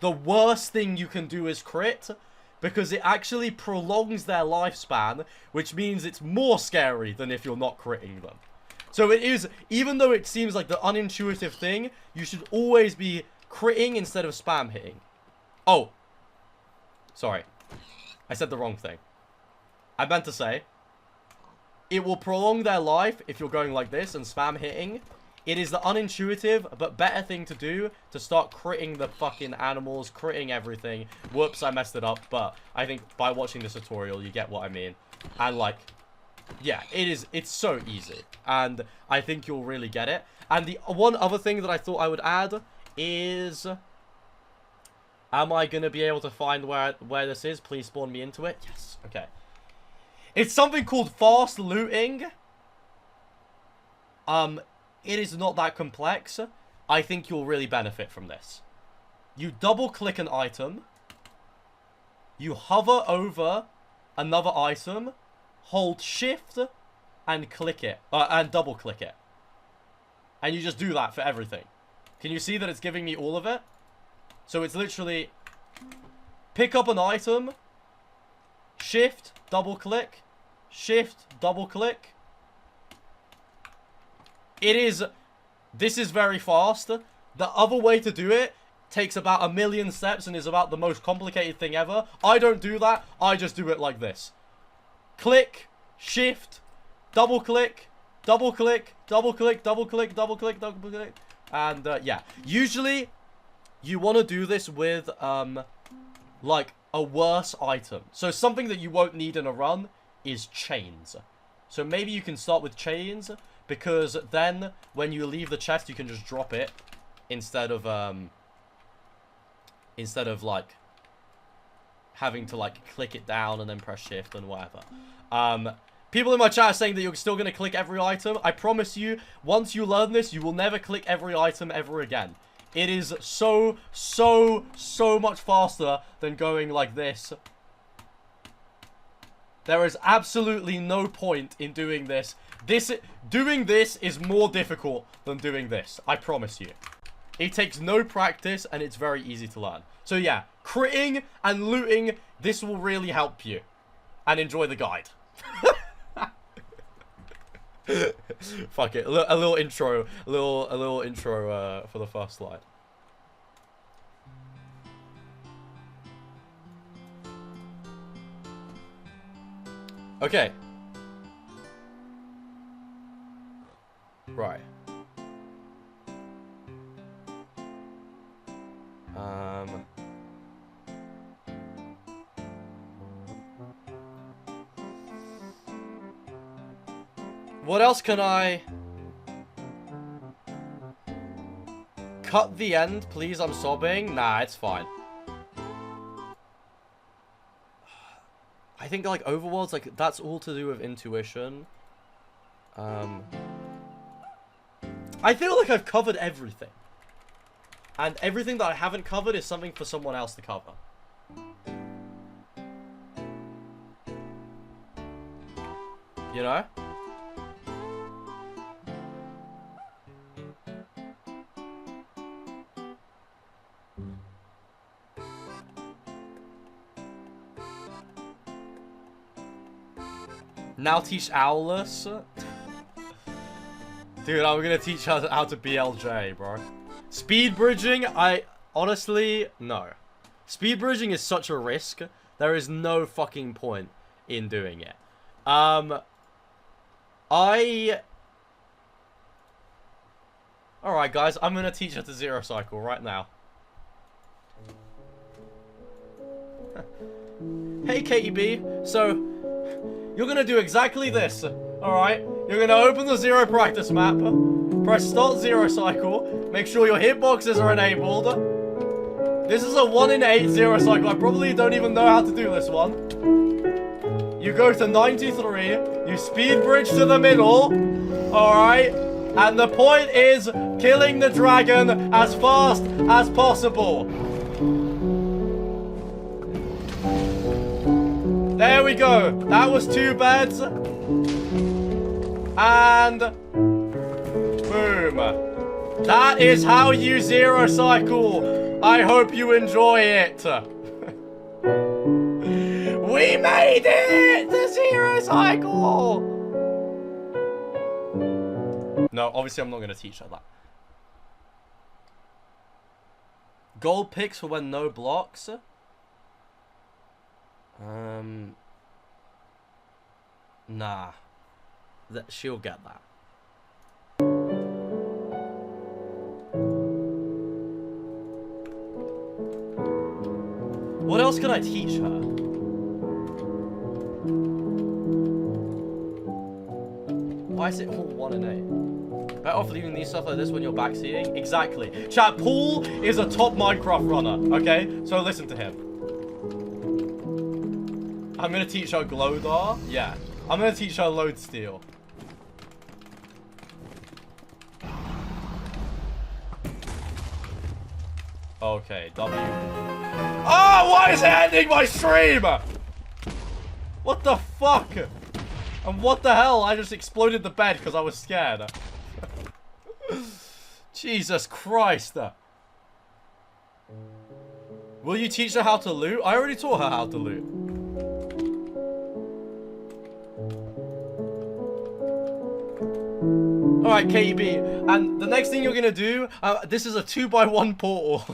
S1: the worst thing you can do is crit, because it actually prolongs their lifespan, which means it's more scary than if you're not critting them. So it is, even though it seems like the unintuitive thing, you should always be critting instead of spam hitting. Oh. Sorry. I said the wrong thing. I meant to say, it will prolong their life if you're going like this and spam hitting. It is the unintuitive but better thing to do to start critting the fucking animals, critting everything. Whoops, I messed it up, but I think by watching this tutorial, you get what I mean. And like, yeah, it's so easy. And I think you'll really get it. And the one other thing that I thought I would add is... Am I going to be able to find where this is? Please spawn me into it. Yes, okay. It's something called fast looting. It is not that complex. I think you'll really benefit from this. You double click an item. You hover over another item. Hold shift and click it. And double click it. And you just do that for everything. Can you see that it's giving me all of it? So it's literally pick up an item. Shift, double click. Shift, double click. This is very fast. The other way to do it takes about 1,000,000 steps and is about the most complicated thing ever. I don't do that. I just do it like this. Click, shift, double click, double click, double click, double click, double click, double click. And, yeah. Usually, you want to do this with, like, a worse item. So something that you won't need in a run is chains. So maybe you can start with chains, because then when you leave the chest, you can just drop it instead of like having to like click it down and then press shift and whatever. People in my chat are saying that you're still going to click every item. I promise you, once you learn this, you will never click every item ever again. It is so much faster than going like this. There is absolutely no point in doing this. Doing this is more difficult than doing this. I promise you. It takes no practice and it's very easy to learn. So yeah, critting and looting, this will really help you. And enjoy the guide. Fuck it. A little intro. A little intro for the first slide. Okay. Right. What else can I... Cut the end, please, I'm sobbing. Nah, it's fine. I think, like, Overworld's, like, that's all to do with intuition. I feel like I've covered everything. And everything that I haven't covered is something for someone else to cover. You know? Now teach Owless. Dude, I'm gonna teach how to BLJ, bro. Speed bridging, honestly, no. Speed bridging is such a risk. There is no fucking point in doing it. Alright, Alright, guys, I'm gonna teach her to zero cycle right now. Hey, KatieB. So, you're gonna do exactly this. Alright? You're gonna open the zero practice map. Press start zero cycle. Make sure your hitboxes are enabled. This is a 1 in 8 zero cycle. I probably don't even know how to do this one. You go to 93. You speed bridge to the middle. Alright? And the point is killing the dragon as fast as possible. There we go. That was 2 beds. And boom. That is how you zero cycle. I hope you enjoy it. We made it! The zero cycle! No, obviously I'm not going to teach her that. Gold picks for when no blocks. Nah. She'll get that. What else can I teach her? Why is it all 1 in 8? Better off leaving these stuff like this when you're backseating? Exactly. Chat, Paul is a top Minecraft runner, okay? So listen to him. I'm gonna teach her Glowdar. Yeah. I'm gonna teach her Load Steal. Okay, W. Oh, why is it ending my stream? What the fuck? And what the hell? I just exploded the bed because I was scared. Jesus Christ. Will you teach her how to loot? I already taught her how to loot. Alright, KatieB. And the next thing you're going to do, this is a 2x1 portal.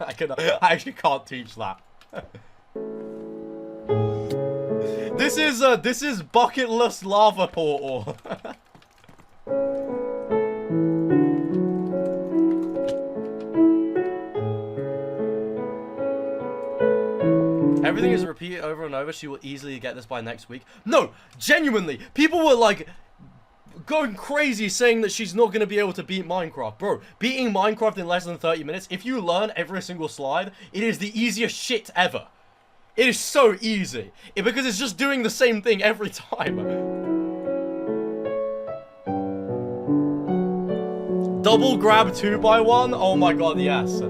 S1: I actually can't teach that. This is bucketless lava portal. Everything is repeated over and over. She will easily get this by next week. No, genuinely, people were like going crazy saying that she's not going to be able to beat Minecraft. Bro, beating Minecraft in less than 30 minutes, if you learn every single slide, it is the easiest shit ever. It is so easy. Because it's just doing the same thing every time. Double grab 2x1? Oh my god, yes.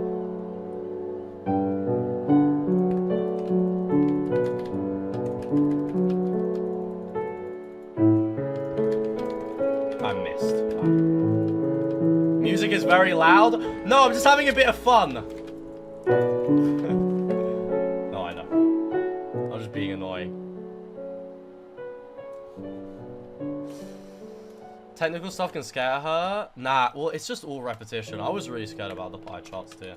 S1: I missed. Music is very loud. No, I'm just having a bit of fun. No, I know. I'm just being annoying. Technical stuff can scare her. Nah, well, it's just all repetition. I was really scared about the pie charts too.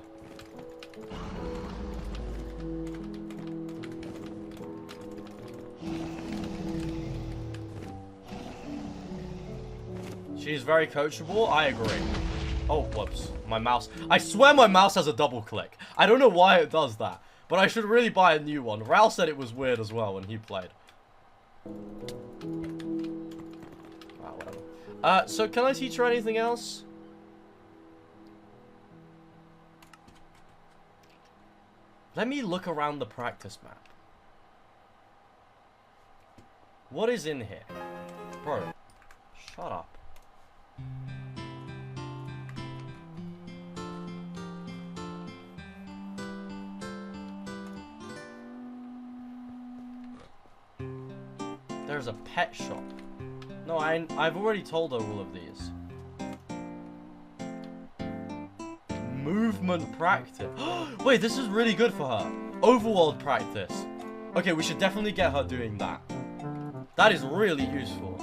S1: She's very coachable. I agree. Oh, whoops. My mouse. I swear my mouse has a double click. I don't know why it does that. But I should really buy a new one. Ral said it was weird as well when he played. Ah, whatever. So can I teach her anything else? Let me look around the practice map. What is in here? Bro, shut up. There's a pet shop. No, I've already told her all of these. Movement practice. Wait, this is really good for her. Overworld practice. Okay, we should definitely get her doing that. That is really useful.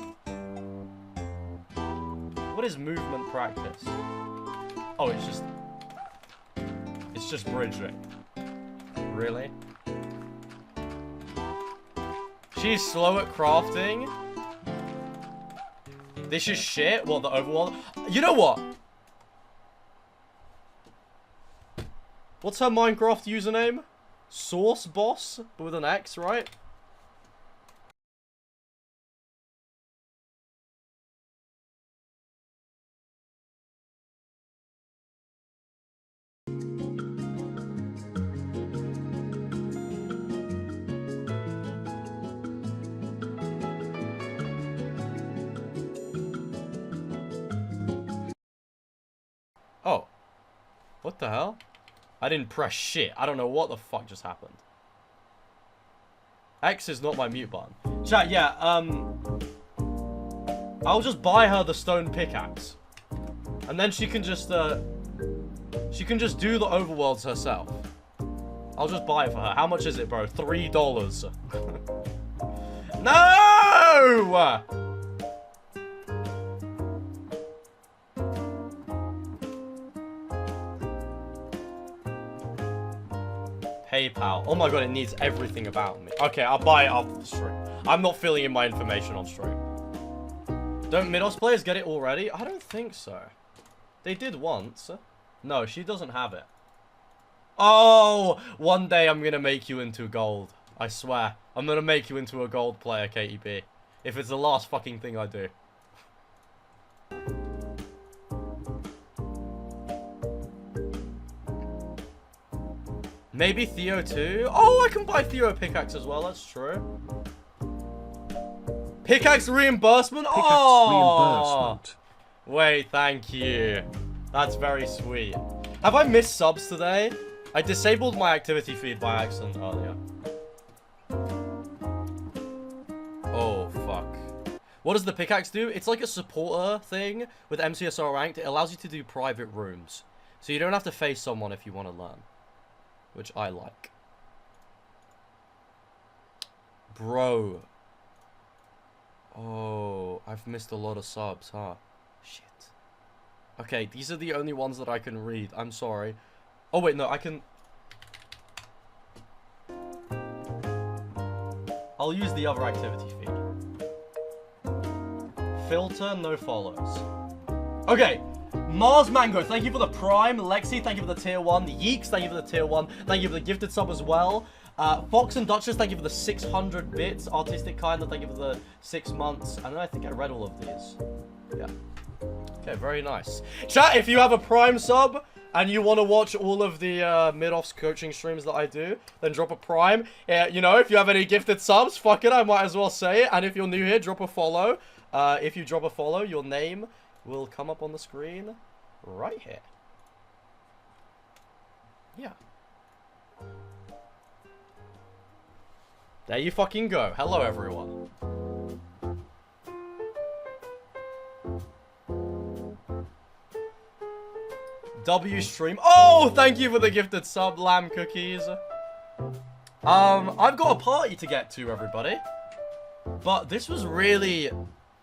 S1: What is movement practice? Oh, it's just bridging. Really? She's slow at crafting. This is shit. What, the overworld? You know what? What's her Minecraft username? Source Boss, but with an X, right? Oh. What the hell? I didn't press shit. I don't know what the fuck just happened. X is not my mute button. Chat, yeah, I'll just buy her the stone pickaxe. And then she can just do the overworlds herself. I'll just buy it for her. How much is it, bro? $3. No! PayPal. Oh my god, it needs everything about me. Okay, I'll buy it after the stream. I'm not filling in my information on stream. Don't Midos players get it already? I don't think so. They did once. No, she doesn't have it. Oh, one day I'm gonna make you into gold. I swear. I'm gonna make you into a gold player, KatieB. If it's the last fucking thing I do. Maybe Theo too? Oh, I can buy Theo a pickaxe as well. That's true. Pickaxe reimbursement?
S2: Pickaxe reimbursement.
S1: Wait, thank you. That's very sweet. Have I missed subs today? I disabled my activity feed by accident earlier. Oh, fuck. What does the pickaxe do? It's like a supporter thing with MCSR ranked. It allows you to do private rooms. So you don't have to face someone if you want to learn. Which I like. Bro. Oh, I've missed a lot of subs, huh? Shit. Okay, these are the only ones that I can read. I'm sorry. Oh, wait, no, I can... I'll use the other activity feed. Filter, no follows. Okay. Mars Mango, thank you for the Prime. Lexi, thank you for the tier 1. Yeeks, thank you for the tier 1. Thank you for the gifted sub as well. Fox and Duchess, thank you for the 600 bits. Artistic Kinda, thank you for the 6 months. And then I think I read all of these. Yeah. Okay, very nice. Chat, if you have a Prime sub and you want to watch all of the mid-offs coaching streams that I do, then drop a Prime. You know, if you have any gifted subs, fuck it, I might as well say it. And if you're new here, drop a follow. If you drop a follow, your name will come up on the screen right here. Yeah. There you fucking go. Hello, everyone. W stream. Oh, thank you for the gifted sub, lamb cookies. I've got a party to get to, everybody. But this was really...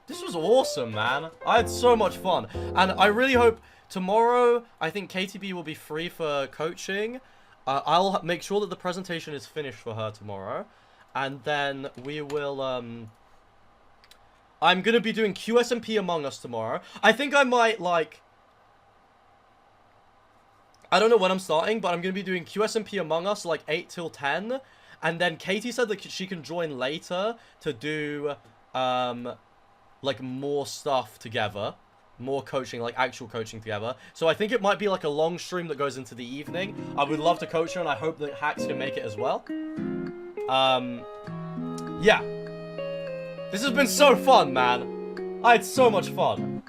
S1: This was awesome, man. I had so much fun. And I really hope tomorrow, I think KatieB will be free for coaching. I'll make sure that the presentation is finished for her tomorrow. And then we will, I'm going to be doing QSMP Among Us tomorrow. I think I might, like... I don't know when I'm starting, but I'm going to be doing QSMP Among Us, like, 8 till 10. And then Katie said that she can join later to do, like, more stuff together. More coaching, like, actual coaching together. So I think it might be, like, a long stream that goes into the evening. I would love to coach her, and I hope that Hacks can make it as well. Yeah. This has been so fun, man. I had so much fun.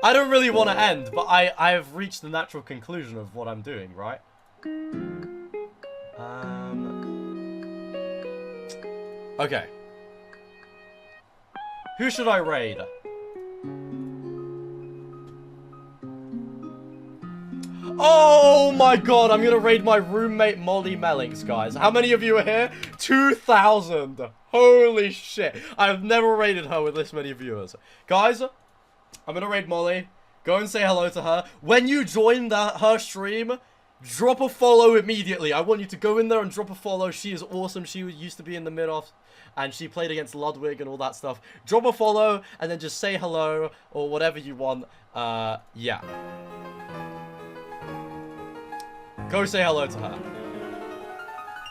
S1: I don't really want to end, but I've reached the natural conclusion of what I'm doing, right? Okay. Who should I raid? Oh my god, I'm gonna raid my roommate Molly Mellings, guys. How many of you are here? 2,000. Holy shit. I've never raided her with this many viewers. Guys, I'm gonna raid Molly. Go and say hello to her. When you join her stream, drop a follow immediately. I want you to go in there and drop a follow. She is awesome. She used to be in the mid-off, and she played against Ludwig and all that stuff. Drop a follow, and then just say hello, or whatever you want. Yeah. Go say hello to her.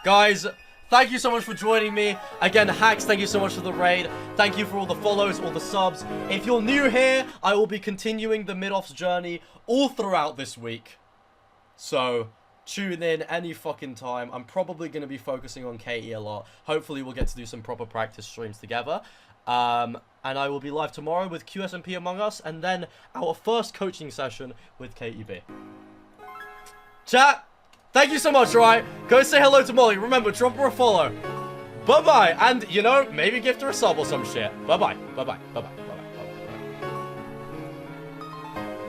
S1: Guys, thank you so much for joining me. Again, Hacks, thank you so much for the raid. Thank you for all the follows, all the subs. If you're new here, I will be continuing the mid-offs journey all throughout this week. So, tune in any fucking time. I'm probably going to be focusing on Katie a lot. Hopefully, we'll get to do some proper practice streams together. And I will be live tomorrow with QSMP Among Us, and then our first coaching session with KatieB. Chat! Thank you so much, right? Go say hello to Molly. Remember, drop her a follow. Bye-bye. And, you know, maybe gift her a sub or some shit. Bye-bye. Bye-bye. Bye-bye. Bye-bye.